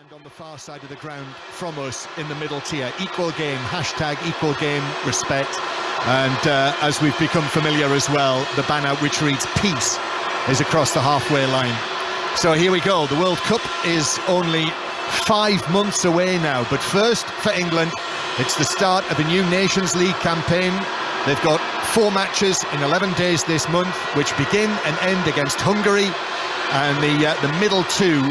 And on the far side of the ground from us in the middle tier, equal game, hashtag equal game respect. And as we've become familiar as well, the banner which reads peace is across the halfway line. So here we go, the World Cup is only 5 months away now, but first for England, it's the start of a new Nations League campaign. They've got 4 matches in 11 days this month, which begin and end against Hungary, and the middle 2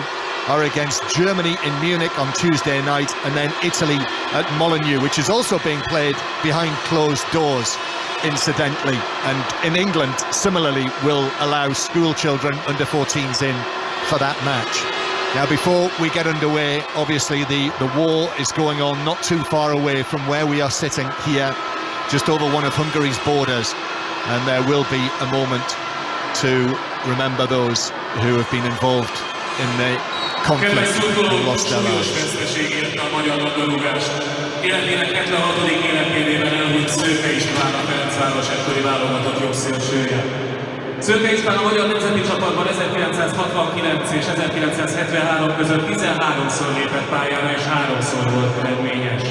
are against Germany in Munich on Tuesday night, and then Italy at Molineux, which is also being played behind closed doors, incidentally. And in England, similarly, will allow school children under 14s in for that match. Now, before we get underway, obviously the war is going on not too far away from where we are sitting here, just over one of Hungary's borders, and there will be a moment to remember those who have been involved in the conflict and lost their lives. Életének 76. életévében elhunyt Szőke István, a Ferencváros ekkori válogatott jobbszélsője. Szőke István a magyar nemzeti csapatban 1969 és 1973 között 13-szor lépett pályára és 3-szor volt eredményes.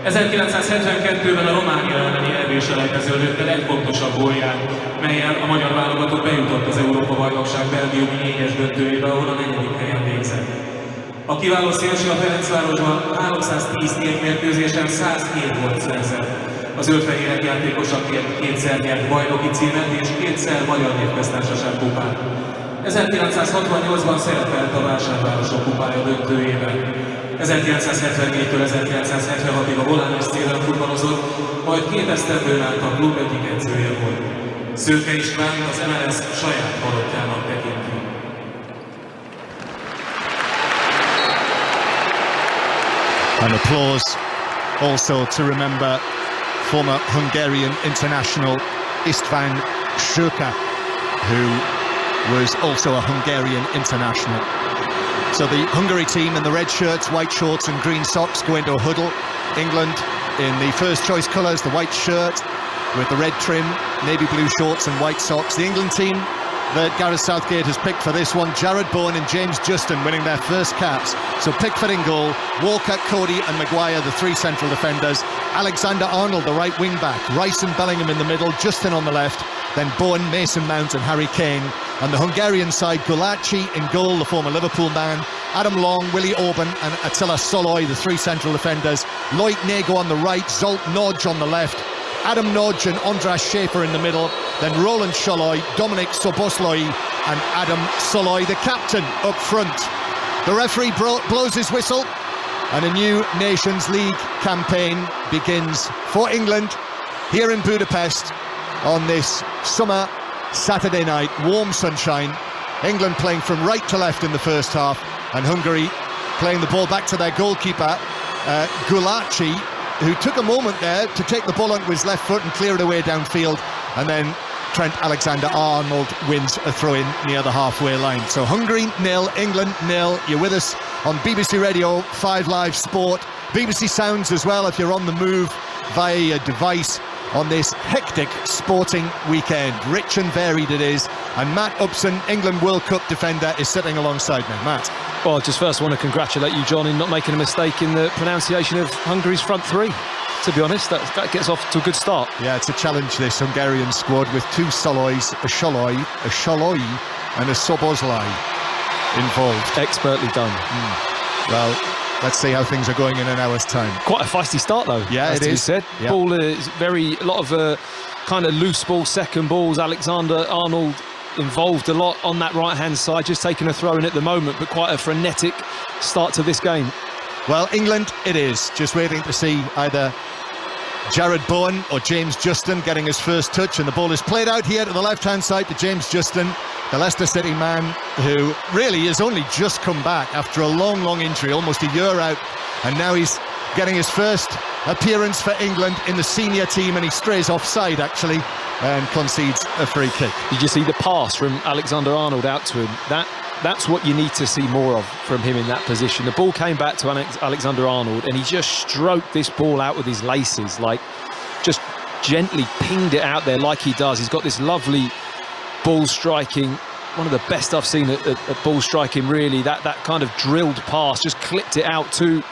1972-ben a Románia elleni EB-selejtező lőtte legfontosabb gólját, mellyel a magyar válogatott bejutott az Európa-bajnokság belgiumi 4-es döntőjébe, ahol a 4. helyen végzett. A kiváló szélső a Ferencvárosban 310 mérkőzésen 102 gólt szerzett. A zöldfehérek játékosaként 2-szer nyert bajnoki címet és 2-szer magyar névköztársaság kupát. 1968-ban szerepelt a Vásárvárosok kupája döntőjében. 1974-től 1976-ig a Volán SC-ben futballozott, majd 2 esztendőn át a klub egyik edzője volt. Szőke István az MLS saját halottjának tekinti. And applause also to remember former Hungarian international István Szőke, who was also a Hungarian international. So the Hungary team in the red shirts, white shorts and green socks go into a huddle. England in the first choice colours, the white shirt with the red trim, navy blue shorts and white socks. The England team that Gareth Southgate has picked for this one, Jared Bowen and James Justin winning their first caps. So Pickford in goal, Walker, Cody and Maguire, the 3 central defenders, Alexander-Arnold, the right wing-back, Rice and Bellingham in the middle, Justin on the left, then Bowen, Mason Mount and Harry Kane. And the Hungarian side, Gulacsi in goal, the former Liverpool man, Adam Long, Willie Orban and Attila Szalai, the 3 central defenders, Loic Nego on the right, Zsolt Nagy on the left, Adam Nagy and András Schaefer in the middle, then Roland Szalai, Dominik Szoboszlai and Adam Szalai, the captain, up front. The referee blows his whistle and a new Nations League campaign begins for England here in Budapest on this summer Saturday night, warm sunshine. England playing from right to left in the first half, and Hungary playing the ball back to their goalkeeper, Gulacsi, who took a moment there to take the ball onto his left foot and clear it away downfield, and then Trent Alexander-Arnold wins a throw-in near the halfway line. So Hungary 0, England 0. You're with us on BBC Radio 5 Live Sport, BBC Sounds as well if you're on the move via your device on this hectic sporting weekend. Rich and varied it is, and Matt Upson, England World Cup defender, is sitting alongside me. Matt. Well, I just first want to congratulate you, John, in not making a mistake in the pronunciation of Hungary's front 3. To be honest, that gets off to a good start. Yeah, it's a challenge, this Hungarian squad, with 2 Szalais, a Szalai and a Szoboszlai involved. Expertly done. Well, let's see how things are going in an hour's time. Quite a feisty start, though. Yeah, it is. Said. Yeah. Ball is a lot of kind of loose ball, second balls. Alexander-Arnold involved a lot on that right-hand side, just taking a throw-in at the moment, but quite a frenetic start to this game. Well, England it is. Just waiting to see either Jared Bowen or James Justin getting his first touch, and the ball is played out here to the left-hand side to James Justin, the Leicester City man who really has only just come back after a long injury, almost a year out, and now he's getting his first appearance for England in the senior team, and he strays offside actually and concedes a free kick. Did you see the pass from Alexander-Arnold out to him? That's what you need to see more of from him in that position. The ball came back to Alexander-Arnold and he just stroked this ball out with his laces, like just gently pinged it out there like he does. He's got this lovely ball striking one of the best I've seen at ball striking, really. That kind of drilled pass, just clipped it out to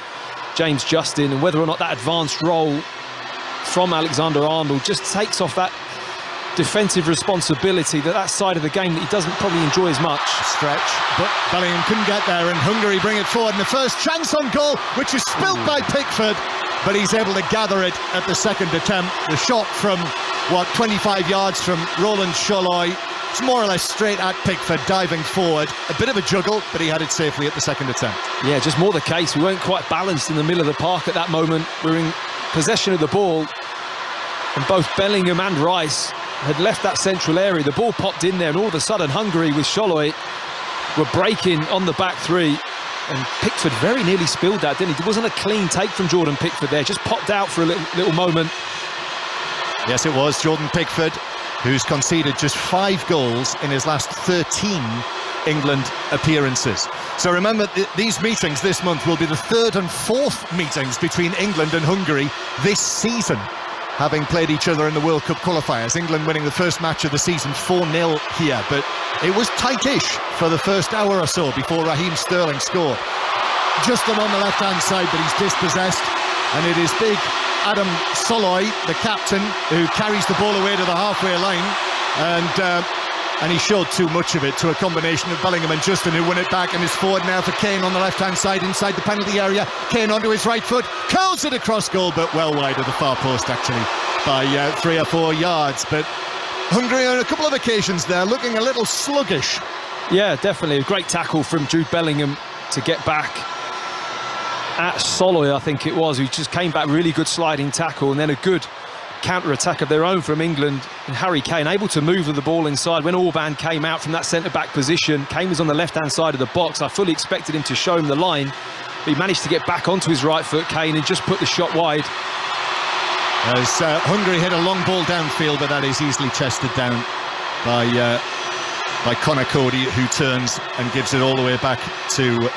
James Justin, and whether or not that advanced role from Alexander-Arnold just takes off that defensive responsibility, that side of the game that he doesn't probably enjoy as much. Stretch, but Bellingham couldn't get there, and Hungary bring it forward, and the first chance on goal, which is spilt by Pickford, but he's able to gather it at the second attempt. The shot from, 25 yards from Roland Sholoi. It's more or less straight at Pickford, diving forward. A bit of a juggle, but he had it safely at the second attempt. Yeah, just more the case. We weren't quite balanced in the middle of the park at that moment. We were in possession of the ball, and both Bellingham and Rice had left that central area. The ball popped in there, and all of a sudden Hungary with Sholoi were breaking on the back three, and Pickford very nearly spilled that, didn't he? It wasn't a clean take from Jordan Pickford there, just popped out for a little moment. Yes, it was Jordan Pickford, who's conceded just 5 goals in his last 13 England appearances. So remember, these meetings this month will be the 3rd and 4th meetings between England and Hungary this season, having played each other in the World Cup qualifiers. England winning the first match of the season 4-0 here, but it was tightish for the first hour or so before Raheem Sterling scored. Justin on the left-hand side, but he's dispossessed, and it is big Adam Sholoi, the captain, who carries the ball away to the halfway line, and he showed too much of it to a combination of Bellingham and Justin, who won it back, and is forward now for Kane on the left-hand side inside the penalty area. Kane onto his right foot, curls it across goal, but well wide of the far post actually by 3 or 4 yards. But Hungary on a couple of occasions there looking a little sluggish. Yeah, definitely a great tackle from Jude Bellingham to get back at Sholoi, I think it was, who just came back, really good sliding tackle, and then a good counter-attack of their own from England. And Harry Kane able to move with the ball inside. When Orban came out from that centre-back position, Kane was on the left-hand side of the box. I fully expected him to show him the line, but he managed to get back onto his right foot, Kane, and just put the shot wide. As Hungary hit a long ball downfield, but that is easily chested down by Conor Cody, who turns and gives it all the way back to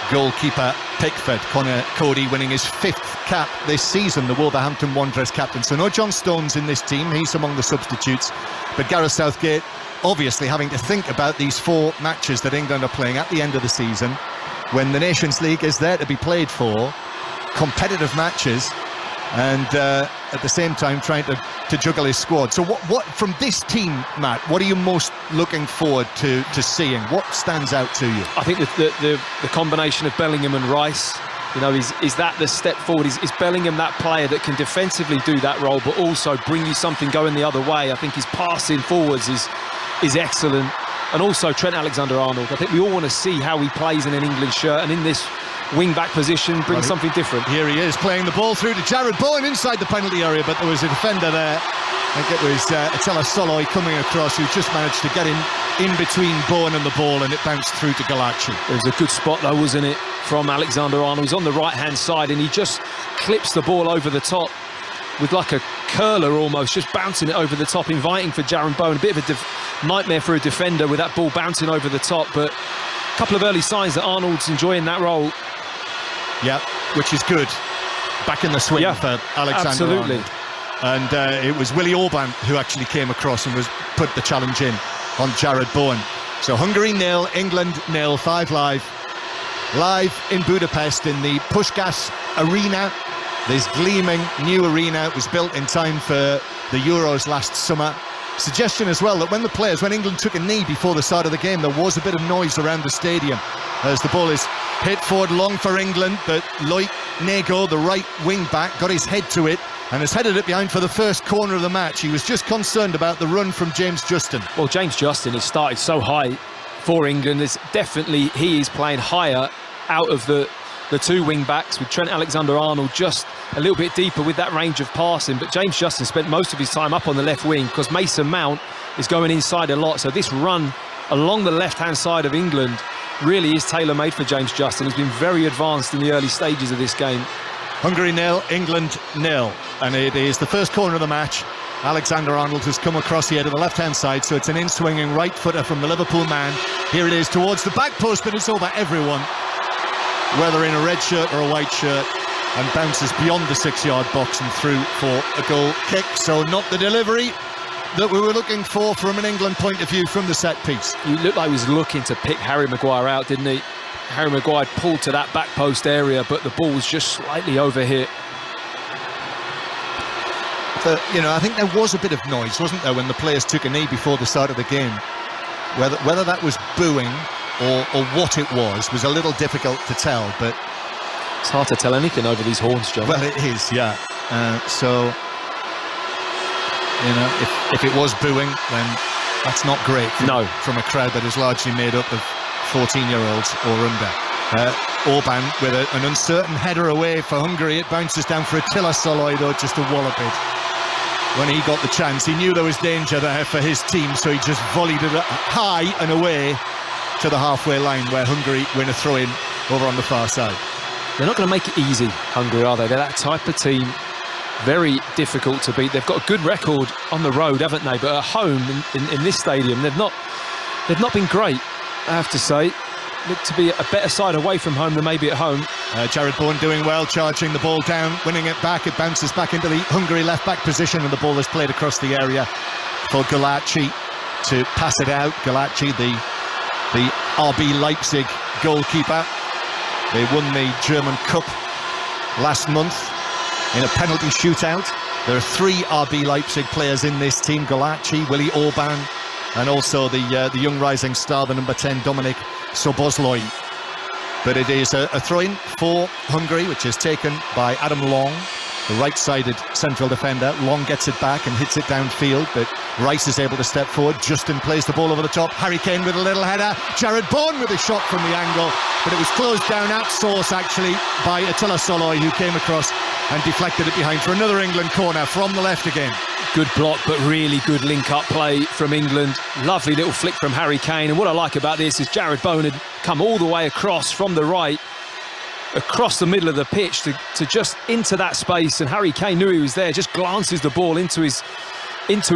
goalkeeper Pickford. Conor Cody winning his 5th cap this season, the Wolverhampton Wanderers captain. So no John Stones in this team, he's among the substitutes. But Gareth Southgate obviously having to think about these 4 matches that England are playing at the end of the season, when the Nations League is there to be played for, competitive matches, and at the same time trying to juggle his squad. So what from this team, Matt, what are you most looking forward to seeing? What stands out to you? I think the combination of Bellingham and Rice, you know, is that the step forward? Is Bellingham that player that can defensively do that role, but also bring you something going the other way? I think his passing forwards is excellent. And also Trent Alexander-Arnold. I think we all want to see how he plays in an England shirt, and in this wing-back position brings something different. Here he is, playing the ball through to Jared Bowen inside the penalty area, but there was a defender there. I think it was Attila Sholoi coming across, who just managed to get in between Bowen and the ball, and it bounced through to Galachi. It was a good spot though, wasn't it, from Alexander-Arnold? He's on the right-hand side, and he just clips the ball over the top with like a curler almost, just bouncing it over the top, inviting for Jared Bowen. A bit of a nightmare for a defender with that ball bouncing over the top, but a couple of early signs that Arnold's enjoying that role. Yeah, which is good. Back in the swing for Alexander-Arnold. And it was Willie Orban who actually came across and put the challenge in on Jared Bowen. So Hungary 0, England 0, 5 live in Budapest in the Puskás Arena. This gleaming new arena was built in time for the Euros last summer. Suggestion as well that when England took a knee before the start of the game, there was a bit of noise around the stadium as the ball is hit forward long for England, but Loic Nego, the right wing back, got his head to it and has headed it behind for the first corner of the match. He was just concerned about the run from James Justin. Well, James Justin has started so high for England. He is playing higher out of the 2 wing backs, with Trent Alexander-Arnold just a little bit deeper with that range of passing. But James Justin spent most of his time up on the left wing because Mason Mount is going inside a lot. So this run along the left-hand side of England really is tailor-made for James Justin. He's been very advanced in the early stages of this game. Hungary 0, England 0, and it is the first corner of the match. Alexander-Arnold has come across here to the left-hand side, so it's an in-swinging right footer from the Liverpool man. Here it is towards the back post, but it's over everyone, whether in a red shirt or a white shirt, and bounces beyond the 6-yard box and through for a goal kick. So not the delivery, that we were looking for from an England point of view from the set piece. He looked like he was looking to pick Harry Maguire out, didn't he? Harry Maguire pulled to that back post area, but the ball was just slightly over here. You know, I think there was a bit of noise, wasn't there, when the players took a knee before the start of the game. Whether that was booing or what it was a little difficult to tell, but it's hard to tell anything over these horns, John. Well, it is, yeah. So, you know, if it was booing, then that's not great from a crowd that is largely made up of 14-year-olds or under. Orban with an uncertain header away for Hungary. It bounces down for Attila Szalai, though, just to wallop it. When he got the chance, he knew there was danger there for his team, so he just volleyed it high and away to the halfway line, where Hungary win a throw-in over on the far side. They're not going to make it easy, Hungary, are they? They're that type of team, very difficult to beat. They've got a good record on the road, haven't they? But at home, in this stadium, they've not been great, I have to say. Look to be a better side away from home than maybe at home. Jared Bourne doing well, charging the ball down, winning it back. It bounces back into the Hungary left-back position, and the ball is played across the area for Galacsi to pass it out. Galacsi, the RB Leipzig goalkeeper. They won the German Cup last month in a penalty shootout. There are 3 RB Leipzig players in this team: Galacsi, Willy Orban, and also the young rising star, the number 10, Dominik Szoboszlai. But it is a throw-in for Hungary, which is taken by Adam Long, the right-sided central defender. Long gets it back and hits it downfield, but Rice is able to step forward. Justin plays the ball over the top. Harry Kane with a little header. Jared Bourne with a shot from the angle, but it was closed down at source, actually, by Attila Szalai, who came across and deflected it behind for another England corner from the left again. Good block, but really good link-up play from England. Lovely little flick from Harry Kane. And what I like about this is Jared Bourne had come all the way across from the right, across the middle of the pitch to just into that space. And Harry Kane knew he was there, just glances the ball into his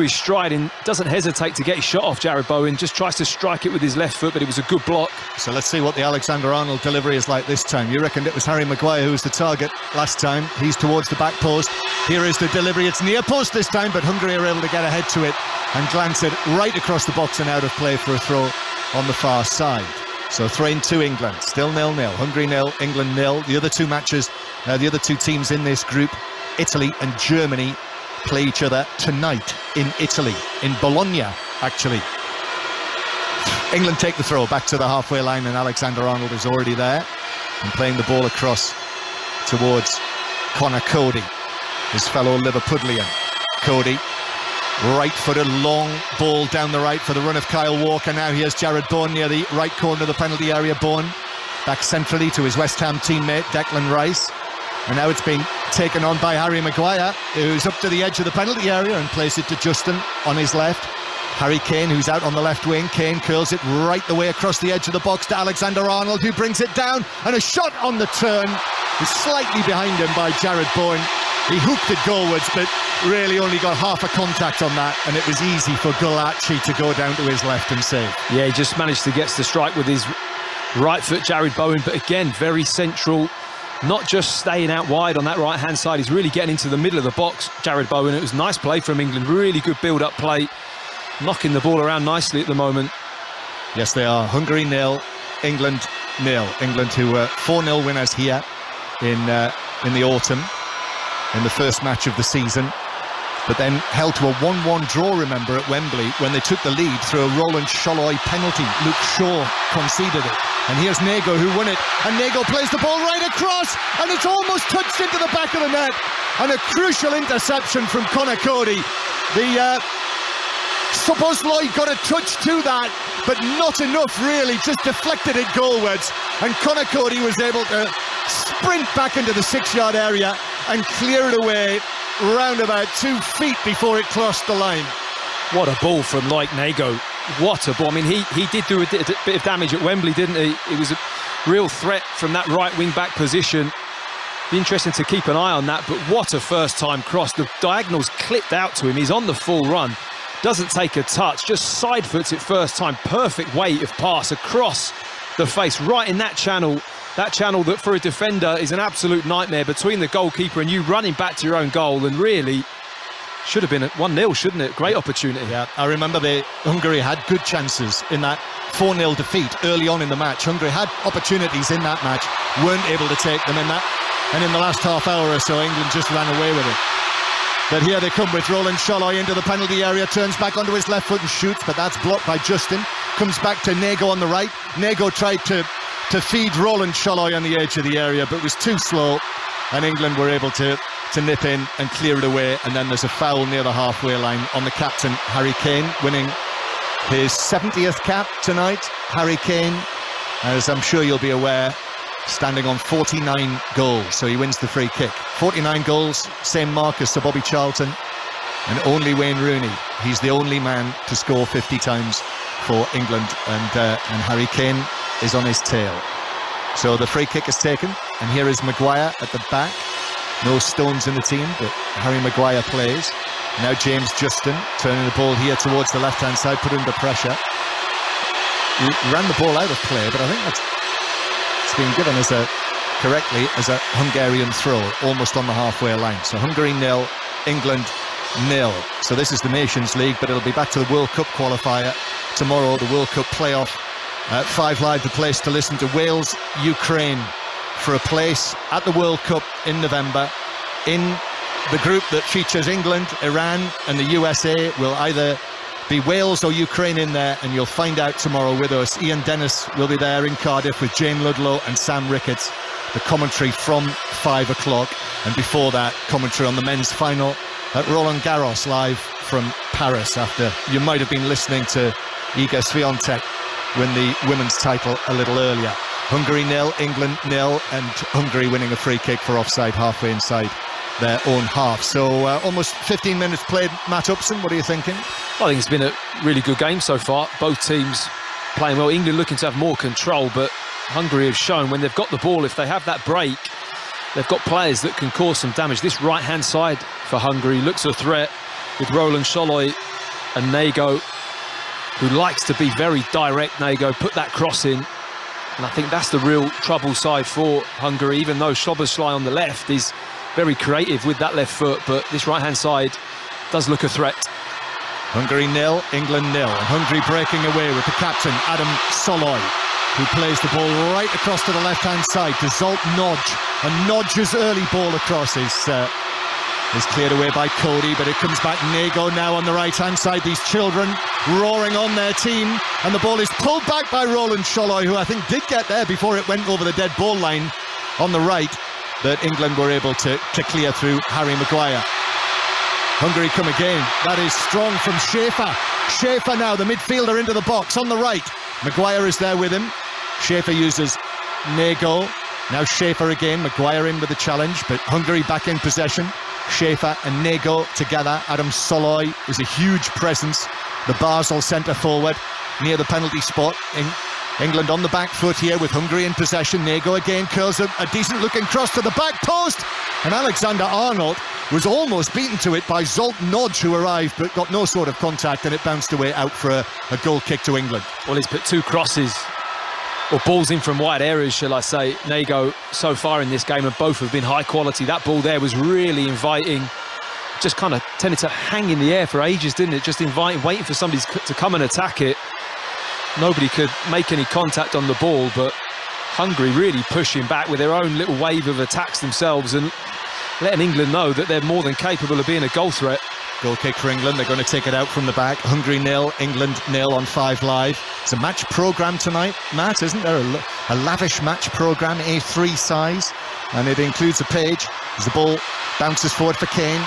stride and doesn't hesitate to get his shot off. Jared Bowen just tries to strike it with his left foot, but it was a good block. So let's see what the Alexander-Arnold delivery is like this time. You reckoned it was Harry Maguire who was the target last time. He's towards the back post. Here is the delivery. It's near post this time, but Hungary are able to get ahead to it and glance it right across the box and out of play for a throw on the far side. So throw-in to England, still 0-0. Hungary 0, England 0. The other two matches, the other two teams in this group, Italy and Germany, play each other tonight in Italy, in Bologna, actually. England take the throw back to the halfway line, and Alexander-Arnold is already there and playing the ball across towards Connor Cody, his fellow Liverpudlian. Cody, right-footed, long ball down the right for the run of Kyle Walker. Now here's Jared Bourne near the right corner of the penalty area. Bourne back centrally to his West Ham teammate Declan Rice. And now it's being taken on by Harry Maguire, who's up to the edge of the penalty area and plays it to Justin on his left. Harry Kane, who's out on the left wing. Kane curls it right the way across the edge of the box to Alexander-Arnold, who brings it down, and a shot on the turn is slightly behind him by Jared Bourne. He hooked it goalwards, but really only got half a contact on that, and it was easy for Galacsi to go down to his left and save. Yeah, he just managed to get the strike with his right foot, Jared Bowen, but again, very central. Not just staying out wide on that right-hand side, he's really getting into the middle of the box, Jared Bowen. It was nice play from England, really good build-up play, knocking the ball around nicely at the moment. Yes, they are. Hungary 0, England 0. England, who were 4-0 winners here in the autumn, in the first match of the season, but then held to a 1-1 draw, remember, at Wembley, when they took the lead through a Roland Szalai penalty. Luke Shaw conceded it. And here's Nego, who won it, and Nego plays the ball right across, and it's almost touched into the back of the net, and a crucial interception from Connor Cody. The Szoboszlai got a touch to that, but not enough really, just deflected it goalwards, and Connor Cody was able to sprint back into the 6-yard area and clear it away round about 2 feet before it crossed the line. What a ball from Loic Nego. What a ball. I mean, he did do a bit of damage at Wembley, didn't he? It was a real threat from that right wing-back position. Be interesting to keep an eye on that, but what a first-time cross. The diagonal's clipped out to him. He's on the full run. Doesn't take a touch, just side foots it first time. Perfect weight of pass across the face, right in that channel. That channel that for a defender is an absolute nightmare between the goalkeeper and you running back to your own goal. And really, Should have been at 1-0, shouldn't it? Great opportunity. Yeah, I remember Hungary had good chances in that 4-0 defeat early on in the match. Hungary had opportunities in that match, weren't able to take them in that. And in the last half hour or so, England just ran away with it. But here they come with Roland Sholoi into the penalty area, turns back onto his left foot and shoots, but that's blocked by Justin. Comes back to Nego on the right. Nego tried to feed Roland Sholoi on the edge of the area, but was too slow, and England were able to nip in and clear it away. And then there's a foul near the halfway line on the captain, Harry Kane, winning his 70th cap tonight. Harry Kane, as I'm sure you'll be aware, standing on 49 goals, so he wins the free kick. 49 goals, same mark as Sir Bobby Charlton, and only Wayne Rooney. He's the only man to score 50 times for England, and Harry Kane is on his tail. So the free kick is taken, and here is Maguire at the back. No Stones in the team, but Harry Maguire plays. Now James Justin turning the ball here towards the left-hand side, put under pressure. He ran the ball out of play, but I think it's been given correctly as a Hungarian throw, almost on the halfway line. So Hungary 0, England 0. So this is the Nations League, but it'll be back to the World Cup qualifier tomorrow, the World Cup playoff. 5 Live, the place to listen to. Wales, Ukraine, for a place at the World Cup in November. In the group that features England, Iran and the USA, will either be Wales or Ukraine in there, and you'll find out tomorrow with us. Ian Dennis will be there in Cardiff with Jane Ludlow and Sam Ricketts. The commentary from 5 o'clock, and before that, commentary on the men's final at Roland Garros live from Paris, after you might have been listening to Iga Swiatek win the women's title a little earlier. Hungary 0, England 0, and Hungary winning a free kick for offside halfway inside their own half. So almost 15 minutes played. Matt Upson, what are you thinking? I think it's been a really good game so far. Both teams playing well. England looking to have more control, but Hungary have shown when they've got the ball, if they have that break, they've got players that can cause some damage. This right-hand side for Hungary looks a threat with Roland Sholoi and Nego, who likes to be very direct. Nego put that cross in, and I think that's the real trouble side for Hungary, even though Szoboszlai on the left is very creative with that left foot, but this right-hand side does look a threat. Hungary 0, England 0, and Hungary breaking away with the captain, Adam Sholoi, who plays the ball right across to the left-hand side to Zsolt Nagy, and Nagy's early ball across is cleared away by Cody, but it comes back. Nego now on the right-hand side. These children roaring on their team, and the ball is pulled back by Roland Sholoi, who I think did get there before it went over the dead ball line on the right, but England were able to clear through Harry Maguire. Hungary come again. That is strong from Schaefer. Schaefer now, the midfielder, into the box on the right. Maguire is there with him. Schaefer uses Nego. Now Schaefer again. Maguire in with the challenge, but Hungary back in possession. Schaefer and Nego together. Adam Sholoi is a huge presence. The Basel centre forward near the penalty spot. England on the back foot here with Hungary in possession. Nego again curls a decent looking cross to the back post, and Alexander Arnold was almost beaten to it by Zsolt Nagy, who arrived but got no sort of contact, and it bounced away out for a goal kick to England. Well, he's put 2 crosses, or balls in from wide areas, shall I say, Nego, so far in this game, and both have been high quality. That ball there was really inviting, just kind of tended to hang in the air for ages, didn't it? Just inviting, waiting for somebody to come and attack it. Nobody could make any contact on the ball, but Hungary really pushing back with their own little wave of attacks themselves and letting England know that they're more than capable of being a goal threat. Goal kick for England. They're going to take it out from the back. Hungary 0, England 0 on 5 Live. It's a match programme tonight, Matt, isn't there? A lavish match programme, A3 size, and it includes a page as the ball bounces forward for Kane.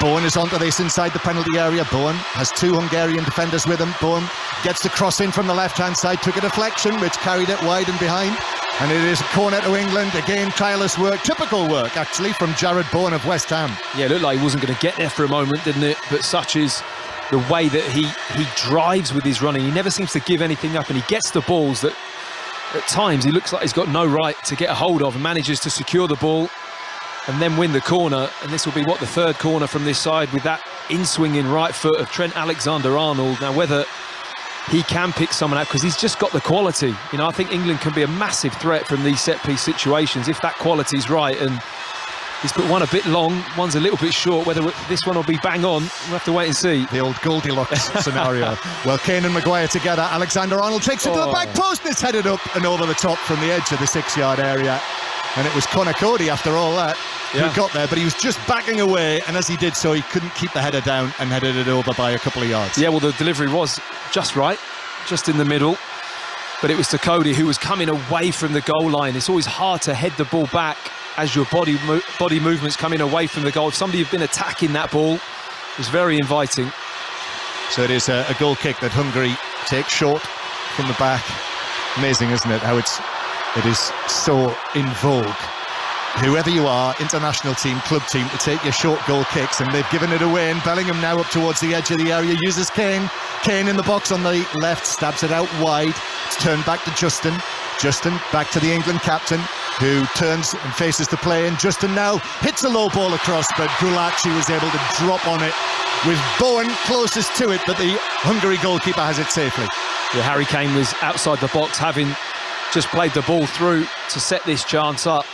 Bowen is onto this inside the penalty area. Bowen has 2 Hungarian defenders with him. Bowen gets the cross in from the left-hand side, took a deflection, which carried it wide and behind. And it is a corner to England. Again, tireless work, typical work, actually, from Jared Bowen of West Ham. Yeah, it looked like he wasn't going to get there for a moment, didn't it? But such is the way that he drives with his running. He never seems to give anything up, and he gets the balls that, at times, he looks like he's got no right to get a hold of, and manages to secure the ball and then win the corner. And this will be, what, the 3rd corner from this side, with that in-swinging right foot of Trent Alexander-Arnold. Now, whether he can pick someone out, because he's just got the quality. You know, I think England can be a massive threat from these set-piece situations if that quality's right. And He's put one a bit long, one's a little bit short. Whether this one will be bang on, we'll have to wait and see. The old Goldilocks scenario. Well, Kane and Maguire together. Alexander-Arnold takes it to the back post, and it's headed up and over the top from the edge of the 6-yard area. And it was Conor Cody, after all that, who got there, but he was just backing away, and as he did so, he couldn't keep the header down and headed it over by a couple of yards. Yeah, well, the delivery was just right, just in the middle, but it was to Cody, who was coming away from the goal line. It's always hard to head the ball back as your body movement's coming away from the goal. If somebody had been attacking that ball, it was very inviting. So it is a goal kick that Hungary takes short from the back. Amazing, isn't it, how it is so in vogue, whoever you are, international team, club team, to take your short goal kicks, and they've given it away. And Bellingham now up towards the edge of the area, uses Kane in the box on the left, stabs it out wide. It's turned back to Justin back to the England captain, who turns and faces the play, and Justin now hits a low ball across, but Gulacsi was able to drop on it, with Bowen closest to it, but the Hungary goalkeeper has it safely. Yeah, Harry Kane was outside the box, having just played the ball through to set this chance up.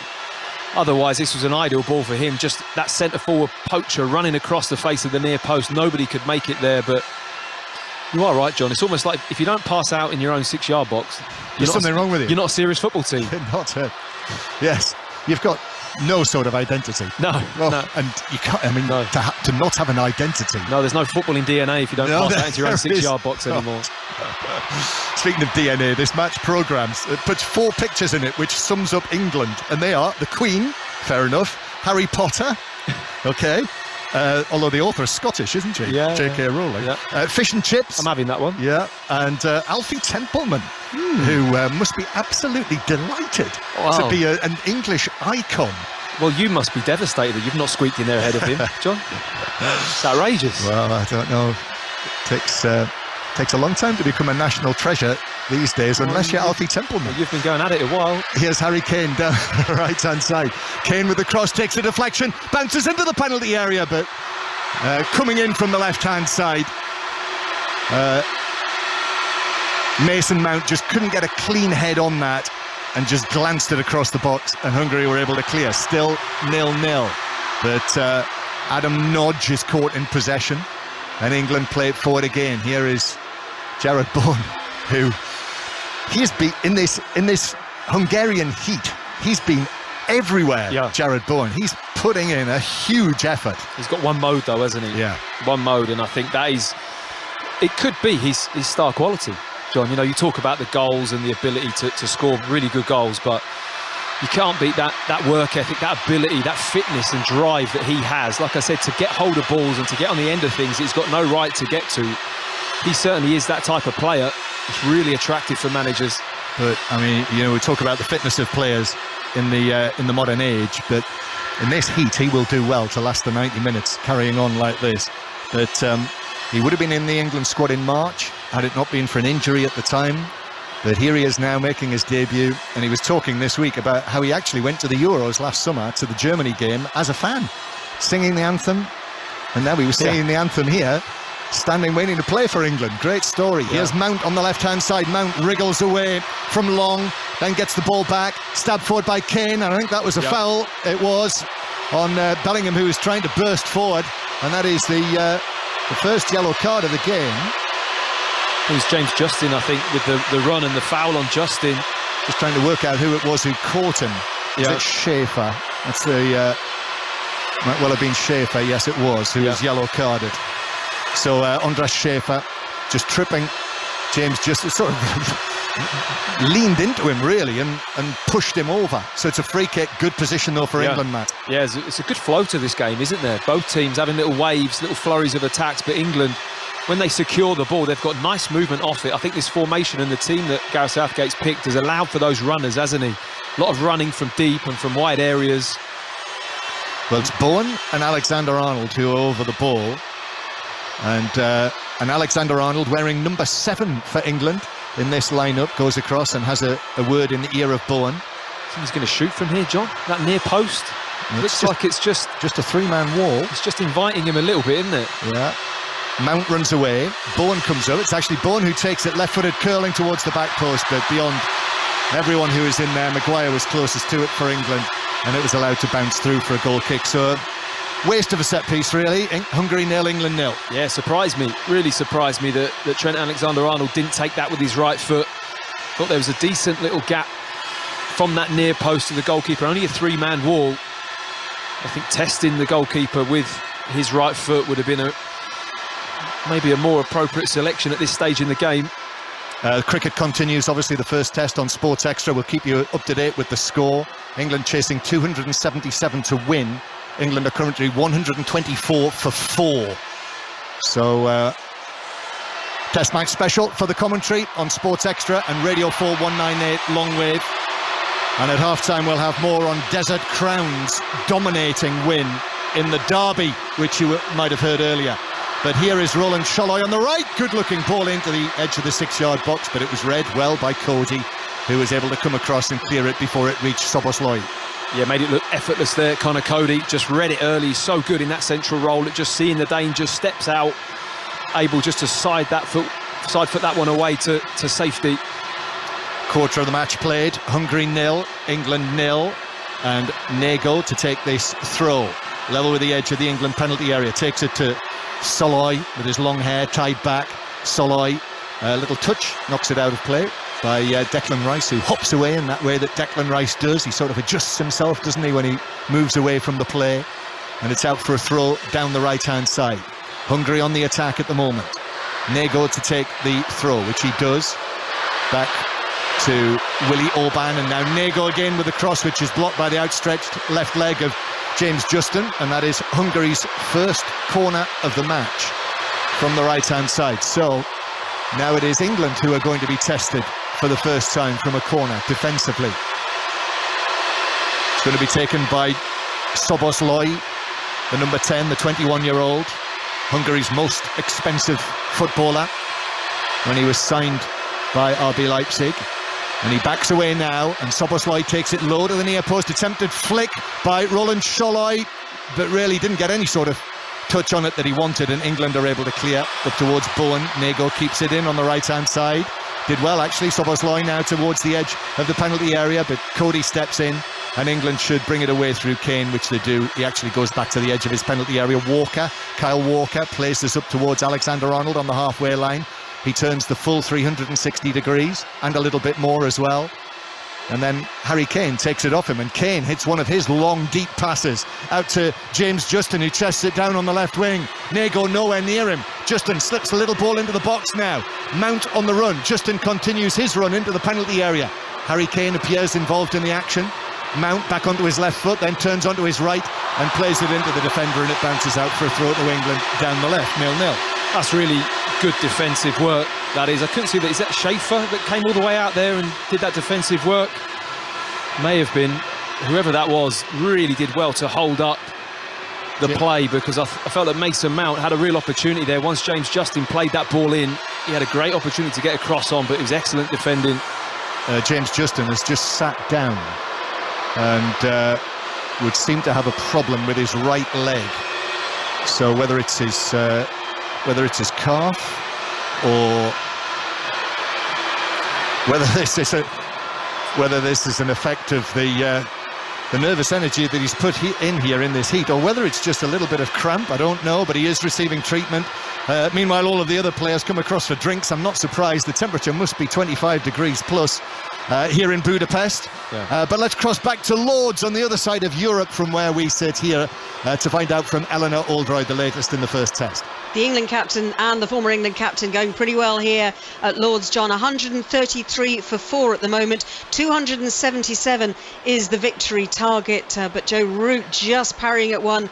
Otherwise, this was an ideal ball for him. Just that centre-forward poacher running across the face of the near post. Nobody could make it there, but you are right, John. It's almost like if you don't pass out in your own 6-yard box, there's something wrong with you. You're not a serious football team. Not it. Yes, you've got no sort of identity. No, no. And you can't, I mean, to not have an identity. No, there's no footballing DNA if you don't pass out into your own 6-yard box anymore. Speaking of DNA, this match programmes, it puts 4 pictures in it, which sums up England. And they are the Queen, fair enough, Harry Potter, okay, although the author is Scottish, isn't she? Yeah. J.K. Rowling. Yeah. Fish and chips. I'm having that one. Yeah. And Alfie Templeman, who must be absolutely delighted to be an English icon. Well, you must be devastated that you've not squeaked in there ahead of him, John. It's outrageous. Well, I don't know. It takes a long time to become a national treasure these days, unless you're Alfie Templeman. Well, you've been going at it a while. Here's Harry Kane down the right-hand side. Kane with the cross, takes a deflection, bounces into the penalty area, but coming in from the left-hand side, Mason Mount just couldn't get a clean head on that and just glanced it across the box, and Hungary were able to clear. Still 0-0, but Adam Nodge is caught in possession, and England play it forward again. Here is Jared Bowen, who he has been in this Hungarian heat. He's been everywhere. Yeah. Jared Bowen. He's putting in a huge effort. He's got one mode though, hasn't he? Yeah. One mode, and I think that is. It could be his star quality, John. You know, you talk about the goals and the ability to score really good goals, but you can't beat that work ethic, that ability, that fitness and drive that he has. Like I said, to get hold of balls and to get on the end of things, he's got no right to get to. He certainly is that type of player. It's really attractive for managers. But I mean, you know, we talk about the fitness of players in the modern age, but in this heat, he will do well to last the 90 minutes carrying on like this. But he would have been in the England squad in March had it not been for an injury at the time. But here he is now making his debut, and he was talking this week about how he actually went to the Euros last summer, to the Germany game, as a fan, singing the anthem, and now he was singing the anthem here, standing waiting to play for England. Great story. Here's Mount on the left-hand side. Mount wriggles away from long, then gets the ball back, stabbed forward by Kane, and I think that was a foul. It was on Bellingham, who was trying to burst forward, and that is the first yellow card of the game. It was James Justin, I think, with the run and the foul on Justin. Just trying to work out who it was who caught him. Is it Schaefer? That's the... might well have been Schaefer, yes it was, who was yellow carded. So Andras Schaefer just tripping James Justin, sort of leaned into him really and pushed him over. So it's a free kick, good position though for England, Matt. Yeah, it's a good flow to this game, isn't there? Both teams having little waves, little flurries of attacks, but England, when they secure the ball, they've got nice movement off it. I think this formation and the team that Gareth Southgate's picked has allowed for those runners, hasn't he? A lot of running from deep and from wide areas. Well, it's Bowen and Alexander-Arnold who are over the ball. And Alexander-Arnold, wearing number 7 for England in this lineup, goes across and has a word in the ear of Bowen. He's going to shoot from here, John. That near post. Looks like it's just a 3-man wall. It's just inviting him a little bit, isn't it? Yeah. Mount runs away. Bowen comes up. It's actually Bowen who takes it left-footed, curling towards the back post, but beyond everyone who is in there, Maguire was closest to it for England. and it was allowed to bounce through for a goal kick. So waste of a set piece, really. Hungary 0, England 0. Yeah, surprised me, really surprised me that Trent Alexander-Arnold didn't take that with his right foot. Thought there was a decent little gap from that near post to the goalkeeper, only a 3-man wall. I think testing the goalkeeper with his right foot would have been maybe a more appropriate selection at this stage in the game. Cricket continues, obviously the first test on Sports Extra. We'll keep you up to date with the score. England chasing 277 to win. England are currently 124 for 4. So test match special for the commentary on Sports Extra and Radio 4 198 Longwave. And at half-time we'll have more on Desert Crown's dominating win in the derby, which you might have heard earlier. But here is Roland Sholloy on the right. Good-looking ball into the edge of the 6-yard box, but it was read well by Cody, who was able to come across and clear it before it reached Szoboszlai. Yeah, made it look effortless there, Connor Cody. Just read it early, so good in that central role. Just seeing the danger, steps out, able just to side foot that one away to safety. Quarter of the match played. Hungary 0, England 0, and Nego to take this throw. Level with the edge of the England penalty area. Takes it to Szoboszlai with his long hair tied back. Szoboszlai, a little touch, knocks it out of play by Declan Rice, who hops away in that way that Declan Rice does. He sort of adjusts himself, doesn't he, when he moves away from the play. And it's out for a throw down the right-hand side. Hungary on the attack at the moment. Nego to take the throw, which he does. Back to Willie Orban, and now Nego again with the cross, which is blocked by the outstretched left leg of James Justin, and that is Hungary's first corner of the match from the right-hand side. So now it is England who are going to be tested for the first time from a corner defensively. It's going to be taken by Szoboszlai, the number 10, the 21-year-old, Hungary's most expensive footballer when he was signed by RB Leipzig. And he backs away now, and Szoboszlai takes it low to the near post. Attempted flick by Roland Sholloy, but really didn't get any sort of touch on it that he wanted, and England are able to clear up towards Bowen. Nego keeps it in on the right-hand side. Did well, actually. Szoboszlai now towards the edge of the penalty area, but Cody steps in, and England should bring it away through Kane, which they do. He actually goes back to the edge of his penalty area. Kyle Walker plays this up towards Alexander-Arnold on the halfway line. He turns the full 360 degrees and a little bit more as well. And then Harry Kane takes it off him, and Kane hits one of his long, deep passes out to James Justin, who chests it down on the left wing. Nego nowhere near him. Justin slips a little ball into the box now. Mount on the run. Justin continues his run into the penalty area. Harry Kane appears involved in the action. Mount back onto his left foot, then turns onto his right and plays it into the defender, and it bounces out for a throw to England down the left, 0-0. That's really good defensive work, that is. I couldn't see that. Is that Schaefer that came all the way out there and did that defensive work? May have been. Whoever that was really did well to hold up the play, because I felt that Mason Mount had a real opportunity there. Once James Justin played that ball in, he had a great opportunity to get a cross on, but it was excellent defending. James Justin has just sat down and would seem to have a problem with his right leg. So whether it's his calf, or whether this is an effect of the nervous energy that he's put in here in this heat, or whether it's just a little bit of cramp, I don't know, but he is receiving treatment. Meanwhile, all of the other players come across for drinks. I'm not surprised. The temperature must be 25 degrees plus here in Budapest. Yeah. But let's cross back to Lords on the other side of Europe from where we sit here to find out from Eleanor Oldroyd the latest in the first test. The England captain and the former England captain going pretty well here at Lords, John. 133 for 4 at the moment. 277 is the victory target, but Joe Root just parrying at one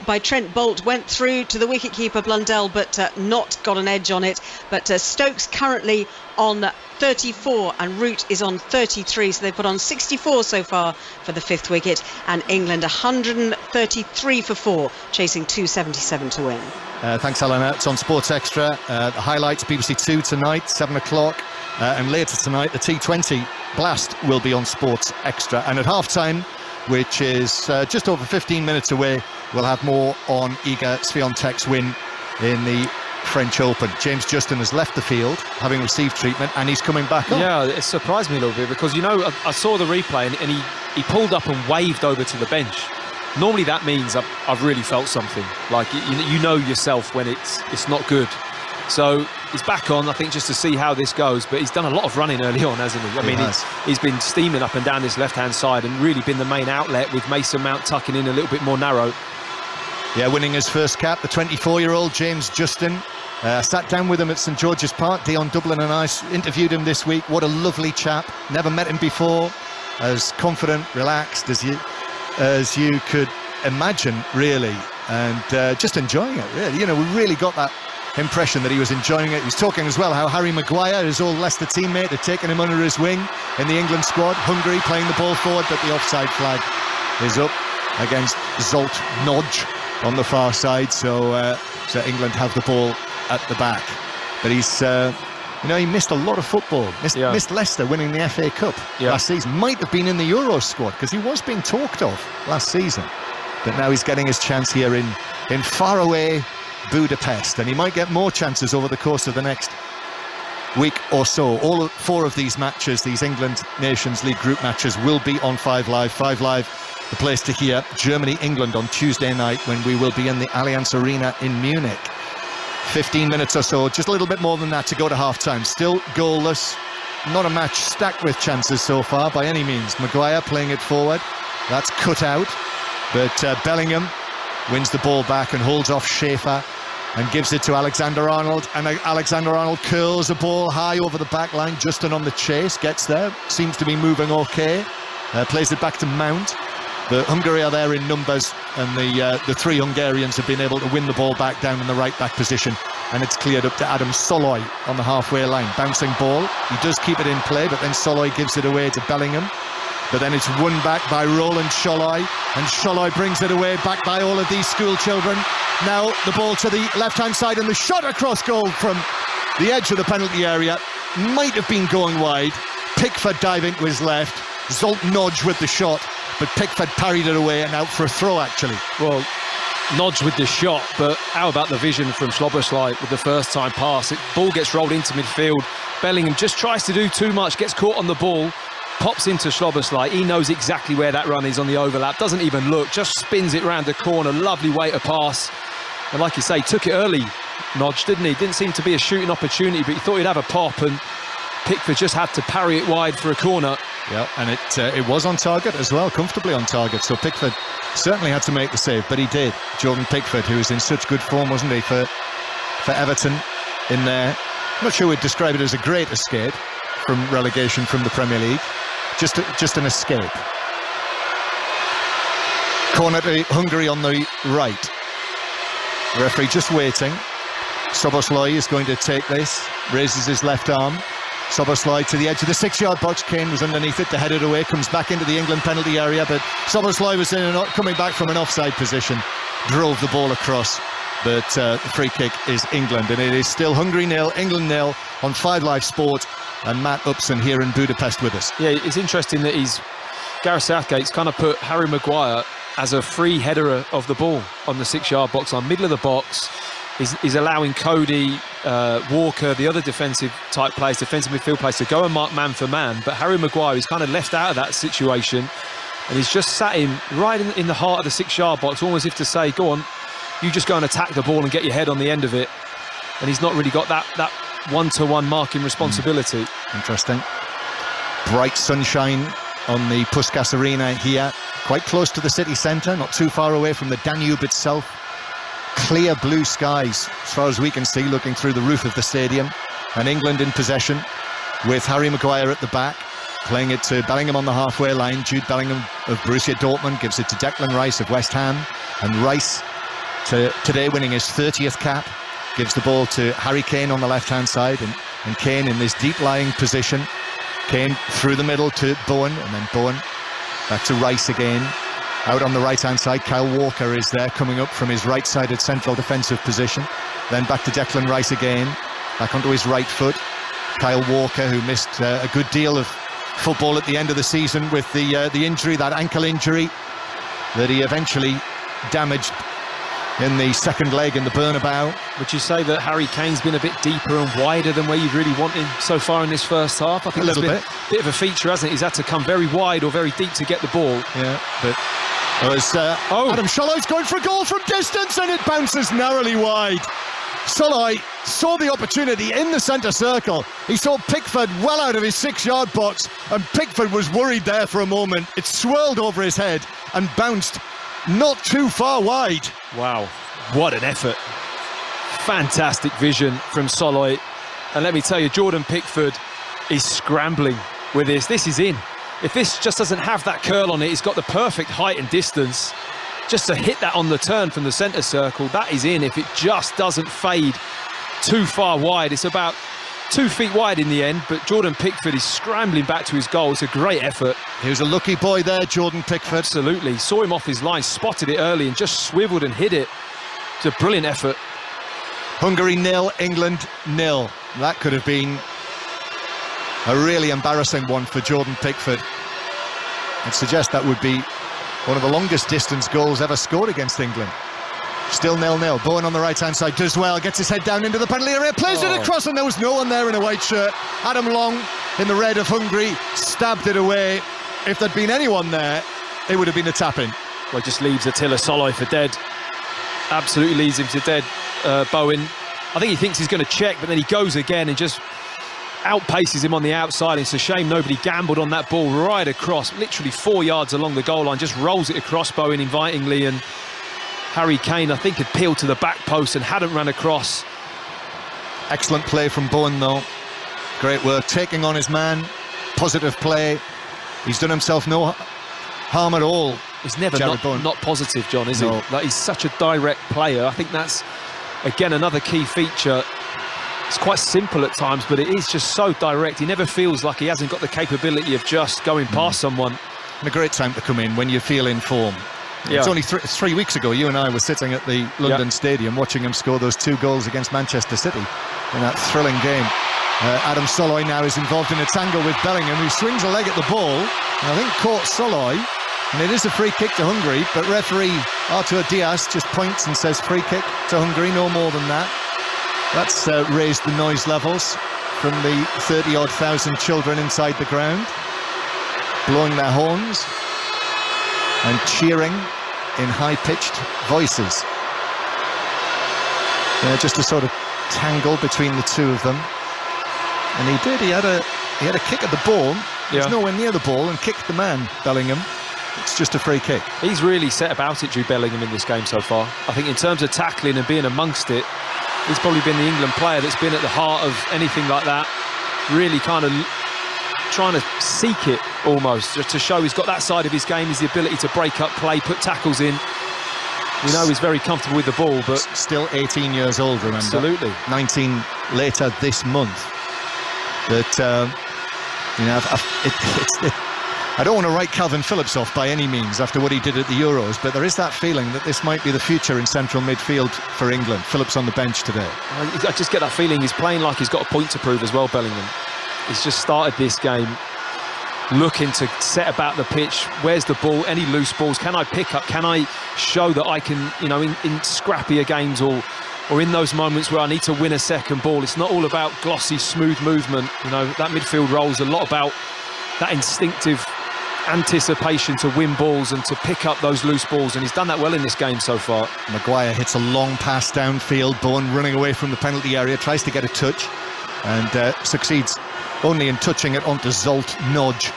by Trent Boult. Went through to the wicketkeeper Blundell, but not got an edge on it. But Stokes currently on 34 and Root is on 33, so they've put on 64 so far for the 5th wicket, and England 133 for 4, chasing 277 to win. Thanks, Eleanor. It's on Sports Extra. The highlights, BBC 2 tonight, 7 o'clock, and later tonight the T20 Blast will be on Sports Extra. And at half-time, which is just over 15 minutes away, we'll have more on Iga Swiatek's win in the French Open. James Justin has left the field, having received treatment, and he's coming back on. Yeah, it surprised me a little bit because, you know, I saw the replay and he pulled up and waved over to the bench. Normally that means I've really felt something. Like, you know yourself when it's not good. So he's back on, I think, just to see how this goes. But he's done a lot of running early on, hasn't he? I mean, he's been steaming up and down this left-hand side and really been the main outlet, with Mason Mount tucking in a little bit more narrow. Yeah, winning his first cap, the 24-year-old James Justin. Sat down with him at St George's Park. Dion Dublin and I interviewed him this week. What a lovely chap. Never met him before. As confident, relaxed as you could imagine, really. And just enjoying it, really. You know, we really got that impression that he was enjoying it. He was talking as well how Harry Maguire, his old Leicester teammate, had taken him under his wing in the England squad. Hungary playing the ball forward, but the offside flag is up against Zsolt Nagy on the far side. So England have the ball at the back. But he's, you know, he missed a lot of football. Missed Leicester winning the FA Cup last season. Might have been in the Euro squad because he was being talked of last season. But now he's getting his chance here in faraway Budapest, and he might get more chances over the course of the next week or so. All 4 of these matches, these England Nations League group matches, will be on 5 Live. 5 Live, the place to hear Germany-England on Tuesday night, when we will be in the Allianz Arena in Munich. 15 minutes or so, just a little bit more than that to go to half-time. Still goalless, not a match stacked with chances so far by any means. Maguire playing it forward, that's cut out, but Bellingham wins the ball back and holds off Schaefer and gives it to Alexander-Arnold, and Alexander-Arnold curls a ball high over the back line. Justin on the chase, gets there, seems to be moving okay, plays it back to Mount. The Hungary are there in numbers, and the 3 Hungarians have been able to win the ball back down in the right back position, and it's cleared up to Adam Soloy on the halfway line. Bouncing ball, he does keep it in play, but then Soloy gives it away to Bellingham. But then it's won back by Roland Sholai, and Sholai brings it away, back by all of these school children. Now the ball to the left-hand side, and the shot across goal from the edge of the penalty area might have been going wide. Pickford diving to his left, Zsolt Nagy with the shot, but Pickford parried it away and out for a throw, actually. Well, Nagy with the shot, but how about the vision from Szoboszlai with the first-time pass? Ball gets rolled into midfield. Bellingham just tries to do too much, gets caught on the ball, pops into Szoboszlai. He knows exactly where that run is on the overlap, doesn't even look, just spins it round the corner. Lovely way to pass. And like you say, took it early, Nagy, didn't he? Didn't seem to be a shooting opportunity, but he thought he'd have a pop, and Pickford just had to parry it wide for a corner. Yeah, and it was on target as well, comfortably on target. So Pickford certainly had to make the save, but he did. Jordan Pickford, who was in such good form, wasn't he, for Everton in there. I'm not sure we'd describe it as a great escape from relegation from the Premier League. Just an escape. Corner to Hungary on the right. The referee just waiting. Szoboszlai is going to take this, raises his left arm. Szoboszlai to the edge of the 6-yard box. Kane was underneath it to head it away, comes back into the England penalty area, but Szoboszlai was coming back from an offside position, drove the ball across, but the free kick is England, and it is still Hungary 0, England 0 on 5 Live Sport, and Matt Upson here in Budapest with us. Yeah, it's interesting that Gareth Southgate's kind of put Harry Maguire as a free header of the ball on the 6-yard box, on middle of the box. He's allowing Cody, Walker, the other defensive type players, defensive midfield players, to go and mark man for man. But Harry Maguire is kind of left out of that situation, and he's just sat him right in the heart of the 6-yard box, almost as if to say, go on, you just go and attack the ball and get your head on the end of it. And he's not really got that one-to-one marking responsibility. Interesting. Bright sunshine on the Puskás Arena here, quite close to the city centre, not too far away from the Danube itself. Clear blue skies as far as we can see, looking through the roof of the stadium, and England in possession with Harry Maguire at the back, playing it to Bellingham on the halfway line. Jude Bellingham of Borussia Dortmund gives it to Declan Rice of West Ham, and Rice, today winning his 30th cap, gives the ball to Harry Kane on the left-hand side, and Kane in this deep-lying position. Kane through the middle to Bowen, and then Bowen back to Rice again. Out on the right-hand side, Kyle Walker is there, coming up from his right-sided central defensive position. Then back to Declan Rice again, back onto his right foot. Kyle Walker, who missed a good deal of football at the end of the season with the injury, that ankle injury that he eventually damaged in the second leg in the Bernabeu. Would you say that Harry Kane's been a bit deeper and wider than where you'd really want him so far in this first half? I think a little bit of a feature, hasn't it? He's had to come very wide or very deep to get the ball. Yeah, but Adam Szollai's going for a goal from distance, and it bounces narrowly wide. Szollai saw the opportunity in the centre circle. He saw Pickford well out of his 6-yard box, and Pickford was worried there for a moment. It swirled over his head and bounced not too far wide. Wow, what an effort. Fantastic vision from Szollai. And let me tell you, Jordan Pickford is scrambling with this. This is in. If this just doesn't have that curl on it, it's got the perfect height and distance. Just to hit that on the turn from the centre circle, that is in. If it just doesn't fade too far wide, it's about 2 feet wide in the end, but Jordan Pickford is scrambling back to his goal. It's a great effort. He was a lucky boy there, Jordan Pickford. Absolutely. Saw him off his line, spotted it early and just swiveled and hit it. It's a brilliant effort. Hungary 0, England 0. That could have been a really embarrassing one for Jordan Pickford. I'd suggest that would be one of the longest distance goals ever scored against England. Still 0-0. Bowen on the right-hand side does well, gets his head down into the penalty area, plays it across, and there was no one there in a white shirt. Adam Long, in the red of Hungary, stabbed it away. If there'd been anyone there, it would have been a tap-in. Well, just leaves Attila Szollai for dead. Absolutely leaves him to dead, Bowen. I think he thinks he's going to check, but then he goes again and just outpaces him on the outside. It's a shame nobody gambled on that ball right across, literally 4 yards along the goal line, just rolls it across Bowen invitingly, and Harry Kane, I think, had peeled to the back post and hadn't run across. Excellent play from Bowen, though. Great work, taking on his man, positive play. He's done himself no harm at all. He's never not positive, John, is he? Like, he's such a direct player. I think that's, again, another key feature. It's quite simple at times, but it is just so direct. He never feels like he hasn't got the capability of just going past someone. And a great time to come in when you feel in form. Yeah. It's only 3 weeks ago, you and I were sitting at the London Stadium watching him score those 2 goals against Manchester City in that thrilling game. Adam Szollai now is involved in a tangle with Bellingham, who swings a leg at the ball, and I think caught Szollai, and it is a free kick to Hungary, but referee Artur Diaz just points and says free kick to Hungary, no more than that. That's raised the noise levels from the 30-odd thousand children inside the ground, blowing their horns and cheering in high-pitched voices. Just a sort of tangle between the two of them. And he did. He had a kick at the ball. He was nowhere near the ball and kicked the man, Bellingham. It's just a free kick. He's really set about it, Jude Bellingham, in this game so far. I think in terms of tackling and being amongst it, he's probably been the England player that's been at the heart of anything like that. Really kind of trying to seek it almost, just to show he's got that side of his game, is the ability to break up play, put tackles in. We know he's very comfortable with the ball, but still 18 years old, remember? Absolutely. 19 later this month. But, you know, I don't want to write Calvin Phillips off by any means after what he did at the Euros, but there is that feeling that this might be the future in central midfield for England. Phillips on the bench today. I just get that feeling he's playing like he's got a point to prove as well, Bellingham. He's just started this game looking to set about the pitch. Where's the ball? Any loose balls? Can I pick up? Can I show that I can, you know, in scrappier games or in those moments where I need to win a second ball? It's not all about glossy, smooth movement. You know, that midfield role is a lot about that instinctive anticipation to win balls and to pick up those loose balls, and he's done that well in this game so far. Maguire hits a long pass downfield. Bowen running away from the penalty area, tries to get a touch and succeeds only in touching it onto Zolt Nodge.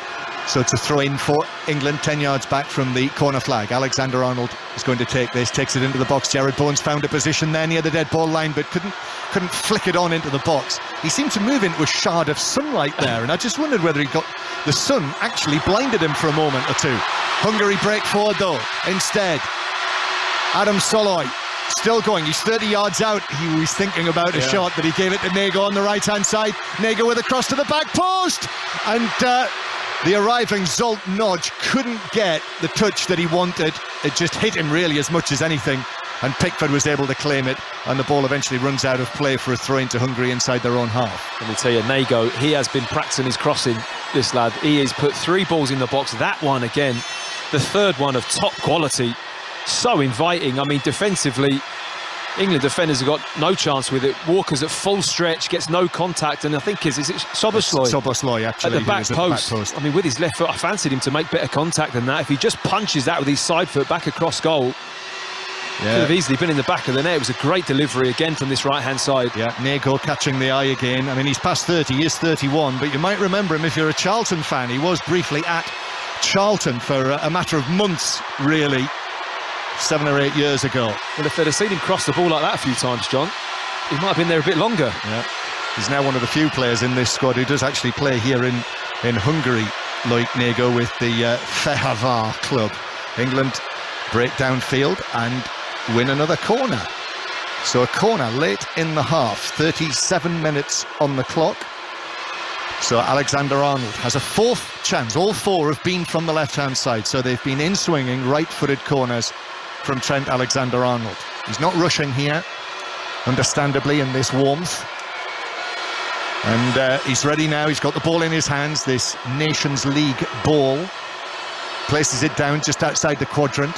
So it's a throw-in for England, 10 yards back from the corner flag. Alexander-Arnold is going to take this, takes it into the box. Jared Bowen's found a position there near the dead ball line, but couldn't flick it on into the box. He seemed to move into a shard of sunlight there, and I just wondered whether he got the sun actually blinded him for a moment or two. Hungary break forward though. Instead, Adam Szollai still going. He's 30 yards out. He was thinking about a shot, but he gave it to Nego on the right-hand side. Nego with a cross to the back post, and the arriving Zolt Nodge couldn't get the touch that he wanted. It just hit him really as much as anything, and Pickford was able to claim it, and the ball eventually runs out of play for a throw into Hungary inside their own half. Let me tell you, Nego, he has been practicing his crossing, this lad. He has put 3 balls in the box. That one again, the third one of top quality, so inviting. I mean, defensively, England defenders have got no chance with it. Walker's at full stretch, gets no contact, and I think is it Szoboszlai? Szoboszlai, actually, at the back post. I mean, with his left foot, I fancied him to make better contact than that. If he just punches that with his side foot back across goal, could have easily been in the back of the net. It was a great delivery again from this right-hand side. Yeah, Nego catching the eye again. I mean, he's past 30, he is 31, but you might remember him if you're a Charlton fan. He was briefly at Charlton for a matter of months, really, 7 or 8 years ago. Well, if they'd have seen him cross the ball like that a few times, John, he might have been there a bit longer. Yeah, he's now one of the few players in this squad who does actually play here in Hungary, like Nego, with the Fehervar club. England break downfield and win another corner. So a corner late in the half, 37 minutes on the clock. So Alexander-Arnold has a fourth chance. All four have been from the left-hand side, so they've been in-swinging right-footed corners from Trent Alexander-Arnold. He's not rushing here, understandably, in this warmth. And he's ready now. He's got the ball in his hands, this Nations League ball. Places it down just outside the quadrant.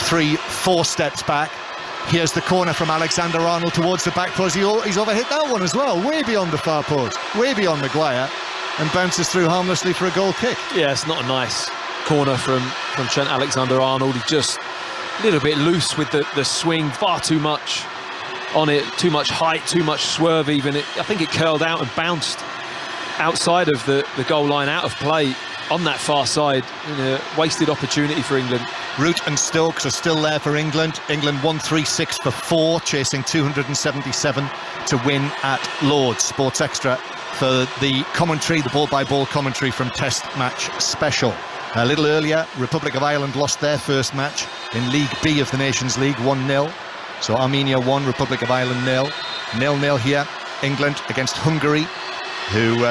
3-4 steps back. Here's the corner from Alexander-Arnold towards the back post. He's overhit that one as well, way beyond the far post, way beyond Maguire, and bounces through harmlessly for a goal kick. Yeah, it's not a nice corner from Trent Alexander-Arnold. He's just a little bit loose with the swing, far too much on it, too much height, too much swerve even. I think it curled out and bounced outside of the goal line, out of play on that far side, in a wasted opportunity for England. Root and Stokes are still there for England. England 136 for 4, chasing 277 to win at Lord's. Sports Extra for the commentary, the ball-by-ball commentary from Test Match Special. A little earlier, Republic of Ireland lost their first match in League B of the Nations League, 1-0. So Armenia 1, Republic of Ireland 0. 0-0 here, England against Hungary, who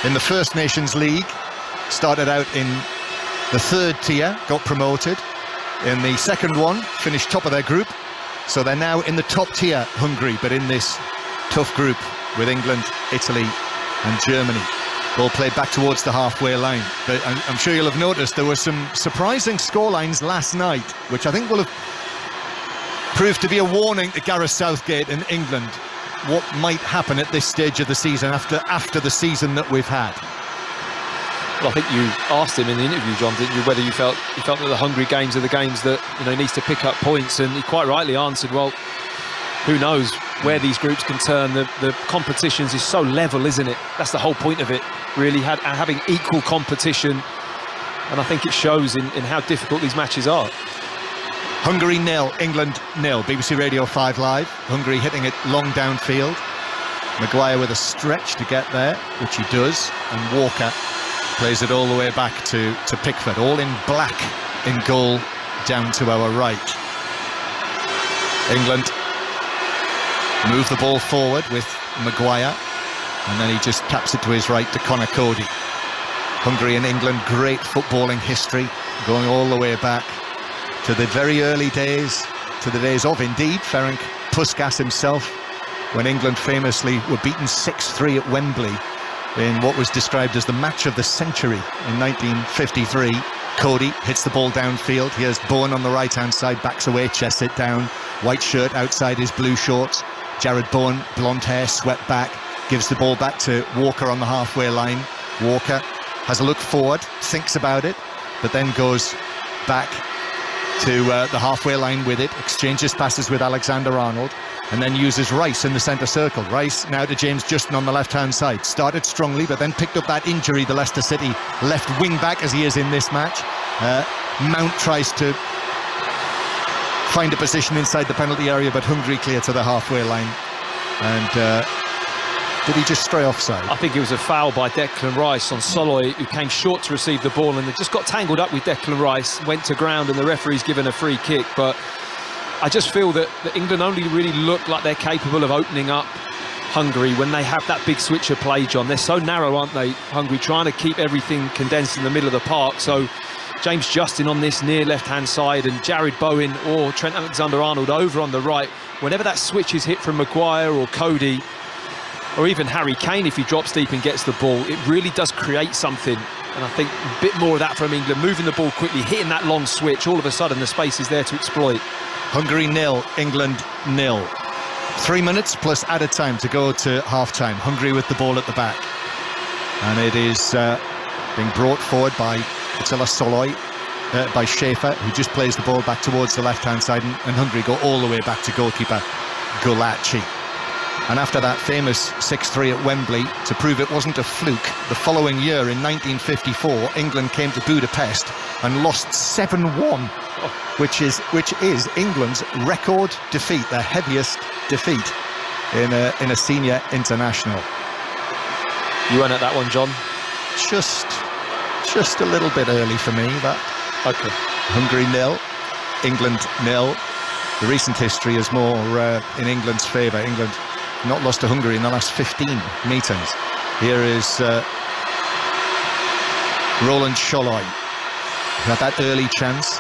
in the first Nations League started out in the third tier, got promoted. In the second one, finished top of their group. So they're now in the top tier, Hungary, but in this tough group with England, Italy and Germany. Ball played back towards the halfway line. But I'm sure you'll have noticed there were some surprising scorelines last night, which I think will have proved to be a warning to Gareth Southgate in England what might happen at this stage of the season after the season that we've had. Well, I think you asked him in the interview, John, didn't you, whether you felt that the Hungary games are the games that, you know, he needs to pick up points, and he quite rightly answered, well, who knows where these groups can turn. The competitions is so level, isn't it? That's the whole point of it, really, having equal competition, and I think it shows in how difficult these matches are. Hungary 0, England 0. BBC Radio 5 Live. Hungary hitting it long downfield. Maguire with a stretch to get there, which he does, and Walker plays it all the way back to Pickford, all in black in goal down to our right. England move the ball forward with Maguire, and then he just taps it to his right to Conor Cody. Hungary and England, great footballing history, going all the way back to the very early days, to the days of, indeed, Ferenc Puskás himself, when England famously were beaten 6-3 at Wembley in what was described as the match of the century in 1953. Cody hits the ball downfield. Here's Bowen on the right-hand side, backs away, chests it down. White shirt outside his blue shorts. Jared Bowen, blonde hair, swept back, gives the ball back to Walker on the halfway line. Walker has a look forward, thinks about it, but then goes back to the halfway line with it, exchanges passes with Alexander-Arnold, and then uses Rice in the centre circle. Rice now to James Justin on the left-hand side. Started strongly, but then picked up that injury, the Leicester City left wing-back, as he is in this match. Mount tries to find a position inside the penalty area, but Hungary clear to the halfway line. And did he just stray offside? I think it was a foul by Declan Rice on Soloy, who came short to receive the ball, and they just got tangled up with Declan Rice, went to ground, and the referee's given a free kick. But I just feel that England only really look like they're capable of opening up Hungary when they have that big switch of play, John. They're so narrow, aren't they, Hungary, trying to keep everything condensed in the middle of the park. So James Justin on this near left-hand side, and Jared Bowen or Trent Alexander-Arnold over on the right. Whenever that switch is hit from Maguire or Cody, or even Harry Kane, if he drops deep and gets the ball, it really does create something. And I think a bit more of that from England, moving the ball quickly, hitting that long switch. All of a sudden, the space is there to exploit. Hungary 0, England 0. 3 minutes plus added time to go to half-time. Hungary with the ball at the back. And it is being brought forward by Attila Szalai, by Schaefer, who just plays the ball back towards the left-hand side, and Hungary go all the way back to goalkeeper Gulacsi. And after that famous 6-3 at Wembley, to prove it wasn't a fluke, the following year in 1954, England came to Budapest and lost 7-1, which is England's record defeat, their heaviest defeat in a senior international. You went at that one, John? Just a little bit early for me, that. Okay. Hungary 0, England 0. The recent history is more in England's favour. England not lost to Hungary in the last 15 meetings. Here is Roland Szalai, who had that early chance,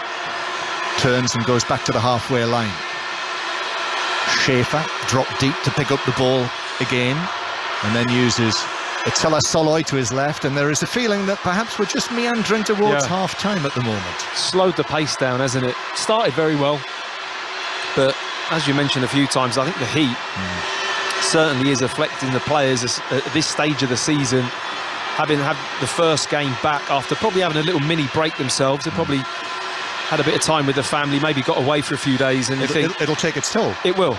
turns and goes back to the halfway line. Schaefer dropped deep to pick up the ball again, and then uses Attila Szalai to his left, and there is a feeling that perhaps we're just meandering towards half-time at the moment. Slowed the pace down, hasn't it? Started very well, but as you mentioned a few times, I think the heat certainly is affecting the players at this stage of the season. Having had the first game back after probably having a little mini break themselves, they probably had a bit of time with the family, maybe got away for a few days, and it'll take its toll. It will.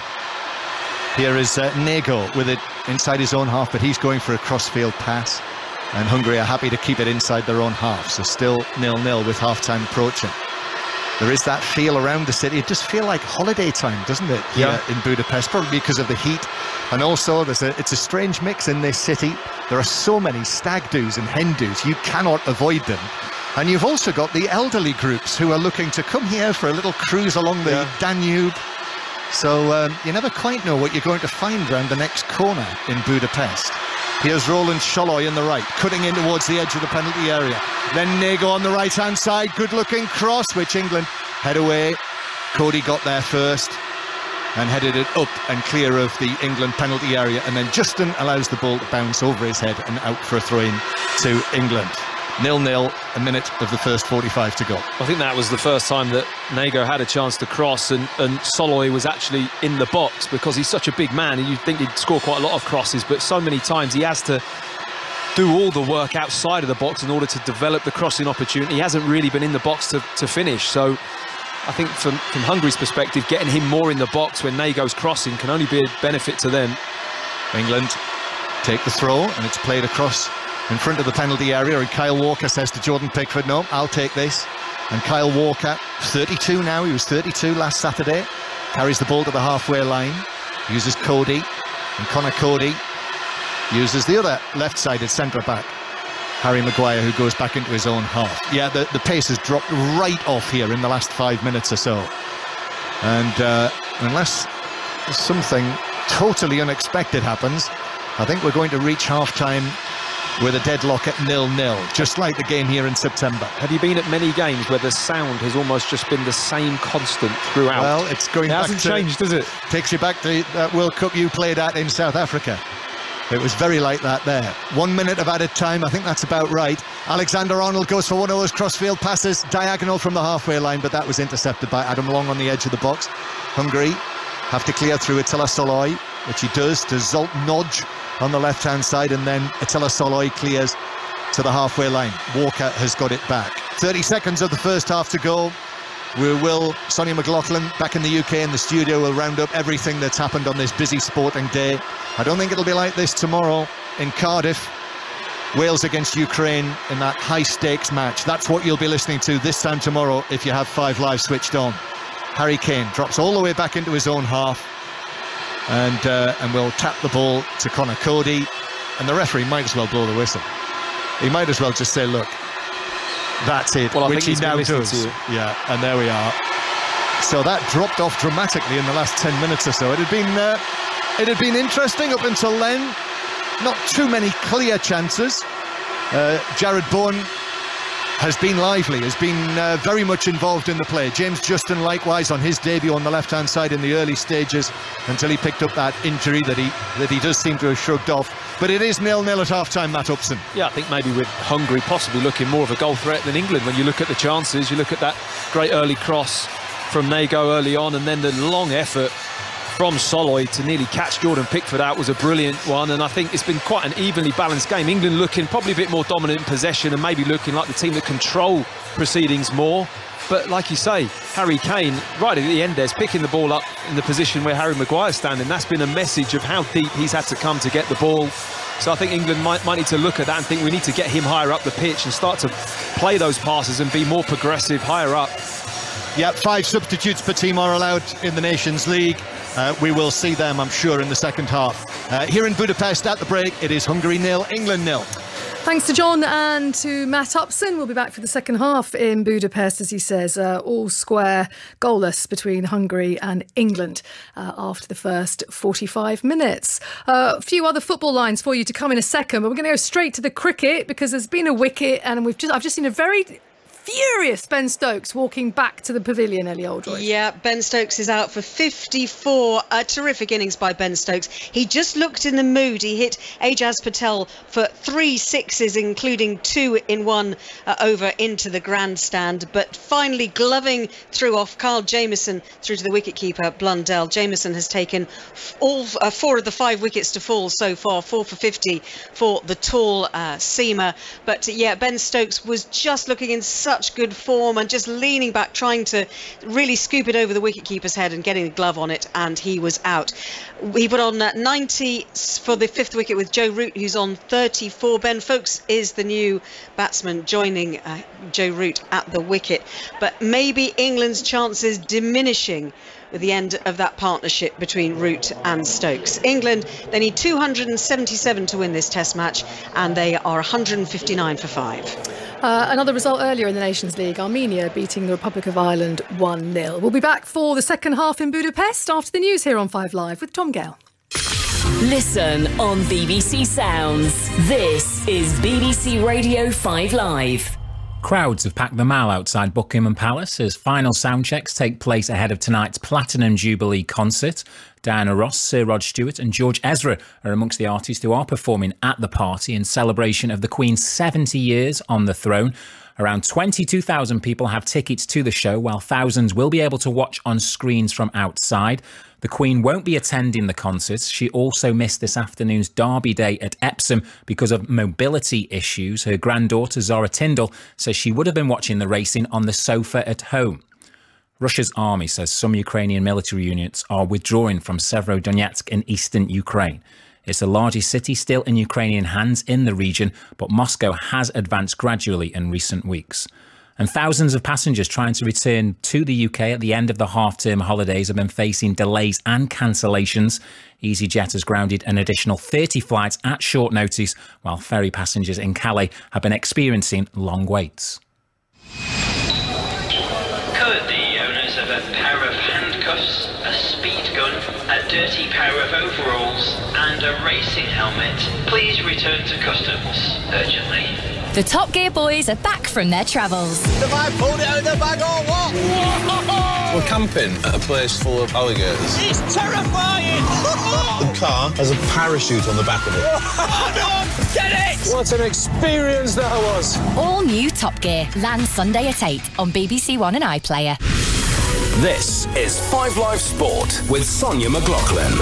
Here is Nego with it inside his own half, but he's going for a cross-field pass, and Hungary are happy to keep it inside their own half, so still 0-0 with half-time approaching. There is that feel around the city. It just feels like holiday time, doesn't it, here in Budapest, probably because of the heat, and also it's a strange mix in this city. There are so many stag do's and hen do's, you cannot avoid them. And you've also got the elderly groups who are looking to come here for a little cruise along the Danube. So you never quite know what you're going to find around the next corner in Budapest. Here's Roland Szalai on the right, cutting in towards the edge of the penalty area. Then Nego on the right-hand side, good-looking cross, which England head away. Cody got there first and headed it up and clear of the England penalty area. And then Justin allows the ball to bounce over his head and out for a throw-in to England. 0-0, a minute of the first 45 to go. I think that was the first time that Nego had a chance to cross, and Szalai was actually in the box, because he's such a big man and you'd think he'd score quite a lot of crosses, but so many times he has to do all the work outside of the box in order to develop the crossing opportunity. He hasn't really been in the box to finish, so I think from Hungary's perspective, getting him more in the box when Nego's crossing can only be a benefit to them. England take the throw, and it's played across in front of the penalty area, and Kyle Walker says to Jordan Pickford, no, I'll take this. And Kyle Walker, 32 now, he was 32 last Saturday, carries the ball to the halfway line, uses Cody, and Connor Cody uses the other left-sided centre-back, Harry Maguire, who goes back into his own half. Yeah, the pace has dropped right off here in the last 5 minutes or so. And unless something totally unexpected happens, I think we're going to reach half-time with a deadlock at 0-0, just like the game here in September. Have you been at many games where the sound has almost just been the same constant throughout? Well, it's going back to... It hasn't changed, does it? Takes you back to that World Cup you played at in South Africa. It was very like that there. 1 minute of added time, I think that's about right. Alexander-Arnold goes for one of those crossfield passes, diagonal from the halfway line, but that was intercepted by Adam Long on the edge of the box. Hungary have to clear through Attila Szalai, which he does to Zsolt Nagy on the left-hand side, and then Attila Szalai clears to the halfway line. Walker has got it back. 30 seconds of the first half to go. Sonia McLaughlin back in the UK in the studio will round up everything that's happened on this busy sporting day. I don't think it'll be like this tomorrow in Cardiff. Wales against Ukraine in that high-stakes match. That's what you'll be listening to this time tomorrow if you have 5 Live switched on. Harry Kane drops all the way back into his own half, and will tap the ball to Connor Cody, and the referee might as well blow the whistle. He might as well just say, look, that's it, well, which he now does. Yeah, and there we are. So that dropped off dramatically in the last 10 minutes or so. It had been interesting up until then. Not too many clear chances. Jared Bowen has been lively, has been very much involved in the play. James Justin likewise on his debut on the left-hand side in the early stages until he picked up that injury that he does seem to have shrugged off. But it is 0-0 at half-time, Matt Upson. Yeah, I think maybe with Hungary possibly looking more of a goal threat than England. When you look at the chances, you look at that great early cross from Nago early on, and then the long effort from Soloy to nearly catch Jordan Pickford out was a brilliant one. And I think it's been quite an evenly balanced game. England looking probably a bit more dominant in possession and maybe looking like the team that control proceedings more. But like you say, Harry Kane, right at the end there, is picking the ball up in the position where Harry Maguire's standing. That's been a message of how deep he's had to come to get the ball. So I think England might need to look at that and think we need to get him higher up the pitch and start to play those passes and be more progressive higher up. Yeah, 5 substitutes per team are allowed in the Nations League. We will see them, I'm sure, in the second half. Here in Budapest at the break, it is Hungary 0, England 0. Thanks to John and to Matt Upson. We'll be back for the second half in Budapest, as he says, all square, goalless between Hungary and England after the first 45 minutes. A few other football lines for you to come in a second, but we're going to go straight to the cricket because there's been a wicket and I've just seen a very furious Ben Stokes walking back to the pavilion, Ellie Oldroyd. Yeah, Ben Stokes is out for 54. A terrific innings by Ben Stokes. He just looked in the mood. He hit Ajaz Patel for 3 sixes, including 2 in 1 over into the grandstand. But finally gloving through off Kyle Jamieson through to the wicketkeeper Blundell. Jamieson has taken all 4 of the 5 wickets to fall so far. 4 for 50 for the tall seamer. But yeah, Ben Stokes was just looking in such good form and just leaning back, trying to really scoop it over the wicketkeeper's head and getting the glove on it, and he was out. He put on 90 for the 5th wicket with Joe Root, who's on 34. Ben Foakes is the new batsman joining Joe Root at the wicket, but maybe England's chances diminishing with the end of that partnership between Root and Stokes. England, they need 277 to win this test match, and they are 159 for 5. Another result earlier in the Nations League, Armenia beating the Republic of Ireland 1-0. We'll be back for the second half in Budapest after the news here on 5 Live with Tom Gale. Listen on BBC Sounds. This is BBC Radio 5 Live. Crowds have packed the Mall outside Buckingham Palace as final sound checks take place ahead of tonight's Platinum Jubilee concert. Diana Ross, Sir Rod Stewart and George Ezra are amongst the artists who are performing at the party in celebration of the Queen's 70 years on the throne. Around 22,000 people have tickets to the show, while thousands will be able to watch on screens from outside. The Queen won't be attending the concert. She also missed this afternoon's Derby Day at Epsom because of mobility issues. Her granddaughter, Zora Tindall, says she would have been watching the racing on the sofa at home. Russia's army says some Ukrainian military units are withdrawing from Severodonetsk in eastern Ukraine. It's the largest city still in Ukrainian hands in the region, but Moscow has advanced gradually in recent weeks. And thousands of passengers trying to return to the UK at the end of the half-term holidays have been facing delays and cancellations. EasyJet has grounded an additional 30 flights at short notice, while ferry passengers in Calais have been experiencing long waits. Could the owners of a pair of handcuffs, a speed gun, a dirty pair of overalls and a racing helmet please return to customs urgently? The Top Gear boys are back from their travels. Have I pulled it out of the bag or what? Whoa! We're camping at a place full of alligators. It's terrifying! The car has a parachute on the back of it. Oh, no! Get it! What an experience that was! All new Top Gear lands Sunday at 8 on BBC One and iPlayer. This is 5 Live Sport with Sonia McLaughlin.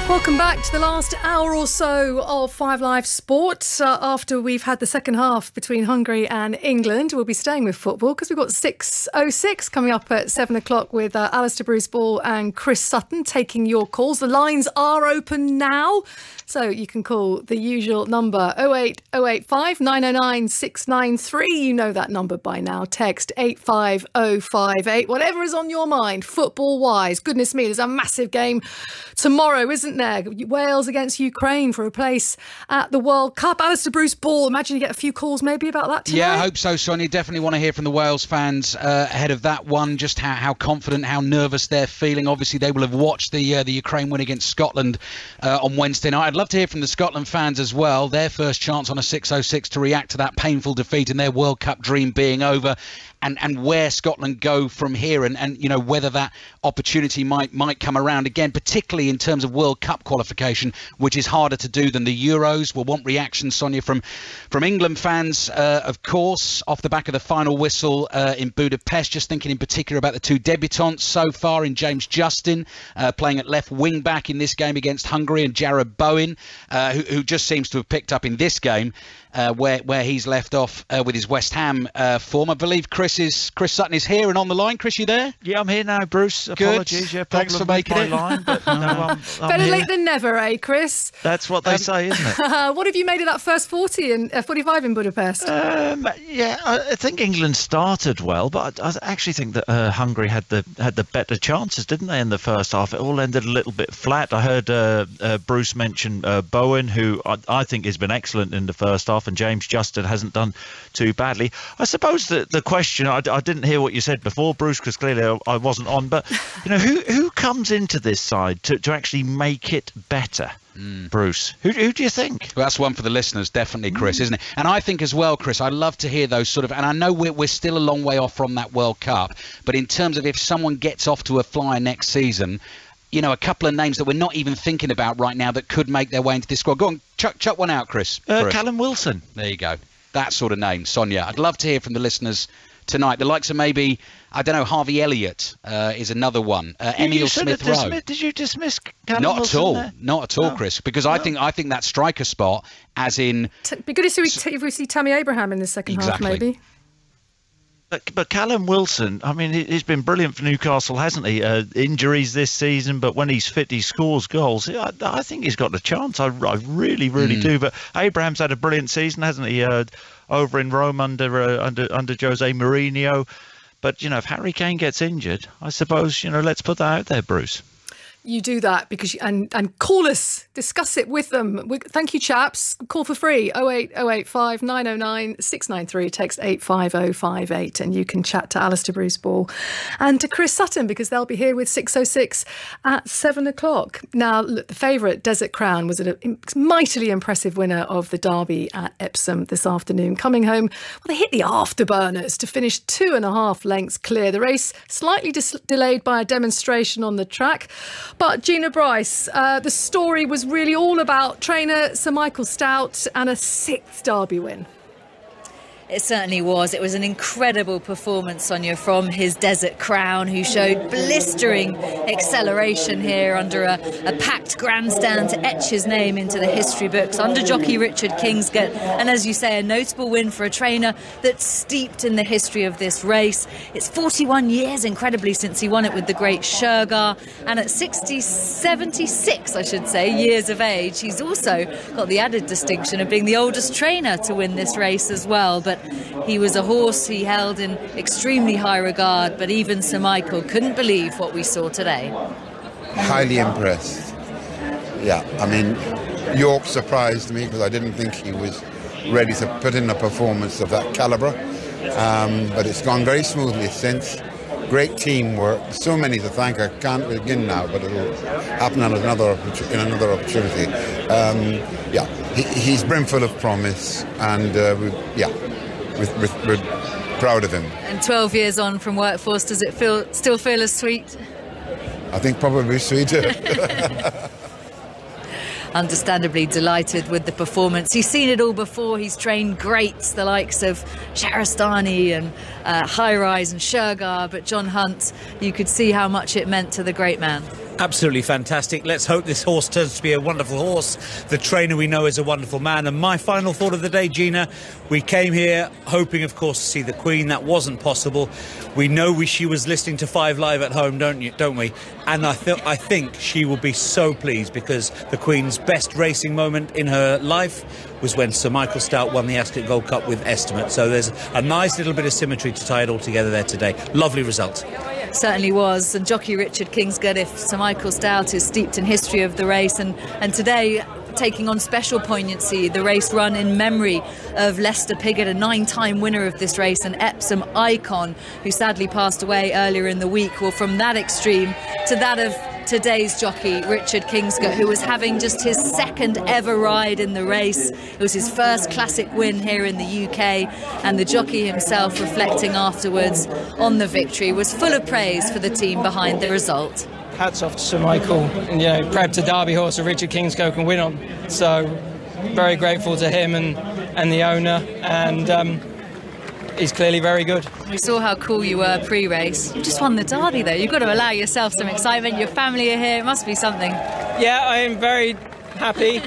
Welcome back to the last hour or so of 5 Live Sport. After we've had the second half between Hungary and England, we'll be staying with football because we've got 6:06 coming up at 7 o'clock with Alistair Bruce Ball and Chris Sutton taking your calls. The lines are open now, so you can call the usual number 08085 909 693. You know that number by now. Text 85058. Whatever is on your mind, football-wise. Goodness me, there's a massive game tomorrow, isn't there? nightmare. Wales against Ukraine for a place at the World Cup. Alistair Bruce Ball, imagine you get a few calls maybe about that tonight. Yeah, I hope so, Sonia. Definitely want to hear from the Wales fans ahead of that one, just how confident, how nervous they're feeling. Obviously, they will have watched the Ukraine win against Scotland on Wednesday night. I'd love to hear from the Scotland fans as well. Their first chance on a 6:06 to react to that painful defeat and their World Cup dream being over. And where Scotland go from here, and you know, whether that opportunity might come around again, particularly in terms of World Cup qualification, which is harder to do than the Euros. We'll want reactions, Sonia, from England fans, of course, off the back of the final whistle in Budapest. Just thinking in particular about the two debutants so far in James Justin playing at left wing back in this game against Hungary, and Jarrod Bowen, who just seems to have picked up in this game where he's left off with his West Ham form. I believe Chris Sutton is here and on the line. Chris, you there? Yeah, I'm here now, Bruce. Apologies. Yeah, thanks for making it. Line, but no, I'm better here. Late than never, eh, Chris? That's what they say, isn't it? What have you made of that first 45 in Budapest? Yeah, I think England started well, but I actually think that Hungary had the better chances, didn't they, in the first half? It all ended a little bit flat. I heard Bruce mention Bowen, who I think has been excellent in the first half, and James Justin hasn't done too badly. I suppose the question, I didn't hear what you said before, Bruce, because clearly I wasn't on, but you know, who comes into this side to actually make it better? Bruce, who do you think? Well, that's one for the listeners, definitely, Chris, isn't it? And I think as well, Chris, I'd love to hear those sort of, and I know we're still a long way off from that World Cup, but in terms of if someone gets off to a flyer next season, you know, a couple of names that we're not even thinking about right now that could make their way into this squad. Go on, chuck one out, Chris. Callum Wilson. There you go. That sort of name, Sonia. I'd love to hear from the listeners tonight. The likes of maybe, I don't know, Harvey Elliott is another one. Emile Smith-Rowe. Did you dismiss Callum Wilson? Not at all, Chris, because I think that striker spot, as in... Be good if we see Tammy Abraham in the second half, maybe. But Callum Wilson, I mean, he's been brilliant for Newcastle, hasn't he? Injuries this season, but when he's fit, he scores goals. I think he's got a chance. I really do. But Abraham's had a brilliant season, hasn't he? Over in Rome under Jose Mourinho. But, you know, if Harry Kane gets injured, I suppose, you know, let's put that out there, Bruce. You do that because and call us, discuss it with them. Thank you, chaps. Call for free 08085 909 693, text 85058, and you can chat to Alistair Bruce Ball and to Chris Sutton because they'll be here with 6:06 at 7 o'clock. Now, look, the favourite Desert Crown was a mightily impressive winner of the Derby at Epsom this afternoon. Coming home, well, they hit the afterburners to finish 2.5 lengths clear. The race slightly delayed by a demonstration on the track. But Gina Bryce, the story was really all about trainer Sir Michael Stoute and a 6th Derby win. It certainly was. It was an incredible performance, Sonia, from his Desert Crown, who showed blistering acceleration here under a packed grandstand to etch his name into the history books under jockey Richard Kingsgate. And as you say, a notable win for a trainer that's steeped in the history of this race. It's 41 years, incredibly, since he won it with the great Shergar. And at 76, I should say, years of age, he's also got the added distinction of being the oldest trainer to win this race as well. But he was a horse he held in extremely high regard, but even Sir Michael couldn't believe what we saw today. Highly impressed. Yeah, I mean, York surprised me because I didn't think he was ready to put in a performance of that calibre, but it's gone very smoothly since. Great teamwork, so many to thank. I can't begin now, but it'll happen in another opportunity. Yeah, he's brimful of promise, and we're proud of him. And 12 years on from Workforce, does it still feel as sweet? I think probably sweeter. Understandably delighted with the performance. He's seen it all before. He's trained greats, the likes of Shahrastani and High Rise and Shergar, but John Hunt, you could see how much it meant to the great man. Absolutely fantastic. Let's hope this horse turns to be a wonderful horse. The trainer we know is a wonderful man. And my final thought of the day, Gina, we came here hoping, of course, to see the Queen. That wasn't possible. We know she was listening to 5 Live at home, don't we? And I think she will be so pleased because the Queen's best racing moment in her life was when Sir Michael Stoute won the Ascot Gold Cup with Estimate. So there's a nice little bit of symmetry to tie it all together there today. Lovely result. Certainly was. And jockey Richard Kingsgate, if Sir Michael Stoute is steeped in history of the race, and today taking on special poignancy, the race run in memory of Lester Piggott, a 9-time winner of this race, an Epsom icon who sadly passed away earlier in the week. Well, from that extreme to that of today's jockey Richard Kingsgate, who was having just his second ever ride in the race. It was his first classic win here in the UK, and the jockey himself, reflecting afterwards on the victory, was full of praise for the team behind the result. Hats off to Sir Michael, and prepped a Derby horse that Richard Kingsgate can win on. So very grateful to him and the owner, and he's clearly very good. We saw how cool you were pre-race. You just won the Derby though. You've got to allow yourself some excitement. Your family are here. It must be something. Yeah, I am very happy.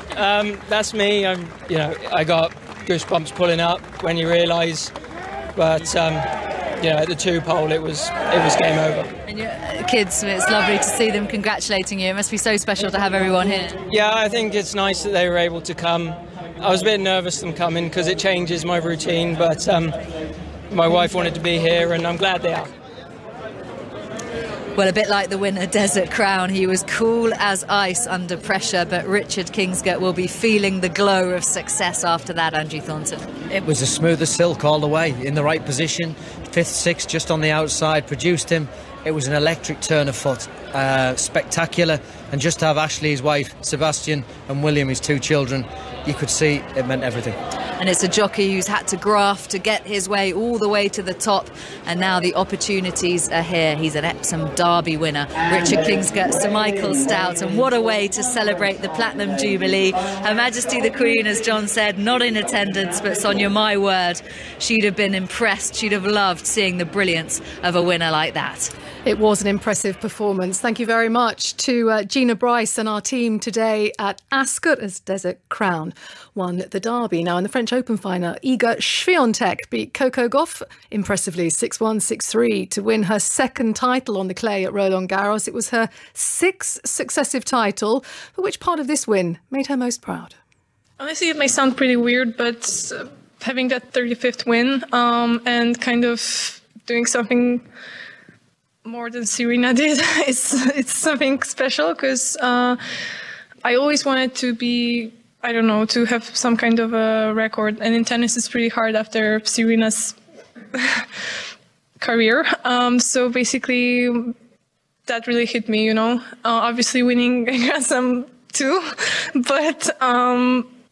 That's me. I got goosebumps pulling up when you realise. But at the 2-pole, it was game over. And your kids, it's lovely to see them congratulating you. It must be so special to have everyone here. Yeah, I think it's nice that they were able to come. I was a bit nervous them coming because it changes my routine, but my wife wanted to be here, and I'm glad they are. Well, a bit like the winner, Desert Crown, he was cool as ice under pressure, but Richard Kingsgate will be feeling the glow of success after that, Andrew Thornton. It was as smooth as silk all the way, in the right position, 5th, 6th, just on the outside, produced him. It was an electric turn of foot, spectacular, and just to have Ashley, his wife, Sebastian, and William, his 2 children, you could see it meant everything. And it's a jockey who's had to graft to get his way all the way to the top, and now the opportunities are here. He's an Epsom Derby winner, Richard Kingsgate, Sir Michael Stoute, and what a way to celebrate the Platinum Jubilee. Her Majesty the Queen, as John said, not in attendance, but Sonia, my word, she'd have been impressed. She'd have loved seeing the brilliance of a winner like that. It was an impressive performance. Thank you very much to Gina Bryce and our team today at Ascot as Desert Crown won the Derby. Now in the French Open final, Iga Swiatek beat Coco Gauff impressively 6-1, 6-3 to win her 2nd title on the clay at Roland Garros. It was her 6th successive title. But which part of this win made her most proud? Honestly, it may sound pretty weird, but having that 35th win and kind of doing something more than Serena did, it's something special, because I always wanted to be, to have some kind of a record, and in tennis it's pretty hard after Serena's career. So basically that really hit me, obviously winning Grand Slam too, but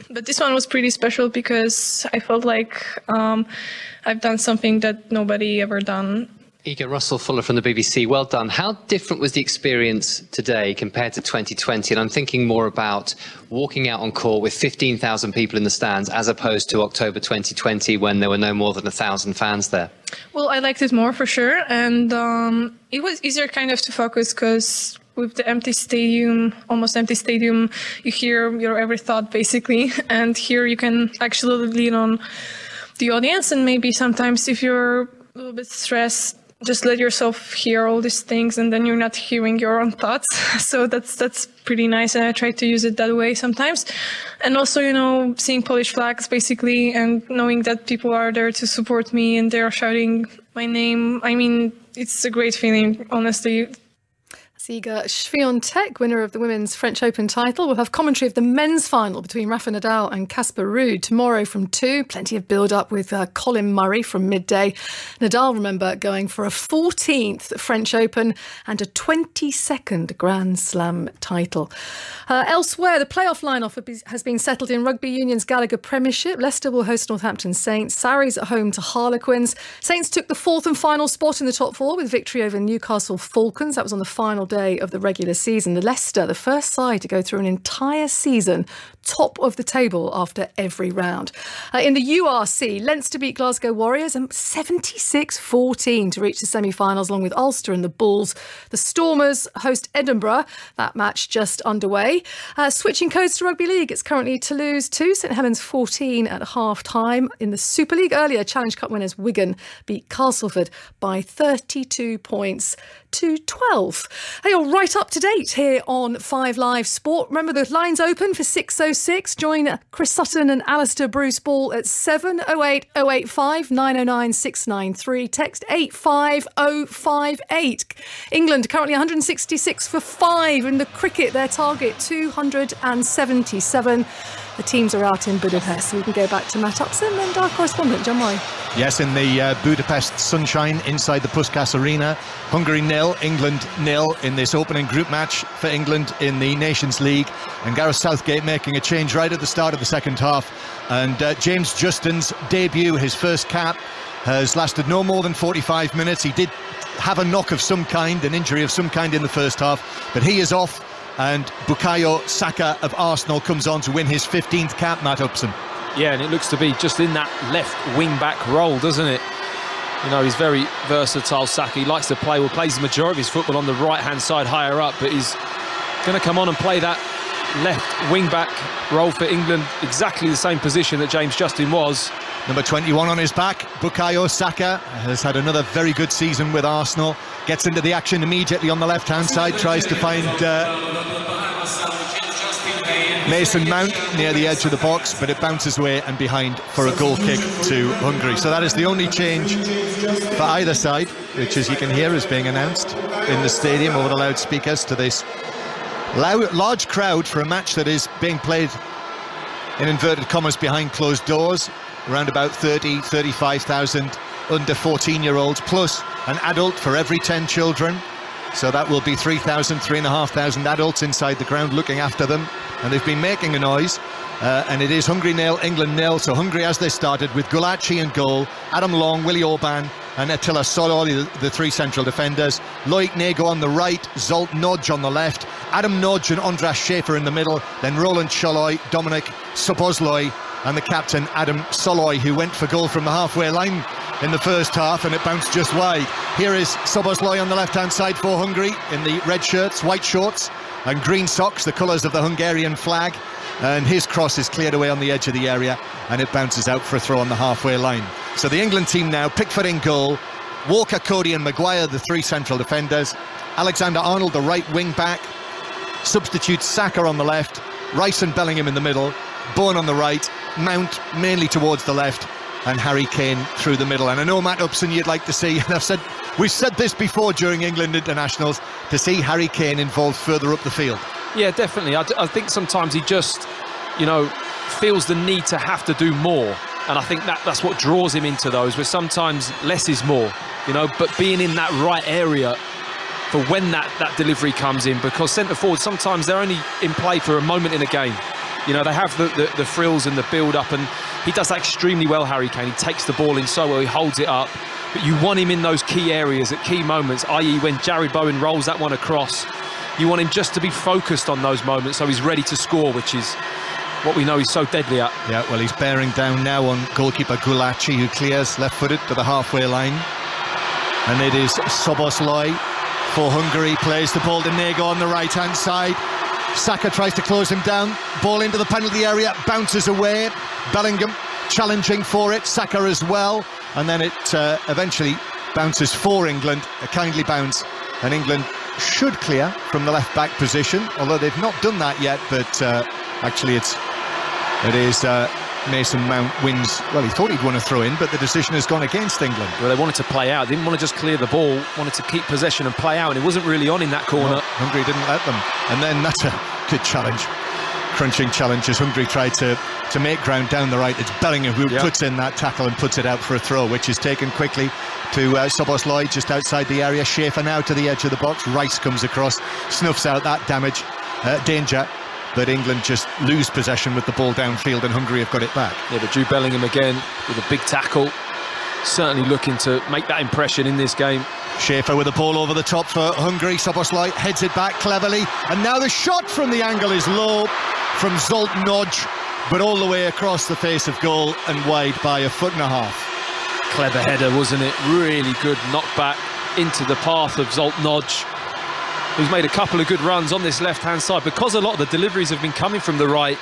this one was pretty special because I felt like I've done something that nobody ever done. Iga, Russell Fuller from the BBC, well done. How different was the experience today compared to 2020? And I'm thinking more about walking out on court with 15,000 people in the stands as opposed to October 2020 when there were no more than 1,000 fans there. Well, I liked it more for sure, and it was easier kind of to focus because with the empty stadium, almost empty stadium, you hear your every thought basically, and here you can actually lean on the audience, and maybe sometimes if you're a little bit stressed, just let yourself hear all these things, and then you're not hearing your own thoughts. So that's pretty nice, and I try to use it that way sometimes. And also, seeing Polish flags basically, and knowing that people are there to support me and they're shouting my name. I mean, it's a great feeling, honestly. Iga Swiatek, winner of the Women's French Open title, will have commentary of the men's final between Rafa Nadal and Casper Ruud tomorrow from 2. Plenty of build-up with Colin Murray from midday. Nadal, remember, going for a 14th French Open and a 22nd Grand Slam title. Elsewhere, the playoff line-off has been settled in Rugby Union's Gallagher Premiership. Leicester will host Northampton Saints. Sarries at home to Harlequins. Saints took the 4th and final spot in the top 4 with victory over Newcastle Falcons. That was on the final day of the regular season. Leicester, the first side to go through an entire season top of the table after every round. In the URC, Leinster beat Glasgow Warriors 76-14 to reach the semi-finals along with Ulster and the Bulls. The Stormers host Edinburgh. That match just underway. Switching codes to Rugby League, it's currently Toulouse 2, St Helens 14 at half-time. In the Super League, earlier Challenge Cup winners Wigan beat Castleford by 32 points to 12. Hey, you're right up to date here on 5 Live Sport. Remember, the line's open for 606. Join Chris Sutton and Alistair Bruce Ball at 708 085 909 693. Text 85058. England currently 166 for 5 in the cricket. Their target 277. The teams are out in Budapest, so we can go back to Matt Upson and our correspondent, John Murray. Yes, in the Budapest sunshine inside the Puskás Arena. Hungary 0, England 0 in this opening group match for England in the Nations League. And Gareth Southgate making a change right at the start of the second half. And James Justin's debut, his first cap, has lasted no more than 45 minutes. He did have a knock of some kind, an injury of some kind in the first half, but he is off. And Bukayo Saka of Arsenal comes on to win his 15th cap, Matt Upson. Yeah, and it looks to be just in that left wing-back role, doesn't it? You know, he's very versatile, Saka. He likes to play, well, plays the majority of his football on the right-hand side higher up, but he's going to come on and play that left wing-back role for England, exactly the same position that James Justin was. Number 21 on his back, Bukayo Saka has had another very good season with Arsenal. Gets into the action immediately on the left-hand side, tries to find Mason Mount near the edge of the box, but it bounces away and behind for a goal kick to Hungary. So that is the only change for either side, which, as you can hear, is being announced in the stadium over the loudspeakers to this large crowd for a match that is being played in inverted commas behind closed doors. Around about 35,000 under 14-year-olds plus an adult for every 10 children. So that will be 3,500 adults inside the ground looking after them. And they've been making a noise. And it is Hungary 0, England 0. So Hungary, as they started, with Gulaci in goal, Adam Long, Willie Orban and Attila Szalai, the three central defenders. Loic Nego on the right, Zsolt Nagy on the left, Adam Nagy and András Schäfer in the middle, then Roland Szalai, Dominik Szoboszlai, and the captain, Adam Szalai, who went for goal from the halfway line in the first half, and it bounced just wide. Here is Szoboszlai on the left-hand side for Hungary in the red shirts, white shorts and green socks, the colours of the Hungarian flag. And his cross is cleared away on the edge of the area, and it bounces out for a throw on the halfway line. So the England team now, Pickford in goal, Walker, Cody and Maguire, the three central defenders, Alexander-Arnold, the right wing-back, substitutes Saka on the left, Rice and Bellingham in the middle, Bowen on the right, Mount mainly towards the left, and Harry Kane through the middle. And I know, Matt Upson, you'd like to see, and we've said this before during England internationals, to see Harry Kane involved further up the field. Yeah, definitely. I think sometimes he just, you know, feels the need to have to do more. And I think that's what draws him into those, where sometimes less is more, you know, but being in that right area for when that delivery comes in, because centre-forwards, sometimes they're only in play for a moment in a game. You know, they have the frills and the build-up, and he does that extremely well, Harry Kane. He takes the ball in so well, he holds it up. But you want him in those key areas at key moments, i.e. when Jared Bowen rolls that one across. You want him just to be focused on those moments so he's ready to score, which is what we know he's so deadly at. Yeah, well, he's bearing down now on goalkeeper Gulaci, who clears left-footed to the halfway line. And it is Szoboszlai for Hungary, plays the ball to Nego on the right-hand side. Saka tries to close him down, ball into the penalty area, bounces away. Bellingham challenging for it, Saka as well. And then it eventually bounces for England, a kindly bounce, and England should clear from the left-back position, although they've not done that yet. But actually it is Mason Mount wins. Well, he thought he'd won a throw-in, but the decision has gone against England. Well, they wanted to play out, they didn't want to just clear the ball, wanted to keep possession and play out, and it wasn't really on in that corner. No, Hungary didn't let them. And then that's a good challenge, crunching challenge, as Hungary tried to make ground down the right. It's Bellingham who puts in that tackle and puts it out for a throw, which is taken quickly to Szoboszlai just outside the area. Schäfer now to the edge of the box. Rice comes across, snuffs out that danger. But England just lose possession with the ball downfield, and Hungary have got it back. Yeah, but Jude Bellingham again with a big tackle, certainly looking to make that impression in this game. Schäfer with the ball over the top for Hungary. Szoboszlai heads it back cleverly, and now the shot from the angle is low from Zsolt Nagy, but all the way across the face of goal and wide by a foot and a half. Clever header, wasn't it? Really good knockback into the path of Zsolt Nagy, who's made a couple of good runs on this left-hand side. Because a lot of the deliveries have been coming from the right,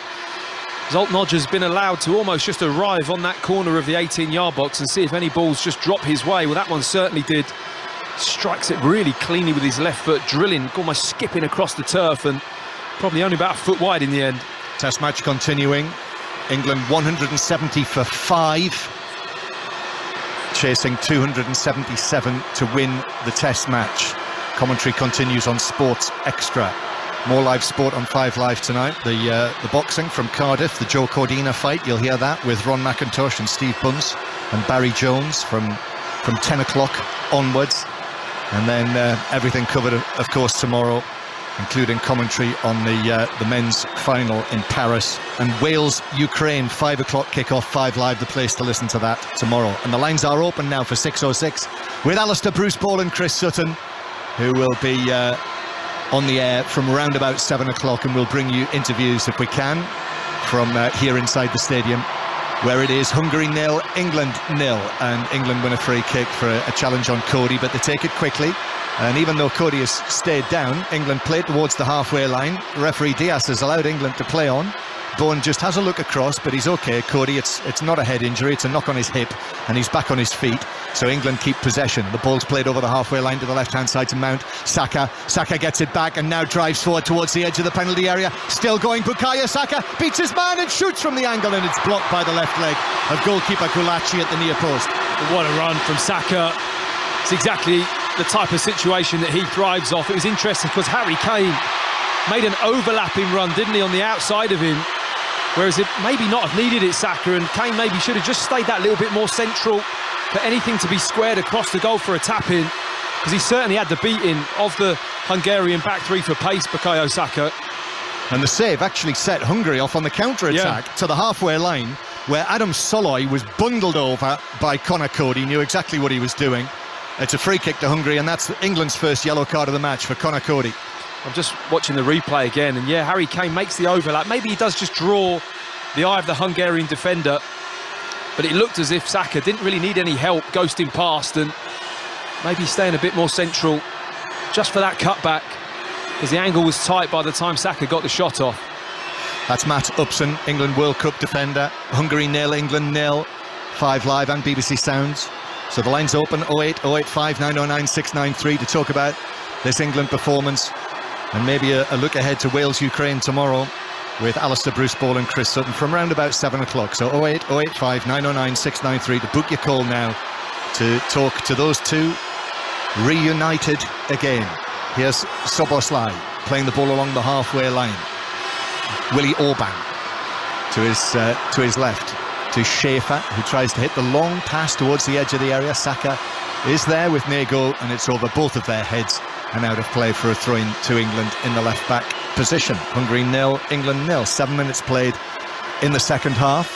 Zsolt Nagy has been allowed to almost just arrive on that corner of the 18-yard box and see if any balls just drop his way. Well, that one certainly did. strikes it really cleanly with his left foot, drilling, almost skipping across the turf, and probably only about a foot wide in the end. Test match continuing. England 170 for 5, chasing 277 to win the Test match. Commentary continues on Sports Extra. More live sport on 5 Live tonight. The boxing from Cardiff, the Joe Cordina fight, you'll hear that with Ron McIntosh and Steve Bunce and Barry Jones from 10 o'clock onwards. And then everything covered, of course, tomorrow, including commentary on the men's final in Paris. And Wales-Ukraine, 5 o'clock kickoff, 5 Live, the place to listen to that tomorrow. And the lines are open now for 6:06 with Alistair, Bruce Ball and Chris Sutton, who will be on the air from around about 7 o'clock, and we'll bring you interviews if we can from here inside the stadium, where it is Hungary 0, England 0, and England win a free kick for a challenge on Cody, but they take it quickly. And even though Cody has stayed down, England played towards the halfway line. Referee Diaz has allowed England to play on. Bowen just has a look across, but he's okay. Cody, it's not a head injury, it's a knock on his hip, and he's back on his feet. So England keep possession. The ball's played over the halfway line to the left-hand side to Mount. Saka gets it back and now drives forward towards the edge of the penalty area. Still going, Bukayo Saka beats his man and shoots from the angle, and it's blocked by the left leg of goalkeeper Gulaci at the near post. What a run from Saka. It's exactly the type of situation that he thrives off. It was interesting because Harry Kane made an overlapping run, didn't he, on the outside of him, whereas it maybe not have needed it, Saka, and Kane maybe should have just stayed that little bit more central for anything to be squared across the goal for a tap-in, because he certainly had the beating of the Hungarian back three for pace, Bukayo Saka. And the save actually set Hungary off on the counter-attack to the halfway line, where Adam Soloy was bundled over by Conor Cody, knew exactly what he was doing. It's a free kick to Hungary, and that's England's first yellow card of the match for Conor Cody. I'm just watching the replay again, and yeah, Harry Kane makes the overlap. Maybe he does just draw the eye of the Hungarian defender, but it looked as if Saka didn't really need any help ghosting past, and maybe staying a bit more central just for that cutback, because the angle was tight by the time Saka got the shot off. That's Matt Upson, England World Cup defender. Hungary 0, England 0. 5 Live and BBC Sounds. So the line's open, 08 085 909 693 to talk about this England performance, and maybe a look ahead to Wales-Ukraine tomorrow with Alistair, Bruce Ball and Chris Sutton from round about 7 o'clock. So 08 085 909 693 to book your call now to talk to those two reunited again. Here's Soboslai playing the ball along the halfway line. Willie Orban to his left, to Schaefer, who tries to hit the long pass towards the edge of the area. Saka is there with near goal, and it's over both of their heads and out of play for a throw-in to England in the left-back position. Hungary 0, England 0. 7 minutes played in the second half.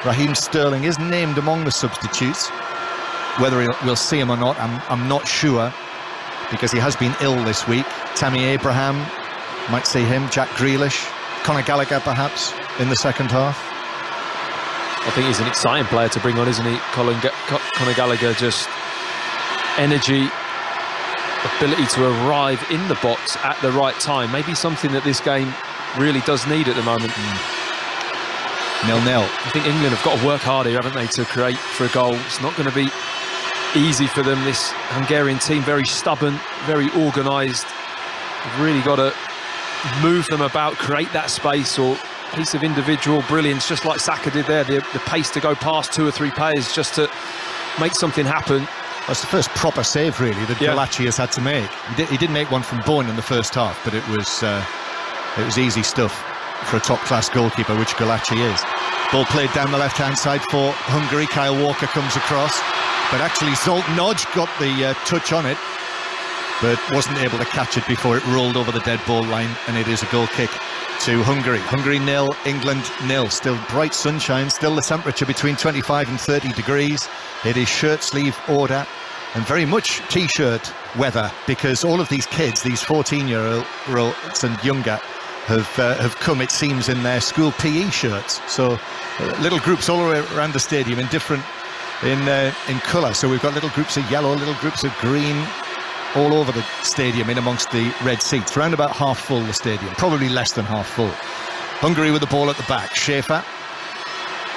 Raheem Sterling is named among the substitutes. Whether we'll see him or not, I'm not sure, because he has been ill this week. Tammy Abraham, might see him. Jack Grealish, Conor Gallagher perhaps in the second half. I think he's an exciting player to bring on, isn't he? Conor Gallagher, just energy, ability to arrive in the box at the right time. Maybe something that this game really does need at the moment. 0-0. I think England have got to work harder, haven't they, to create for a goal. It's not going to be easy for them. This Hungarian team, very stubborn, very organised. They've really got to move them about, create that space or piece of individual brilliance, just like Saka did there, the pace to go past 2 or 3 players just to make something happen. That's the first proper save, really, that Gulaci has had to make. He did make one from Bowen in the first half, but it was easy stuff for a top-class goalkeeper, which Gulaci is. Ball played down the left-hand side for Hungary. Kyle Walker comes across, but actually Zoltan Nodge got the touch on it, but wasn't able to catch it before it rolled over the dead ball line, and it is a goal kick to Hungary. Hungary 0, England 0. Still bright sunshine, still the temperature between 25 and 30 degrees. It is shirt sleeve order and very much t-shirt weather, because all of these kids, these 14-year-olds and younger, have come, it seems, in their school PE shirts. So little groups all around the stadium in different in colour. So we've got little groups of yellow, little groups of green, all over the stadium in amongst the red seats. Around about half full, the stadium, probably less than half full. Hungary with the ball at the back. Schaefer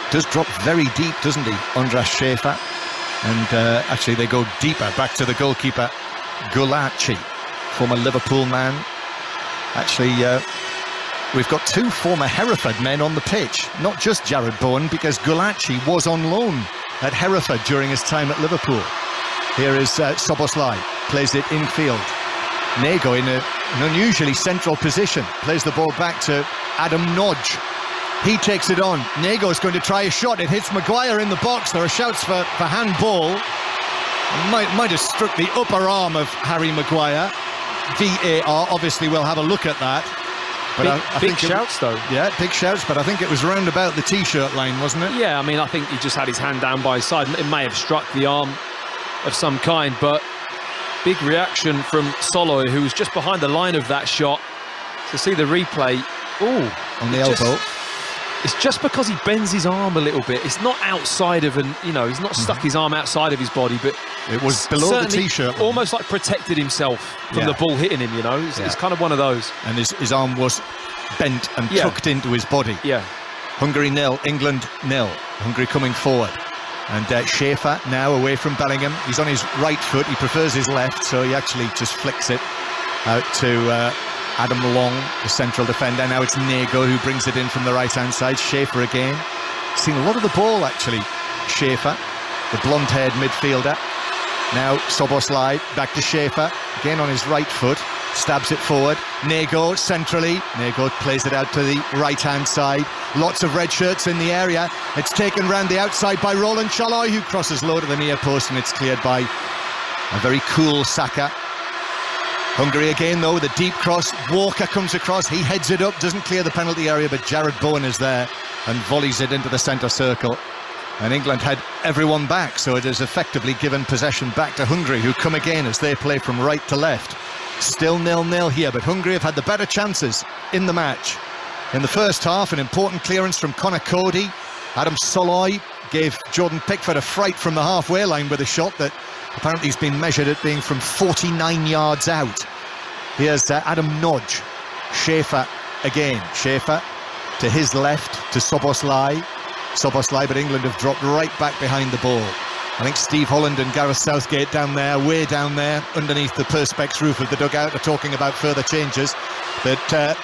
does drop very deep, doesn't he? Andras Schaefer. And actually they go deeper, back to the goalkeeper, Gulaci, former Liverpool man. Actually, we've got two former Hereford men on the pitch, not just Jared Bowen, because Gulaci was on loan at Hereford during his time at Liverpool. Here is Szoboszlai, plays it infield. Nego in an unusually central position, plays the ball back to Adam Nodge. He takes it on. Nego's going to try a shot. It hits Maguire in the box. There are shouts for handball. Might have struck the upper arm of Harry Maguire. VAR obviously will have a look at that. But I think shouts though. Yeah, big shouts, but I think it was round about the t-shirt line, wasn't it? Yeah, I mean, I think he just had his hand down by his side. It may have struck the arm of some kind, but big reaction from Solo, who was just behind the line of that shot. To see the replay, on the elbow. It's just because he bends his arm a little bit. It's not outside of he's not stuck his arm outside of his body, but it was below the t-shirt. Almost like protected himself from the ball hitting him, It's kind of one of those. And his arm was bent and tucked into his body. Yeah. Hungary 0, England 0. Hungary coming forward. And Schaefer now away from Bellingham. He's on his right foot. He prefers his left, so he actually just flicks it out to Adam Long, the central defender. Now it's Nego who brings it in from the right-hand side. Schaefer again. Seen a lot of the ball, actually, Schaefer, the blonde-haired midfielder. Now Szoboszlai, back to Schaefer, again on his right foot, stabs it forward. Nego centrally. Nego plays it out to the right-hand side. Lots of red shirts in the area. It's taken round the outside by Roland Chaloy, who crosses low to the near post, and it's cleared by a very cool Saka. Hungary again, though, the deep cross. Walker comes across, he heads it up, doesn't clear the penalty area, but Jared Bowen is there and volleys it into the centre circle. And England had everyone back, so it has effectively given possession back to Hungary, who come again as they play from right to left. Still 0-0 here, but Hungary have had the better chances in the match. In the first half, an important clearance from Conor Cody. Adam Soloy gave Jordan Pickford a fright from the halfway line with a shot that apparently he's been measured at being from 49 yards out. Here's Adam Nodge. Schaefer again. Schaefer to his left to Szoboszlai. Szoboszlai, but England have dropped right back behind the ball. I think Steve Holland and Gareth Southgate down there, way down there, underneath the Perspex roof of the dugout, are talking about further changes. But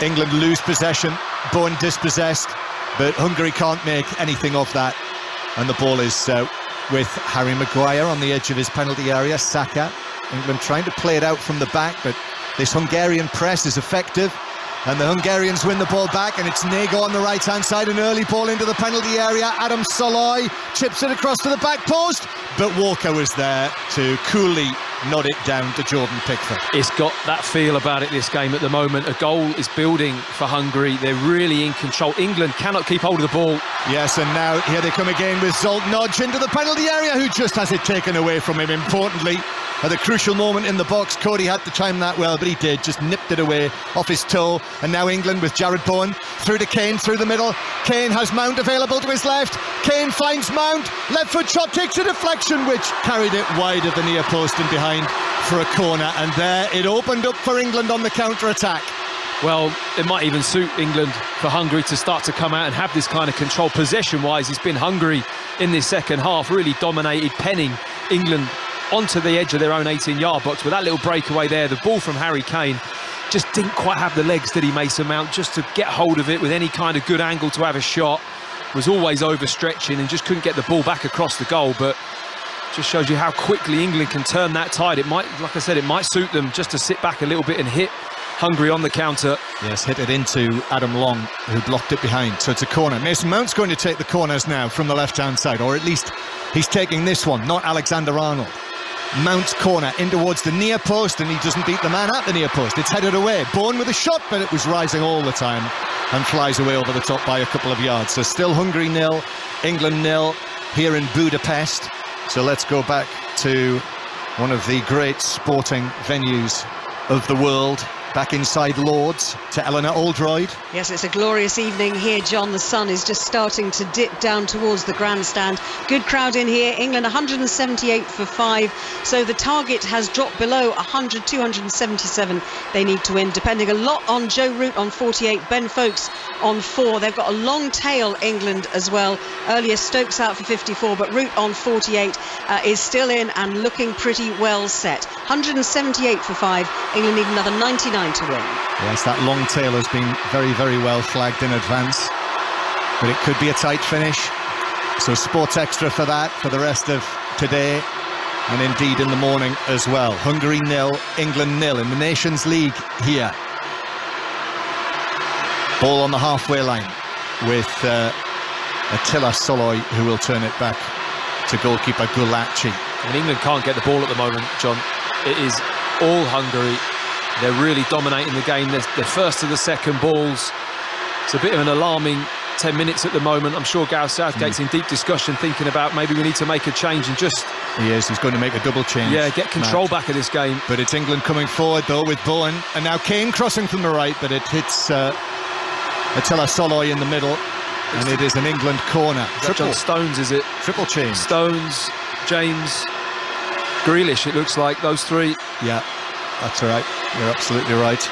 England lose possession, Bowen dispossessed, but Hungary can't make anything of that. And the ball is with Harry Maguire on the edge of his penalty area. Saka, England trying to play it out from the back, but this Hungarian press is effective. And the Hungarians win the ball back, and it's Nego on the right-hand side, an early ball into the penalty area. Adam Soloy chips it across to the back post, but Walker was there to coolly nod it down to Jordan Pickford. It's got that feel about it, this game at the moment. A goal is building for Hungary. They're really in control. England cannot keep hold of the ball. Yes, and now here they come again with Zolt Nodge into the penalty area, who just has it taken away from him, importantly. At the crucial moment in the box, Cody had to time that well, but he did, just nipped it away off his toe. And now England with Jared Bowen through to Kane, through the middle. Kane has Mount available to his left. Kane finds Mount, left foot shot, takes a deflection, which carried it wide of the near post and behind for a corner. And there it opened up for England on the counter-attack. Well, it might even suit England for Hungary to start to come out and have this kind of control. Possession-wise, it's been Hungary in this second half, really dominated, penning England onto the edge of their own 18-yard box. With that little breakaway there, the ball from Harry Kane just didn't quite have the legs, did he, Mason Mount, just to get hold of it with any kind of good angle to have a shot. Was always overstretching and just couldn't get the ball back across the goal. But just shows you how quickly England can turn that tide. It might, like I said, it might suit them just to sit back a little bit and hit Hungary on the counter. Yes, hit it into Adam Long, who blocked it behind. So it's a corner. Mason Mount's going to take the corners now from the left-hand side, or at least he's taking this one, not Alexander-Arnold. Mount's corner in towards the near post, and he doesn't beat the man at the near post. It's headed away. Bowen with a shot, but it was rising all the time and flies away over the top by a couple of yards. So still Hungary 0, England 0 here in Budapest. So let's go back to one of the great sporting venues of the world, back inside Lords to Eleanor Oldroyd. Yes, it's a glorious evening here, John. The sun is just starting to dip down towards the grandstand. Good crowd in here. England 178 for 5. So the target has dropped below 100, 277 they need to win, depending a lot on Joe Root on 48, Ben Folkes on 4. They've got a long tail, England, as well. Earlier Stokes out for 54, but Root on 48 is still in and looking pretty well set. 178 for 5. England need another 99 to win. Yes, that long tail has been very, very well flagged in advance, but it could be a tight finish. So Sports Extra for that, for the rest of today, and indeed in the morning as well. Hungary 0, England 0 in the Nations League here. Ball on the halfway line with Attila Soloy, who will turn it back to goalkeeper Gulaci. And England can't get the ball at the moment, John. It is all Hungary. They're really dominating the game. They're first to the second balls. It's a bit of an alarming 10 minutes at the moment. I'm sure Gareth Southgate's in deep discussion, thinking about maybe we need to make a change and just... He is. He's going to make a double change. Yeah, get control back of this game. But it's England coming forward, though, with Bowen. And now Kane crossing from the right, but it hits Attila Soloy in the middle. And it is an England corner. Triple Stones, is it? Triple change. Stones, James, Grealish, it looks like, those three. Yeah, that's right. You're absolutely right.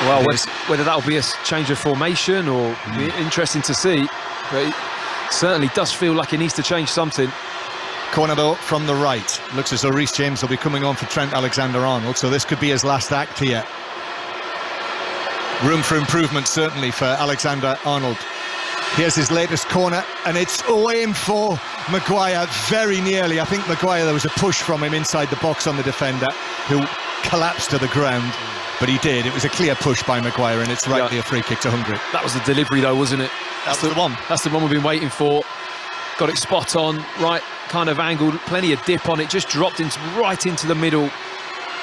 Well, whether that'll be a change of formation or be interesting to see, but it certainly does feel like he needs to change something. Corner, though, from the right. Looks as though Reece James will be coming on for Trent Alexander-Arnold, so this could be his last act here. Room for improvement, certainly, for Alexander-Arnold. Here's his latest corner, and it's aimed for Maguire very nearly. I think Maguire, there was a push from him inside the box on the defender, who collapsed to the ground, but he did. It was a clear push by Maguire, and it's rightly a free kick to Hungary. That was the delivery, though, wasn't it? That's the one. That's the one we've been waiting for. Got it spot on, right kind of angled, plenty of dip on it, just dropped right into the middle.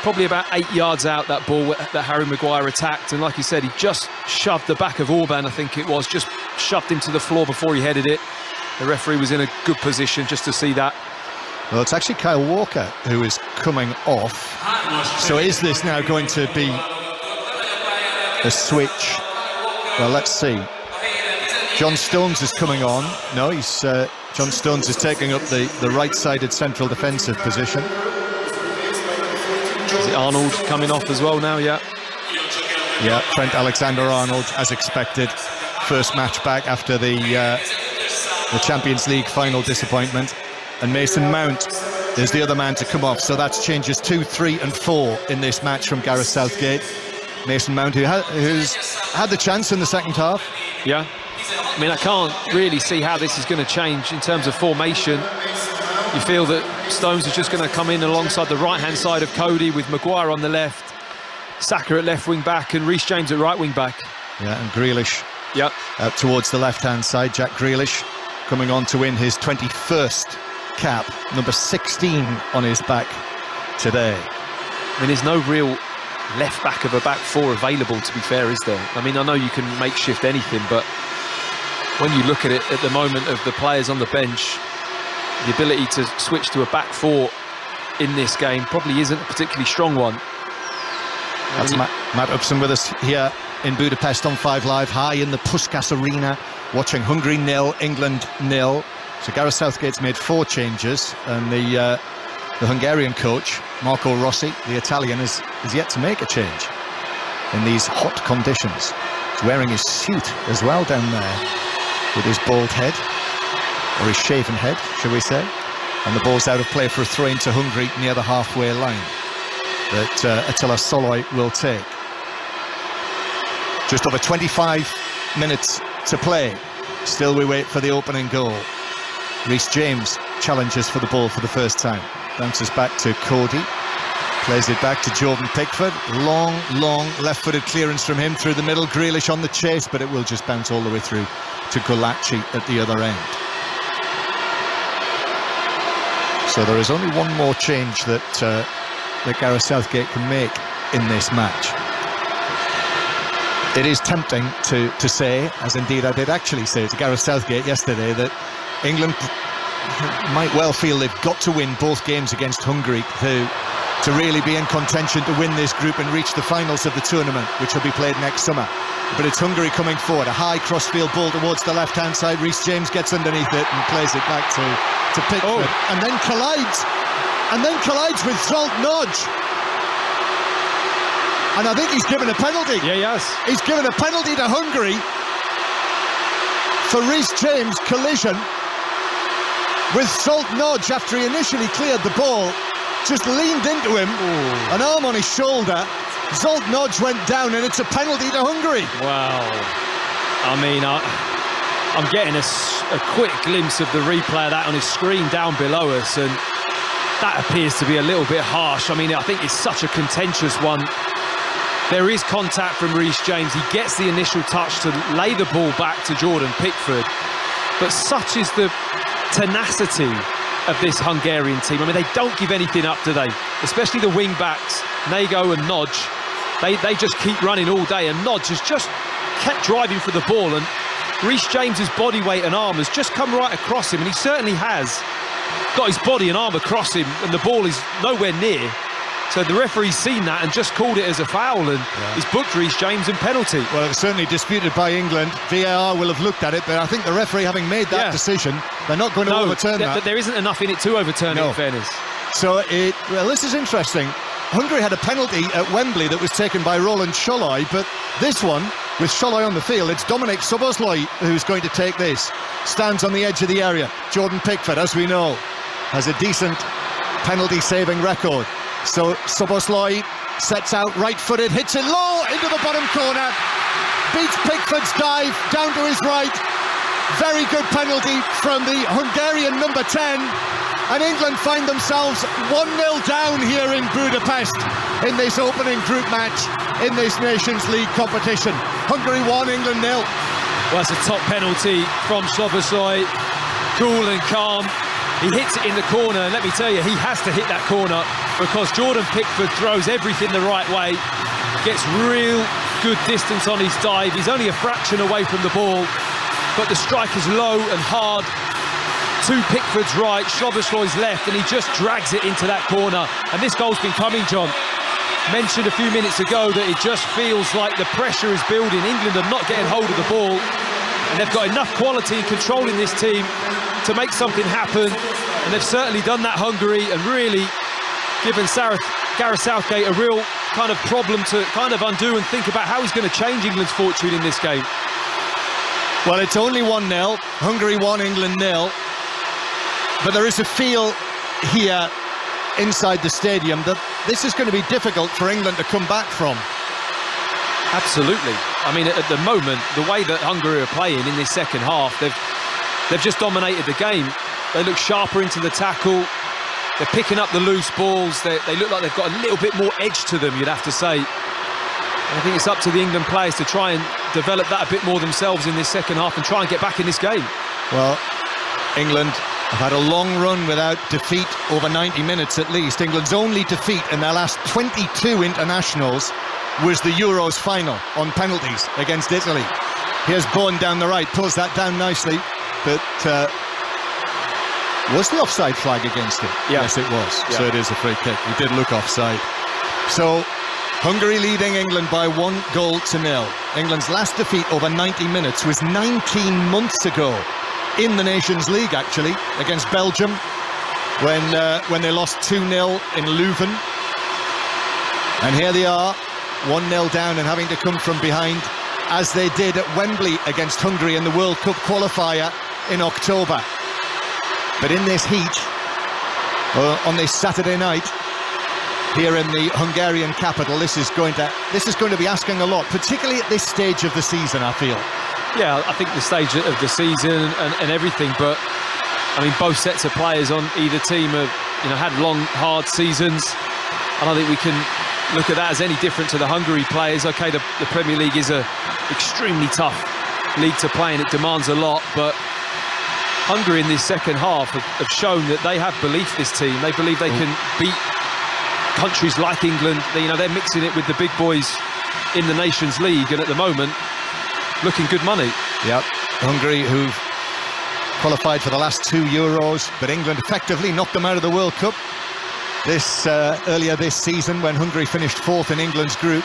Probably about 8 yards out, that ball that Harry Maguire attacked, and like you said, he just shoved the back of Orban, I think it was, just shoved him to the floor before he headed it. The referee was in a good position just to see that. Well, it's actually Kyle Walker who is coming off. So is this now going to be a switch? Well, let's see. John Stones is coming on. No, he's John Stones is taking up the right-sided central defensive position. Is it Arnold coming off as well now? Yeah. Yeah, Trent Alexander-Arnold, as expected. First match back after the Champions League final disappointment. And Mason Mount is the other man to come off. So that's changes 2, 3 and 4 in this match from Gareth Southgate. Mason Mount, who's had the chance in the second half. Yeah. I mean, I can't really see how this is going to change in terms of formation. You feel that Stones is just going to come in alongside the right-hand side of Cody with Maguire on the left, Saka at left wing-back and Reece James at right wing-back. Yeah, and Grealish out towards the left-hand side. Jack Grealish coming on to win his 21st cap, number 16 on his back today. I mean, there's no real left-back of a back four available, to be fair, is there? I mean, I know you can makeshift anything, but when you look at it at the moment of the players on the bench, the ability to switch to a back four in this game probably isn't a particularly strong one. That's Matt Upson with us here in Budapest on 5 Live, high in the Puskás Arena, watching Hungary 0, England 0. So Gareth Southgate's made 4 changes, and the Hungarian coach, Marco Rossi, the Italian, is yet to make a change in these hot conditions. He's wearing his suit as well down there with his bald head. Or his shaven head, shall we say. And the ball's out of play for a throw into Hungary near the halfway line that Attila Soloy will take. Just over 25 minutes to play. Still we wait for the opening goal. Reece James challenges for the ball for the first time. Bounces back to Cody. Plays it back to Jordan Pickford. Long left-footed clearance from him through the middle. Grealish on the chase, but it will just bounce all the way through to Gulaci at the other end. So there is only one more change that Gareth Southgate can make in this match. It is tempting to say, as indeed I did actually say to Gareth Southgate yesterday, that England might well feel they've got to win both games against Hungary to to really be in contention to win this group and reach the finals of the tournament, which will be played next summer. But it's Hungary coming forward, a high crossfield ball towards the left-hand side. Reece James gets underneath it and plays it back to Pickford, and then collides with Zsolt Nagy. And I think he's given a penalty. Yeah, he has. He's given a penalty to Hungary for Reece James' collision with Zsolt Nagy after he initially cleared the ball. Just leaned into him, an arm on his shoulder. Zsolt Nagy went down, and it's a penalty to Hungary. Wow. I mean, I'm getting a quick glimpse of the replay of that on his screen down below us, and that appears to be a little bit harsh. I mean, I think it's such a contentious one. There is contact from Reece James. He gets the initial touch to lay the ball back to Jordan Pickford. But such is the tenacity of this Hungarian team. I mean, they don't give anything up, do they? Especially the wing-backs, Nago and Nagy. They just keep running all day, and Nagy has just kept driving for the ball, and Reece James's body weight and arm has just come right across him, and he certainly has got his body and arm across him, and the ball is nowhere near. So the referee's seen that and just called it as a foul, and he's booked Reece James and penalty. Well, it's certainly disputed by England. VAR will have looked at it, but I think the referee, having made that decision, they're not going to overturn that. There isn't enough in it to overturn it, in fairness. So, well, this is interesting. Hungary had a penalty at Wembley that was taken by Roland Szollai, but this one, with Szollai on the field, it's Dominik Szoboszlai who's going to take this. Stands on the edge of the area. Jordan Pickford, as we know, has a decent penalty-saving record. So Szoboszlai sets out right-footed, hits it low into the bottom corner, beats Pickford's dive down to his right. Very good penalty from the Hungarian number 10, and England find themselves 1-0 down here in Budapest in this opening group match in this Nations League competition. Hungary 1, England 0. Well, that's a top penalty from Szoboszlai, cool and calm. He hits it in the corner, and let me tell you, he has to hit that corner because Jordan Pickford throws everything the right way, gets real good distance on his dive. He's only a fraction away from the ball, but the strike is low and hard to Pickford's right, Szoboszlai's left, and he just drags it into that corner. And this goal's been coming, John. Mentioned a few minutes ago that it just feels like the pressure is building. England are not getting hold of the ball, and they've got enough quality and control in this team to make something happen, and they've certainly done that, Hungary, and really given Gareth Southgate a real kind of problem to kind of undo and think about how he's going to change England's fortune in this game. Well, it's only 1-0, Hungary 1, England 0, but there is a feel here inside the stadium that this is going to be difficult for England to come back from. Absolutely. I mean, at the moment, the way that Hungary are playing in this second half, they've just dominated the game. They look sharper into the tackle. They're picking up the loose balls. They look like they've got a little bit more edge to them, you'd have to say. And I think it's up to the England players to try and develop that a bit more themselves in this second half and try and get back in this game. Well, England have had a long run without defeat, over 90 minutes at least. England's only defeat in their last 22 internationals was the Euros final on penalties against Italy. Here's Bowen down the right, pulls that down nicely, but was the offside flag against him? Yeah. Yes, it was. Yeah. So it is a free kick. He did look offside. So Hungary leading England by 1-0. England's last defeat over 90 minutes was 19 months ago in the Nations League, actually, against Belgium, when they lost 2-0 in Leuven. And here they are, 1-0 down and having to come from behind, as they did at Wembley against Hungary in the World Cup qualifier in October. But in this heat, on this Saturday night, here in the Hungarian capital, this is going to be asking a lot, particularly at this stage of the season, I feel. Yeah, I think the stage of the season and everything, but I mean, both sets of players on either team have, had long, hard seasons. I don't think we can look at that as any different to the Hungary players. Okay, the Premier League is a extremely tough league to play and it demands a lot, but Hungary in this second half have shown that they have belief, this team. They believe they can beat countries like England. They're mixing it with the big boys in the Nations League, and at the moment, looking good money. Yep, Hungary, who've qualified for the last 2 Euros, but England effectively knocked them out of the World Cup Earlier this season, when Hungary finished 4th in England's group,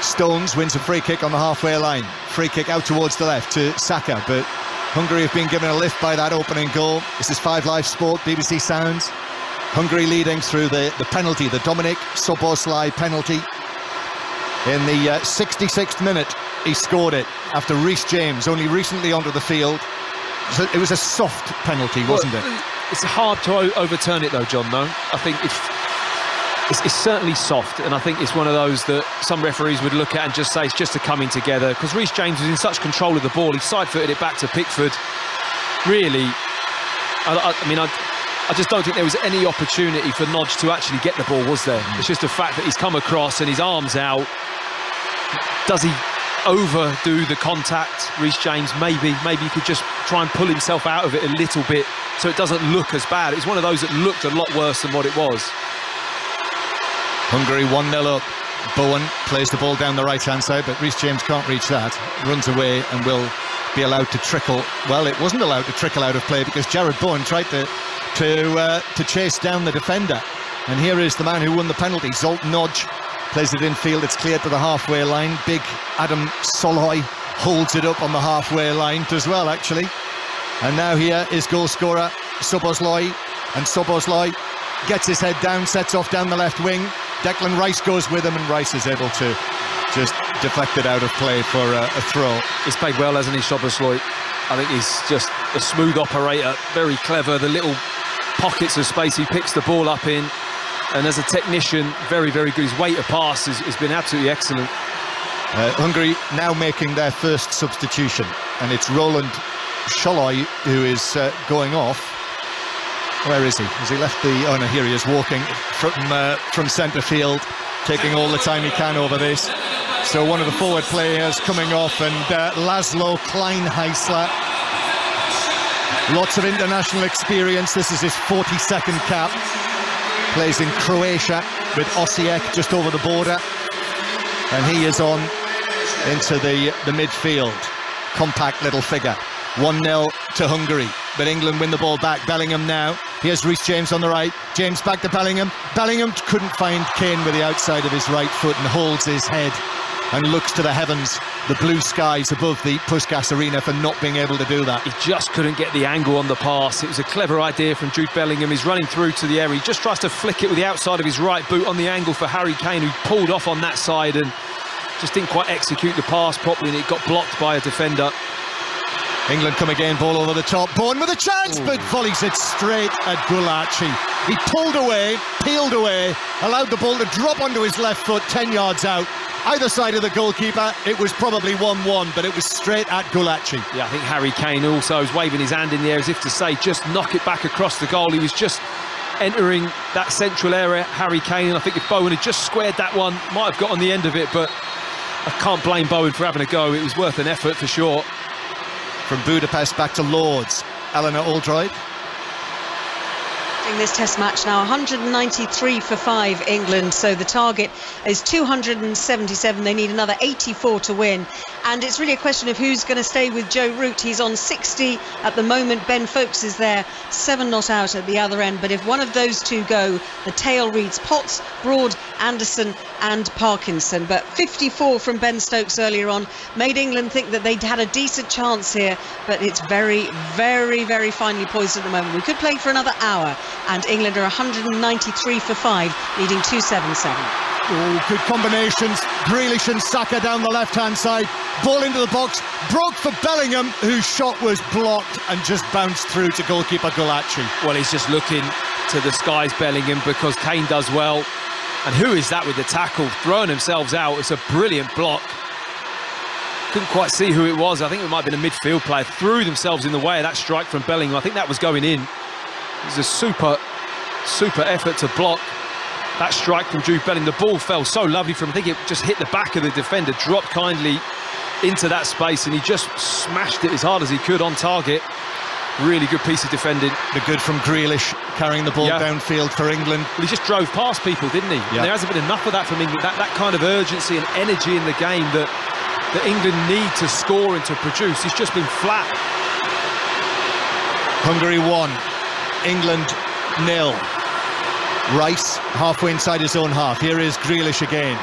Stones wins a free kick on the halfway line. Free kick out towards the left to Saka, but Hungary have been given a lift by that opening goal. This is 5 Live Sport, BBC Sounds. Hungary leading through the penalty, the Dominik Szoboszlai penalty. In the 66th minute, he scored it after Reece James, only recently onto the field. So it was a soft penalty, wasn't it? It's hard to overturn it though, John, no? I think it's certainly soft, and I think it's one of those that some referees would look at and just say it's just a coming together, because Reece James was in such control of the ball. He side-footed it back to Pickford. Really, I just don't think there was any opportunity for Nodge to actually get the ball, was there? It's just the fact that he's come across and his arm's out. Does he overdo the contact, Reece James? Maybe he could just try and pull himself out of it a little bit so it doesn't look as bad. It's one of those that looked a lot worse than what it was. Hungary 1-0 up. Bowen plays the ball down the right-hand side, but Reece James can't reach that. Runs away and will be allowed to trickle. Well, it wasn't allowed to trickle out of play because Jared Bowen tried to chase down the defender. And here is the man who won the penalty, Zoltan Nodge. Plays it infield, it's cleared to the halfway line. Big Adam Soloy holds it up on the halfway line as well, actually. And now here is goal scorer Szoboszlai, and Szoboszlai gets his head down, sets off down the left wing. Declan Rice goes with him, and Rice is able to just deflect it out of play for a throw. He's played well, hasn't he, Szoboszlai? I think he's just a smooth operator, very clever. The little pockets of space he picks the ball up in. And as a technician, very, very good. His weight of pass has been absolutely excellent. Hungary now making their first substitution, and it's Roland Szollai who is going off. Where is he? Has he left the... Oh no, here he is, walking from centre field, taking all the time he can over this. So one of the forward players coming off, and Laszlo Kleinheisler. Lots of international experience. This is his 42nd cap. Plays in Croatia with Osijek just over the border, and he is on into the midfield. Compact little figure. 1-0 to Hungary, but England win the ball back. Bellingham now. Here's Reece James on the right. James back to Bellingham. Bellingham couldn't find Kane with the outside of his right foot and holds his head and looks to the heavens, the blue skies above the Puskas Arena, for not being able to do that. He just couldn't get the angle on the pass. It was a clever idea from Jude Bellingham. He's running through to the area. He just tries to flick it with the outside of his right boot on the angle for Harry Kane, who pulled off on that side and just didn't quite execute the pass properly, and it got blocked by a defender. England come again, ball over the top. Bowen with a chance, but volleys it straight at Gulaci. He pulled away, peeled away, allowed the ball to drop onto his left foot 10 yards out. Either side of the goalkeeper, it was probably 1-1, but it was straight at Gulaci. Yeah, I think Harry Kane also was waving his hand in the air as if to say, just knock it back across the goal. He was just entering that central area, Harry Kane, and I think if Bowen had just squared that one, might have got on the end of it, but I can't blame Bowen for having a go. It was worth an effort for sure. From Budapest back to Lords, Eleanor Aldroyd. In this test match now, 193 for 5 England, so the target is 277. They need another 84 to win, and it's really a question of who's going to stay with Joe Root. He's on 60 at the moment. Ben Folkes is there, 7 not out at the other end, but if one of those two go, the tail reads Potts, Broad, Anderson and Parkinson. But 54 from Ben Stokes earlier on made England think that they'd had a decent chance here, but it's very, very, very finely poised at the moment. We could play for another hour, and England are 193 for 5, leading 277. Oh, good combinations. Grealish and Saka down the left-hand side. Ball into the box. Broke for Bellingham, whose shot was blocked and just bounced through to goalkeeper Gulaci. Well, he's just looking to the skies, Bellingham, because Kane does well. And who is that with the tackle? Throwing themselves out. It's a brilliant block. Couldn't quite see who it was. I think it might have been a midfield player. Threw themselves in the way of that strike from Bellingham. I think that was going in. It was a super effort to block that strike from Jude Bellingham. The ball fell so lovely from, I think it just hit the back of the defender, dropped kindly into that space, and he just smashed it as hard as he could on target. Really good piece of defending. The good from Grealish, carrying the ball downfield for England. Well, he just drove past people, didn't he? Yeah. There hasn't been enough of that from England, that kind of urgency and energy in the game that England need to score and to produce. He's just been flat. Hungary 1, England 0. Rice halfway inside his own half. Here is Grealish again.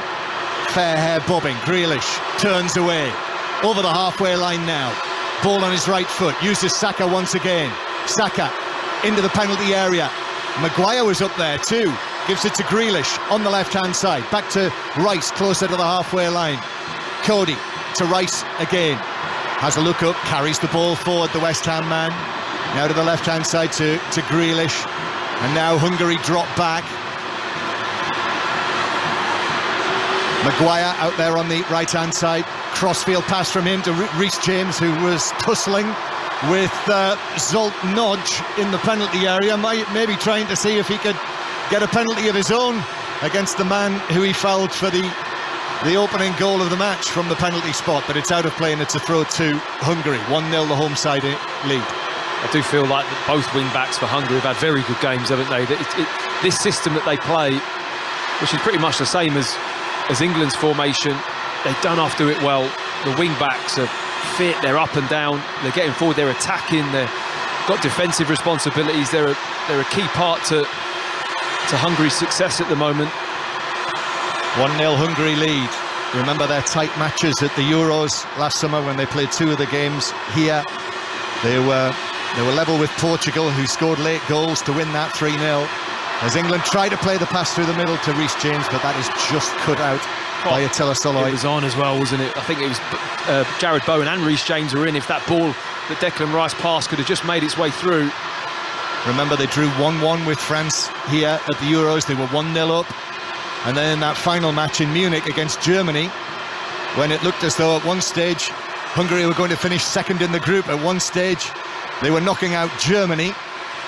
Fair hair bobbing. Grealish turns away. Over the halfway line now. Ball on his right foot. Uses Saka once again. Saka into the penalty area. Maguire was up there too. Gives it to Grealish on the left-hand side. Back to Rice, closer to the halfway line. Cody to Rice again. Has a look up, carries the ball forward, the West Ham man. Now to the left-hand side to Grealish. And now Hungary drop back. Maguire out there on the right-hand side. Crossfield pass from him to Reece James, who was tussling with Zolt Nodge in the penalty area, maybe trying to see if he could get a penalty of his own against the man who he fouled for the opening goal of the match from the penalty spot, but it's out of play and it's a throw to Hungary. 1-0 the home side lead. I do feel like that both wing-backs for Hungary have had very good games, haven't they? This system that they play, which is pretty much the same as England's formation, they don't have to do it well. The wing-backs are fit, they're up and down, they're getting forward, they're attacking, they've got defensive responsibilities. They're a key part to Hungary's success at the moment. 1-0 Hungary lead. Remember their tight matches at the Euros last summer when they played 2 of the games here. They were level with Portugal, who scored late goals to win that 3-0. As England tried to play the pass through the middle to Reece James, but that is just cut out by Attila Soloy. It was on as well, wasn't it? I think it was Jared Bowen and Reece James were in. If that ball that Declan Rice passed could have just made its way through. Remember, they drew 1-1 with France here at the Euros. They were 1-0 up. And then in that final match in Munich against Germany, when it looked as though at one stage Hungary were going to finish second in the group, at one stage they were knocking out Germany,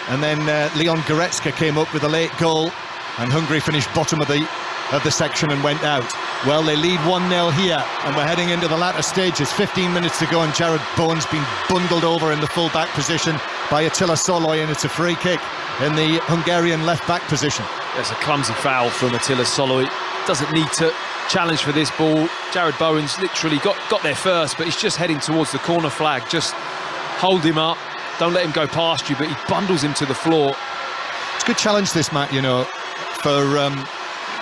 and then Leon Goretzka came up with a late goal and Hungary finished bottom of the section and went out. Well, they lead 1-0 here and we're heading into the latter stages. 15 minutes to go and Jared Bowen's been bundled over in the full-back position by Attila Soloy, and it's a free kick in the Hungarian left-back position. There's a clumsy foul from Attila Soloy. Doesn't need to challenge for this ball. Jared Bowen's literally got there first, but he's just heading towards the corner flag. Just hold him up, don't let him go past you, but he bundles him to the floor. It's a good challenge, this, Matt, you know, for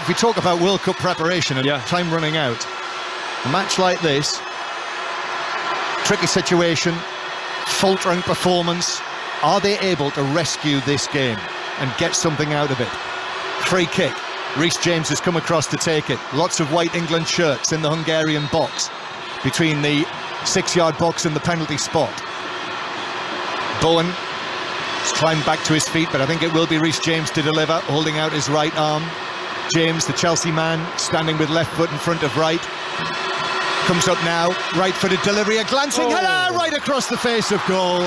if we talk about World Cup preparation and time running out, a match like this, tricky situation, faltering performance, are they able to rescue this game and get something out of it? Free kick. Reece James has come across to take it. Lots of white England shirts in the Hungarian box, between the 6-yard box and the penalty spot. Bowen has climbed back to his feet, but I think it will be Reece James to deliver, holding out his right arm. James, the Chelsea man, standing with left foot in front of right. Comes up now, right-footed delivery, a glancing header right across the face of goal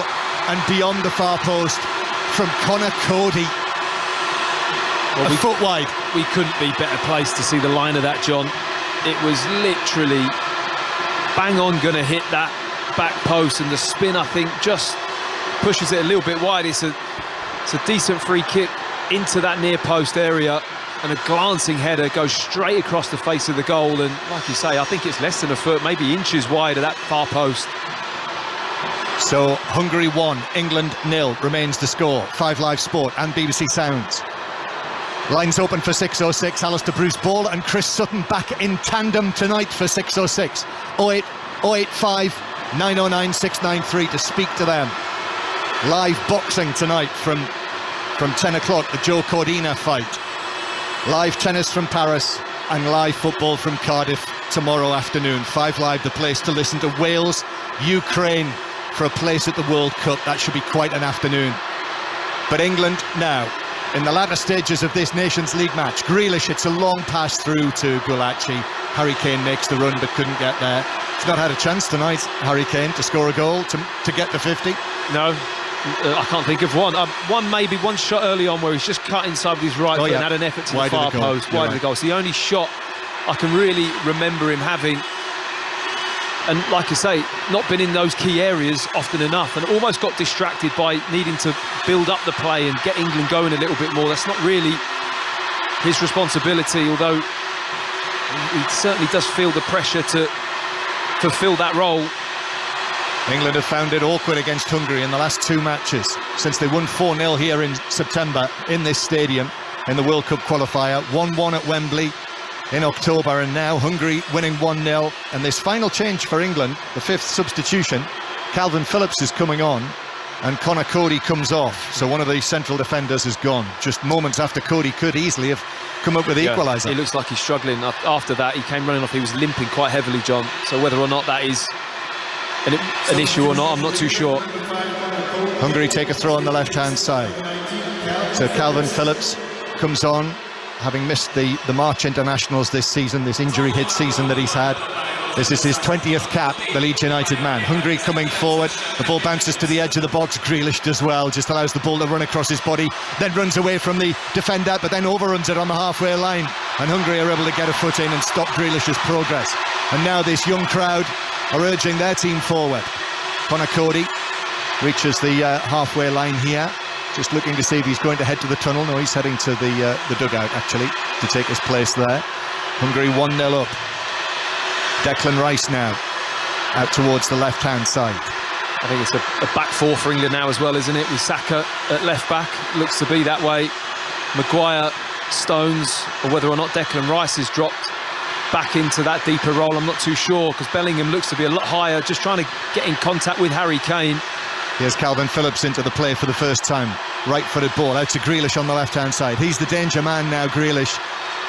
and beyond the far post from Conor Cody. Well, a foot wide. We couldn't be better placed to see the line of that, John. It was literally bang on going to hit that back post, and the spin, I think, just pushes it a little bit wide. It's a decent free kick into that near post area, and a glancing header goes straight across the face of the goal, and like you say, I think it's less than a foot, maybe inches wide of that far post. So Hungary 1, England 0 remains the score. 5 Live Sport and BBC Sounds. Lines open for 6:06. Alistair Bruce Ball and Chris Sutton back in tandem tonight for 6:06. 08085 909 693 to speak to them. Live boxing tonight from 10 o'clock, the Joe Cordina fight. Live tennis from Paris and live football from Cardiff tomorrow afternoon. 5 Live, the place to listen to Wales, Ukraine for a place at the World Cup. That should be quite an afternoon. But England now, in the latter stages of this Nations League match. Grealish hits a long pass through to Gulaci. Harry Kane makes the run but couldn't get there. He's not had a chance tonight, Harry Kane, to score a goal, to get to 50. No, I can't think of one. Maybe one shot early on where he's just cut inside with his right foot and had an effort to the far post, wide of the goal. It's the only shot I can really remember him having. And like I say, not been in those key areas often enough, and almost got distracted by needing to build up the play and get England going a little bit more. That's not really his responsibility, although he certainly does feel the pressure to fulfill that role. England have found it awkward against Hungary in the last 2 matches since they won 4-0 here in September in this stadium. in the World Cup qualifier. 1-1 at Wembley in October, and now Hungary winning 1-0. And this final change for England, the 5th substitution, Calvin Phillips is coming on and Conor Cody comes off. So one of the central defenders is gone, just moments after Cody could easily have come up with the equaliser. He looks like he's struggling. After that, he came running off. He was limping quite heavily, John. So whether or not that is an issue or not, I'm not too sure. Hungary take a throw on the left-hand side. So Calvin Phillips comes on, having missed the March internationals this season, this injury-hit season that he's had. This is his 20th cap, the Leeds United man. Hungary coming forward, the ball bounces to the edge of the box. Grealish does well, just allows the ball to run across his body, then runs away from the defender, but then overruns it on the halfway line. And Hungary are able to get a foot in and stop Grealish's progress. And now this young crowd are urging their team forward. Conor Cody reaches the halfway line here, just looking to see if he's going to head to the tunnel. No, he's heading to the dugout, actually, to take his place there. Hungary 1-0 up. Declan Rice now out towards the left-hand side. I think it's a back four for England now as well, isn't it? With Saka at left-back, looks to be that way. Maguire, Stones, or whether or not Declan Rice is dropped back into that deeper role, I'm not too sure, because Bellingham looks to be a lot higher, just trying to get in contact with Harry Kane. Here's Calvin Phillips into the play for the first time. Right-footed ball out to Grealish on the left-hand side. He's the danger man now, Grealish.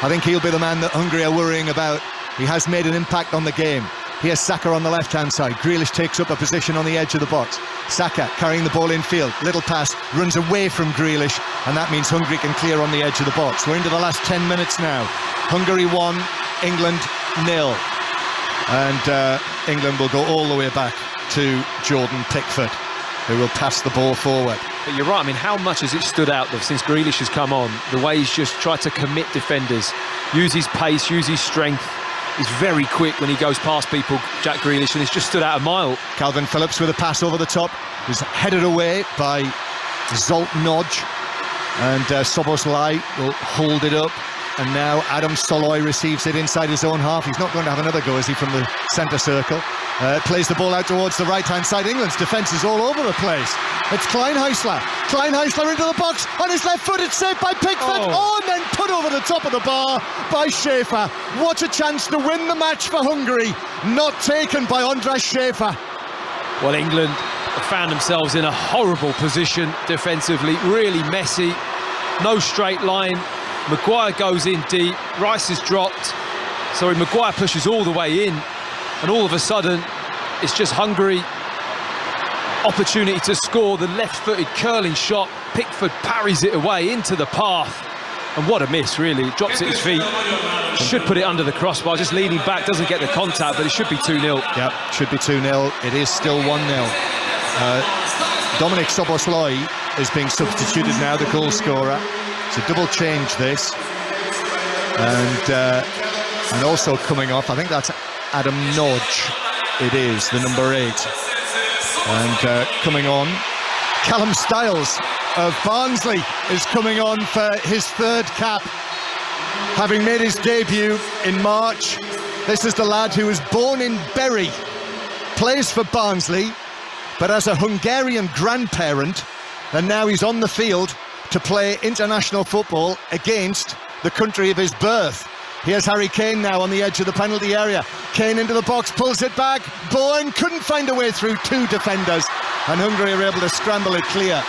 I think he'll be the man that Hungary are worrying about. He has made an impact on the game. Here's Saka on the left-hand side. Grealish takes up a position on the edge of the box. Saka carrying the ball infield. Little pass, runs away from Grealish, and that means Hungary can clear on the edge of the box. We're into the last 10 minutes now. Hungary 1, England 0. And England will go all the way back to Jordan Pickford, who will pass the ball forward. But you're right, I mean, how much has it stood out since Grealish has come on? The way he's just tried to commit defenders, use his pace, use his strength. He's very quick when he goes past people, Jack Grealish, and it's just stood out a mile. Calvin Phillips with a pass over the top, was headed away by Zolt Nodge, and Soboslai will hold it up. And now Adam Soloy receives it inside his own half. He's not going to have another go, is he, from the centre circle? Plays the ball out towards the right-hand side. England's defence is all over the place. It's Kleinheisler. Kleinheisler into the box. On his left foot, it's saved by Pickford. Oh, and then put over the top of the bar by Schäfer. What a chance to win the match for Hungary. Not taken by Andras Schäfer. Well, England have found themselves in a horrible position defensively. Really messy. No straight line. Maguire goes in deep, Rice is dropped, so Maguire pushes all the way in, and all of a sudden it's just Hungary. Opportunity to score, the left-footed curling shot, Pickford parries it away into the path, and what a miss, really. It drops at his feet, should put it under the crossbar, just leaning back, doesn't get the contact, but it should be 2-0. Yep, should be 2-0, it is still 1-0. Dominic Soboslai is being substituted now, the goal scorer. It's a double change, this, and also coming off, I think that's Adam Nodge, it is, the number 8, and coming on, Callum Styles of Barnsley is coming on for his 3rd cap, having made his debut in March. This is the lad who was born in Bury, plays for Barnsley, but as a Hungarian grandparent, and now he's on the field to play international football against the country of his birth. Here's Harry Kane now on the edge of the penalty area. Kane into the box, pulls it back. Bowen couldn't find a way through 2 defenders, and Hungary are able to scramble it clear.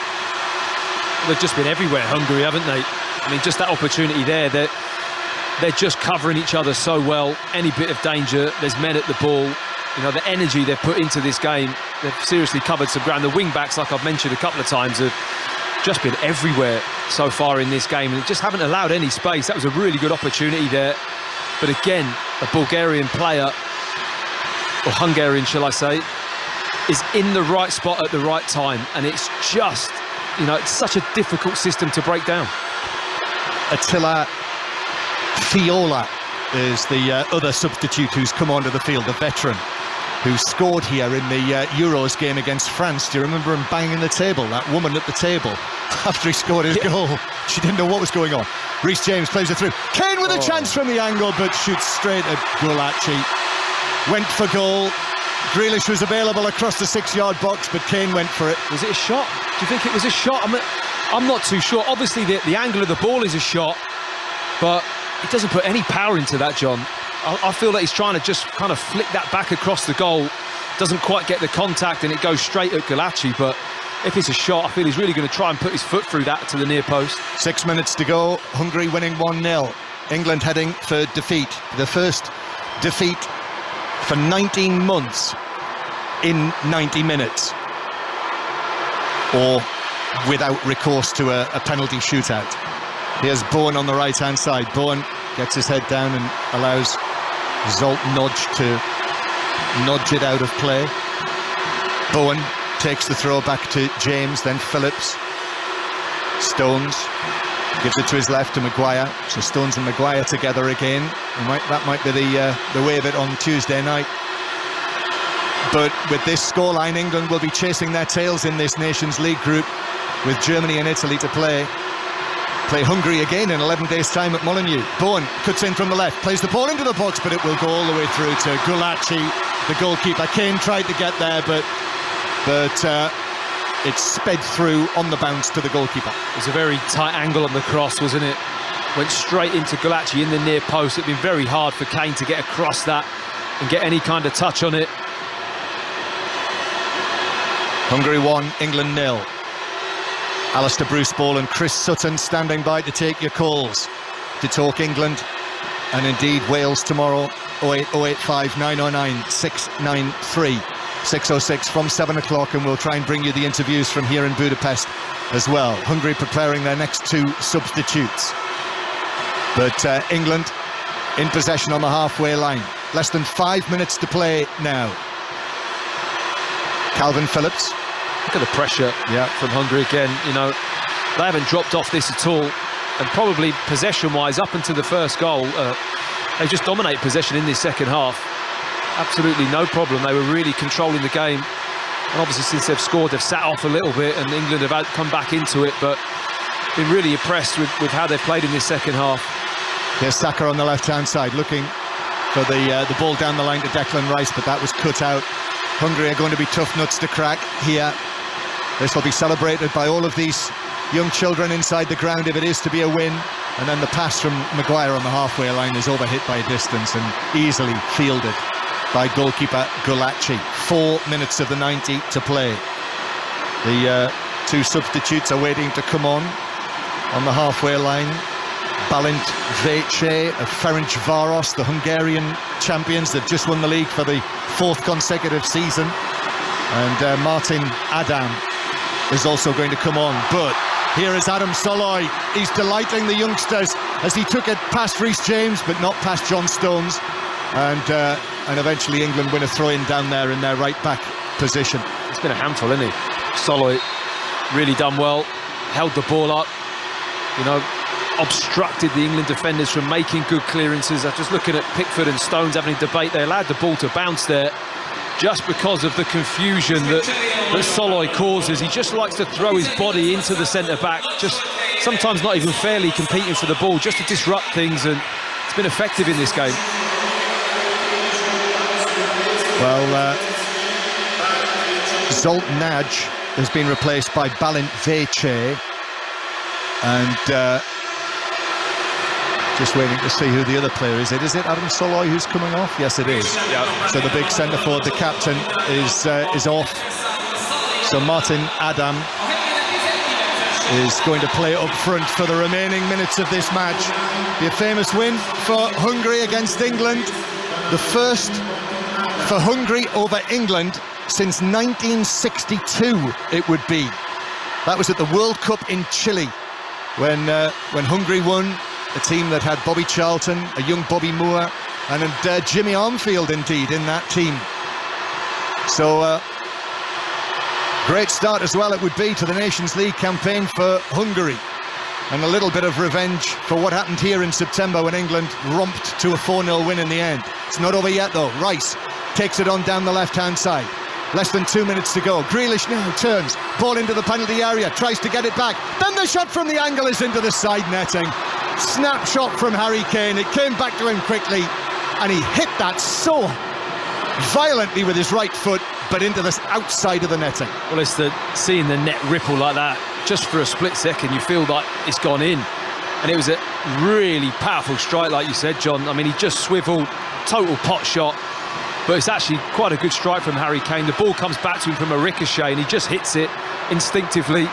They've just been everywhere, Hungary, haven't they? I mean, just that opportunity there, they're just covering each other so well. Any bit of danger, there's men at the ball. You know, the energy they've put into this game, they've seriously covered some ground. The wing-backs, like I've mentioned a couple of times, have just been everywhere so far in this game, and just haven't allowed any space. That was a really good opportunity there, but again, a Bulgarian player, or Hungarian shall I say, is in the right spot at the right time, and it's just, you know, it's such a difficult system to break down. Attila Fiola is the other substitute who's come onto the field, the veteran who scored here in the Euros game against France. Do you remember him banging the table, that woman at the table, after he scored his goal? She didn't know what was going on. Reece James plays it through. Kane with a chance from the angle, but shoots straight at Gulaci. Went for goal. Grealish was available across the 6-yard box, but Kane went for it. Was it a shot? Do you think it was a shot? I'm not too sure. Obviously, the angle of the ball is a shot, but he doesn't put any power into that, John. I feel that he's trying to just kind of flick that back across the goal. Doesn't quite get the contact, and it goes straight at Gulaci, but if it's a shot, I feel he's really going to try and put his foot through that to the near post. 6 minutes to go. Hungary winning 1-0. England heading for defeat. The first defeat for 19 months in 90 minutes. Or without recourse to a penalty shootout. Here's Bowen on the right-hand side. Bowen gets his head down and allows Zolt to nudge it out of play. Bowen takes the throw back to James, then Phillips. Stones gives it to his left to Maguire. So Stones and Maguire together again. That might be the way of it on Tuesday night. But with this scoreline, England will be chasing their tails in this Nations League group, with Germany and Italy to play Hungary again in 11 days' time at Molineux. Bowen cuts in from the left, plays the ball into the box, but it will go all the way through to Gulaci, the goalkeeper. Kane tried to get there, but it sped through on the bounce to the goalkeeper. It was a very tight angle on the cross, wasn't it? Went straight into Gulaci in the near post. It'd been very hard for Kane to get across that and get any kind of touch on it. Hungary 1, England 0. Alistair Bruce-Ball and Chris Sutton standing by to take your calls, to talk England and indeed Wales tomorrow. 08085 909 693 606 from 7 o'clock, and we'll try and bring you the interviews from here in Budapest as well. Hungary preparing their next 2 substitutes, but England in possession on the halfway line. Less than 5 minutes to play now. Calvin Phillips. Look at the pressure from Hungary again. You know, they haven't dropped off this at all, and probably possession-wise, up until the first goal, they just dominate possession in this second half. Absolutely no problem. They were really controlling the game, and obviously since they've scored, they've sat off a little bit, and England have come back into it, but been really impressed with how they've played in this second half. Here's Saka on the left-hand side, looking for the ball down the line to Declan Rice, but that was cut out. Hungary are going to be tough nuts to crack here. This will be celebrated by all of these young children inside the ground if it is to be a win. And then the pass from Maguire on the halfway line is overhit by a distance and easily fielded by goalkeeper Gulaci. 4 minutes of the 90 to play. The 2 substitutes are waiting to come on the halfway line. Balint Vece of Ferencváros, the Hungarian champions. They've just won the league for the 4th consecutive season. And Martin Adam is also going to come on. But here is Adam Soloy. He's delighting the youngsters as he took it past Reece James, but not past John Stones. And eventually England win a throw-in down there in their right-back position. It's been a handful, isn't he? Soloy really done well, held the ball up, you know, obstructed the England defenders from making good clearances. I'm just looking at Pickford and Stones having a debate. They allowed the ball to bounce there just because of the confusion that Soloy causes. He just likes to throw his body into the centre-back, just sometimes not even fairly competing for the ball, just to disrupt things, and it's been effective in this game. Well, Zolt has been replaced by Balint Vece, and just waiting to see who the other player is. Is it Adam Soloy who's coming off? Yes, it is. Yep. So the big centre forward, the captain, is off. So Martin Adam is going to play up front for the remaining minutes of this match. Be a famous win for Hungary against England. The first for Hungary over England since 1962, it would be. That was at the World Cup in Chile, when Hungary won. A team that had Bobby Charlton, a young Bobby Moore, and Jimmy Armfield, indeed, in that team. So, great start as well it would be to the Nations League campaign for Hungary. And a little bit of revenge for what happened here in September when England romped to a 4-0 win in the end. It's not over yet, though. Rice takes it on down the left-hand side. Less than 2 minutes to go. Grealish now turns, ball into the penalty area, tries to get it back. Then the shot from the angle is into the side netting. Snapshot from Harry Kane. It came back to him quickly, and he hit that so violently with his right foot, but into the outside of the netting. Well, it's seeing the net ripple like that, just for a split second, you feel like it's gone in. And it was a really powerful strike, like you said, John. I mean, he just swiveled, total pot shot, but it's actually quite a good strike from Harry Kane. The ball comes back to him from a ricochet, and he just hits it instinctively,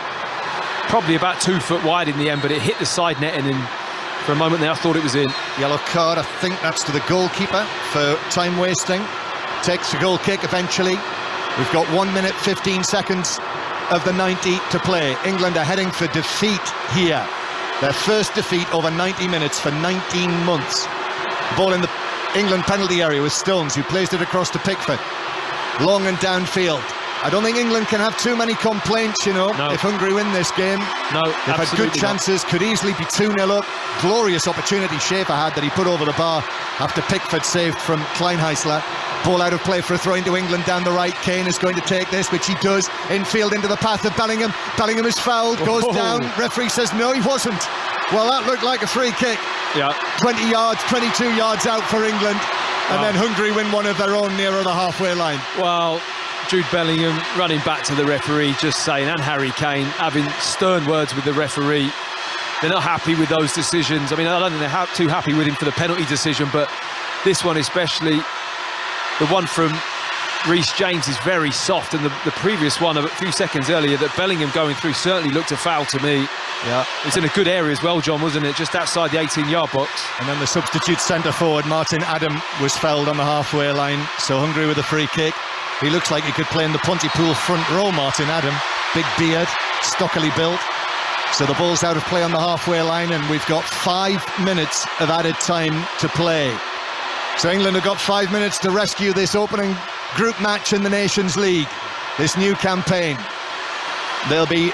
probably about 2 foot wide in the end, but it hit the side netting, and for a moment there I thought it was in. Yellow card, I think that's to the goalkeeper for time wasting. Takes the goal kick eventually. We've got 1 minute 15 seconds of the 90 to play. England are heading for defeat here. Their first defeat over 90 minutes for 19 months. Ball in the England penalty area with Stones, who plays it across to Pickford. Long and downfield. I don't think England can have too many complaints, you know, if Hungary win this game. No, they've had good chances, could easily be 2-0 up. Glorious opportunity Schaefer had that he put over the bar after Pickford saved from Kleinheisler. Ball out of play for a throw into England down the right. Kane is going to take this, which he does. Infield into the path of Bellingham. Bellingham is fouled, goes down. Referee says no, he wasn't. Well, that looked like a free kick. Yeah. 20 yards, 22 yards out for England. And then Hungary win one of their own nearer the halfway line. Well, Jude Bellingham running back to the referee, just saying, and Harry Kane having stern words with the referee. They're not happy with those decisions. I mean, I don't think they're too happy with him for the penalty decision, but this one especially, the one from Reece James is very soft, and the previous one a few seconds earlier that Bellingham going through certainly looked a foul to me. Yeah, it's in a good area as well, John, wasn't it? Just outside the 18-yard box. And then the substitute centre-forward, Martin Adam, was fouled on the halfway line, so Hungary with a free kick. He looks like he could play in the Pontypool front row, Martin Adam. Big beard, stockily built. So the ball's out of play on the halfway line, and we've got 5 minutes of added time to play. So England have got 5 minutes to rescue this opening group match in the Nations League, this new campaign. They'll be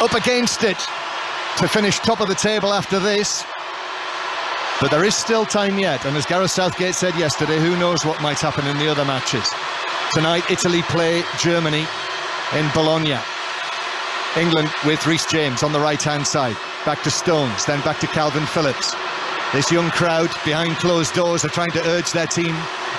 up against it to finish top of the table after this. But there is still time yet, and as Gareth Southgate said yesterday, who knows what might happen in the other matches. Tonight, Italy play Germany in Bologna. England with Reece James on the right-hand side. Back to Stones, then back to Calvin Phillips. This young crowd behind closed doors are trying to urge their team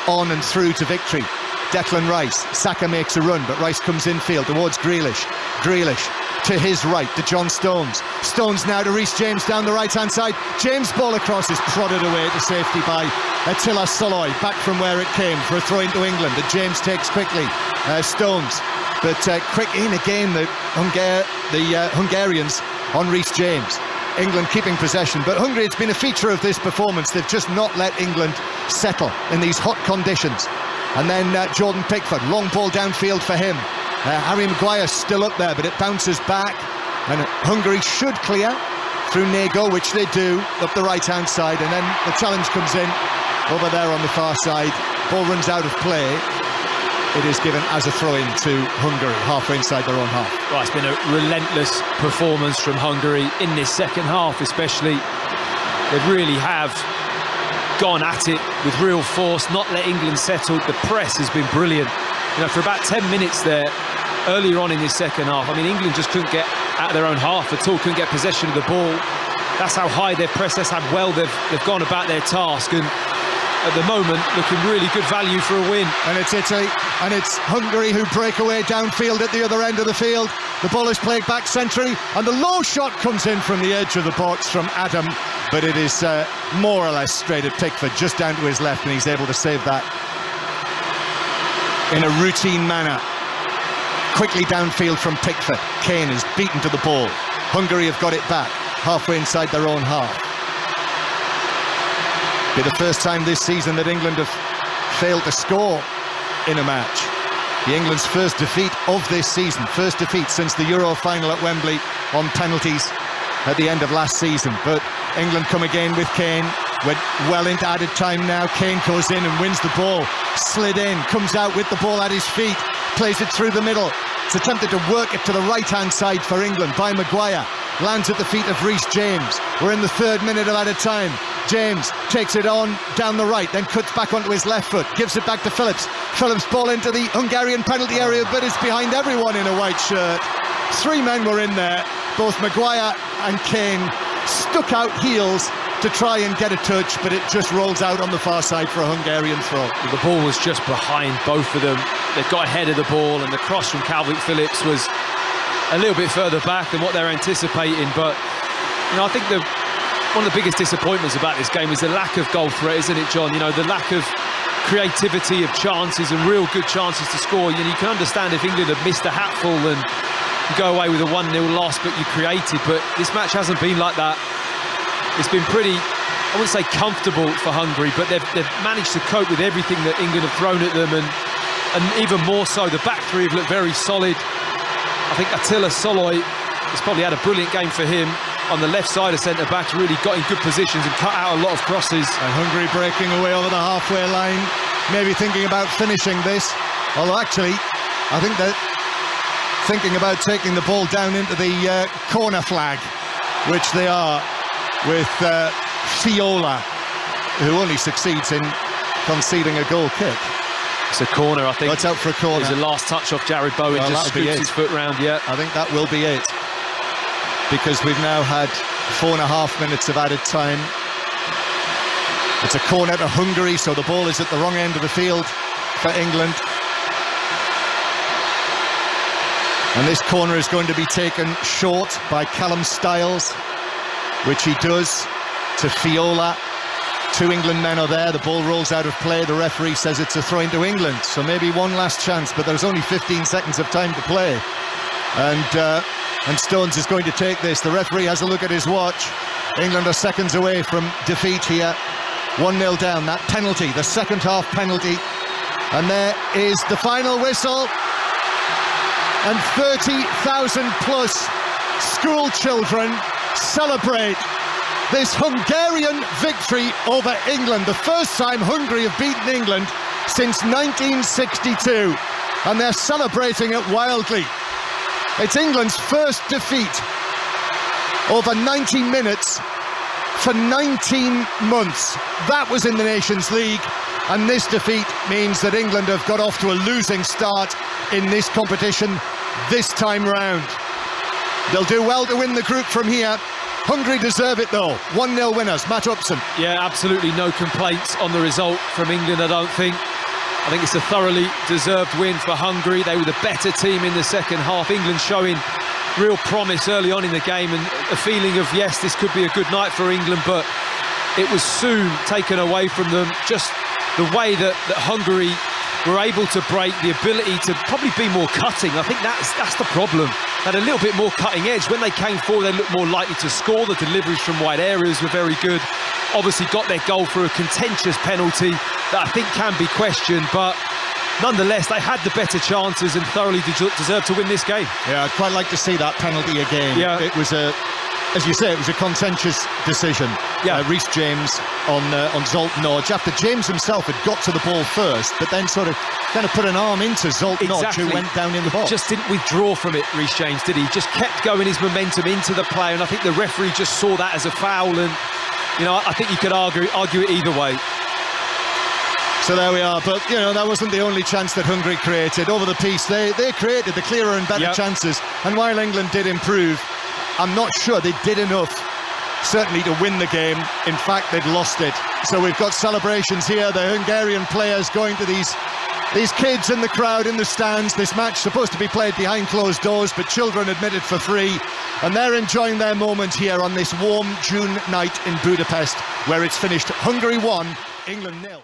on and through to victory. Declan Rice, Saka makes a run, but Rice comes infield towards Grealish. Grealish to his right, to John Stones. Stones now to Reece James down the right-hand side. James' ball across is prodded away to safety by Attila Soloy, back from where it came for a throw into England that James takes quickly. Stones, but quick in again, the Hungarians on Reece James. England keeping possession, but Hungary, it's been a feature of this performance. They've just not let England settle in these hot conditions. And then Jordan Pickford, long ball downfield for him. Harry Maguire still up there, but it bounces back, and Hungary should clear through Nego, which they do, up the right-hand side, and then the challenge comes in over there on the far side. Ball runs out of play. It is given as a throw-in to Hungary, halfway inside their own half. Well, it's been a relentless performance from Hungary in this second half, especially. They really have gone at it with real force, not let England settle. The press has been brilliant. You know, for about 10 minutes there, earlier on in this second half, I mean, England just couldn't get out of their own half at all, couldn't get possession of the ball. That's how high they've pressed, that's how well they've gone about their task. And at the moment, looking really good value for a win. And it's Italy, and it's Hungary who break away downfield at the other end of the field. The ball is played back centrally, and the low shot comes in from the edge of the box from Adam, but it is more or less straight at Pickford, just down to his left, and he's able to save that in a routine manner. Quickly downfield from Pickford. Kane is beaten to the ball. Hungary have got it back, halfway inside their own half. Be the first time this season that England have failed to score in a match. The England's first defeat of this season, first defeat since the Euro final at Wembley on penalties at the end of last season. But England come again with Kane. We're well into added time now. Kane goes in and wins the ball. Slid in, comes out with the ball at his feet, plays it through the middle. It's attempted to work it to the right-hand side for England by Maguire. Lands at the feet of Reece James. We're in the 3rd minute of added time. James takes it on down the right, then cuts back onto his left foot, gives it back to Phillips. Phillips ball into the Hungarian penalty area, but it's behind everyone in a white shirt. 3 men were in there, both Maguire and Kane stuck out heels to try and get a touch, but it just rolls out on the far side for a Hungarian throw. The ball was just behind both of them. They got ahead of the ball, and the cross from Calvert-Phillips was a little bit further back than what they're anticipating. But I think one of the biggest disappointments about this game is the lack of goal threat, isn't it, John? The lack of creativity of chances and real good chances to score. You can understand if England had missed a hatful and you go away with a 1-0 loss, but you created. But this match hasn't been like that. It's been pretty, I wouldn't say comfortable for Hungary, but they've managed to cope with everything that England have thrown at them, and even more so, the back three have looked very solid. I think Attila Soloy has probably had a brilliant game for him on the left side of centre-back, really got in good positions and cut out a lot of crosses. And Hungary breaking away over the halfway line, maybe thinking about finishing this. Although actually, I think they're thinking about taking the ball down into the corner flag, which they are, with Fiola, who only succeeds in conceding a goal kick. It's a corner, I think. It's out for a corner. It's a last touch off Jared Bowen, just scoops his foot round, yeah. I think that will be it, because we've now had 4.5 minutes of added time. It's a corner to Hungary, so the ball is at the wrong end of the field for England. And this corner is going to be taken short by Callum Styles, which he does to Fiola. 2 England men are there, the ball rolls out of play, the referee says it's a throw into England, so maybe one last chance, but there's only 15 seconds of time to play. And Stones is going to take this. The referee has a look at his watch. England are seconds away from defeat here. 1-0 down, that penalty, the second half penalty. And there is the final whistle. And 30,000 plus school children celebrate this Hungarian victory over England. The first time Hungary have beaten England since 1962. And they're celebrating it wildly. It's England's first defeat over 90 minutes for 19 months. That was in the Nations League, and this defeat means that England have got off to a losing start in this competition this time round. They'll do well to win the group from here. Hungary deserve it though. 1-0 winners. Matt Upson. Yeah, absolutely no complaints on the result from England, I don't think. I think it's a thoroughly deserved win for Hungary. They were the better team in the second half. England showing real promise early on in the game, and a feeling of, yes, this could be a good night for England, but it was soon taken away from them. Just the way that Hungary were able to break, the ability to probably be more cutting. I think that's the problem. Had a little bit more cutting edge. When they came forward, they looked more likely to score. The deliveries from wide areas were very good. Obviously got their goal through a contentious penalty that I think can be questioned, but nonetheless, they had the better chances and thoroughly deserved to win this game. Yeah, I'd quite like to see that penalty again. Yeah. It was as you say, it was a contentious decision. Yeah. Rhys James on Zoltan Orj, after James himself had got to the ball first, but then sort of put an arm into Zoltan Orj, who went down in the box. Just didn't withdraw from it, Rhys James, did he? Just kept going his momentum into the play, and I think the referee just saw that as a foul, and I think you could argue it either way. So there we are, but that wasn't the only chance that Hungary created. Over the piece, they created the clearer and better chances, and while England did improve, I'm not sure they did enough, certainly, to win the game. In fact, they'd lost it. So we've got celebrations here, the Hungarian players going to these kids in the crowd, in the stands. This match supposed to be played behind closed doors, but children admitted for free, and they're enjoying their moment here on this warm June night in Budapest, where it's finished Hungary 1, England 0.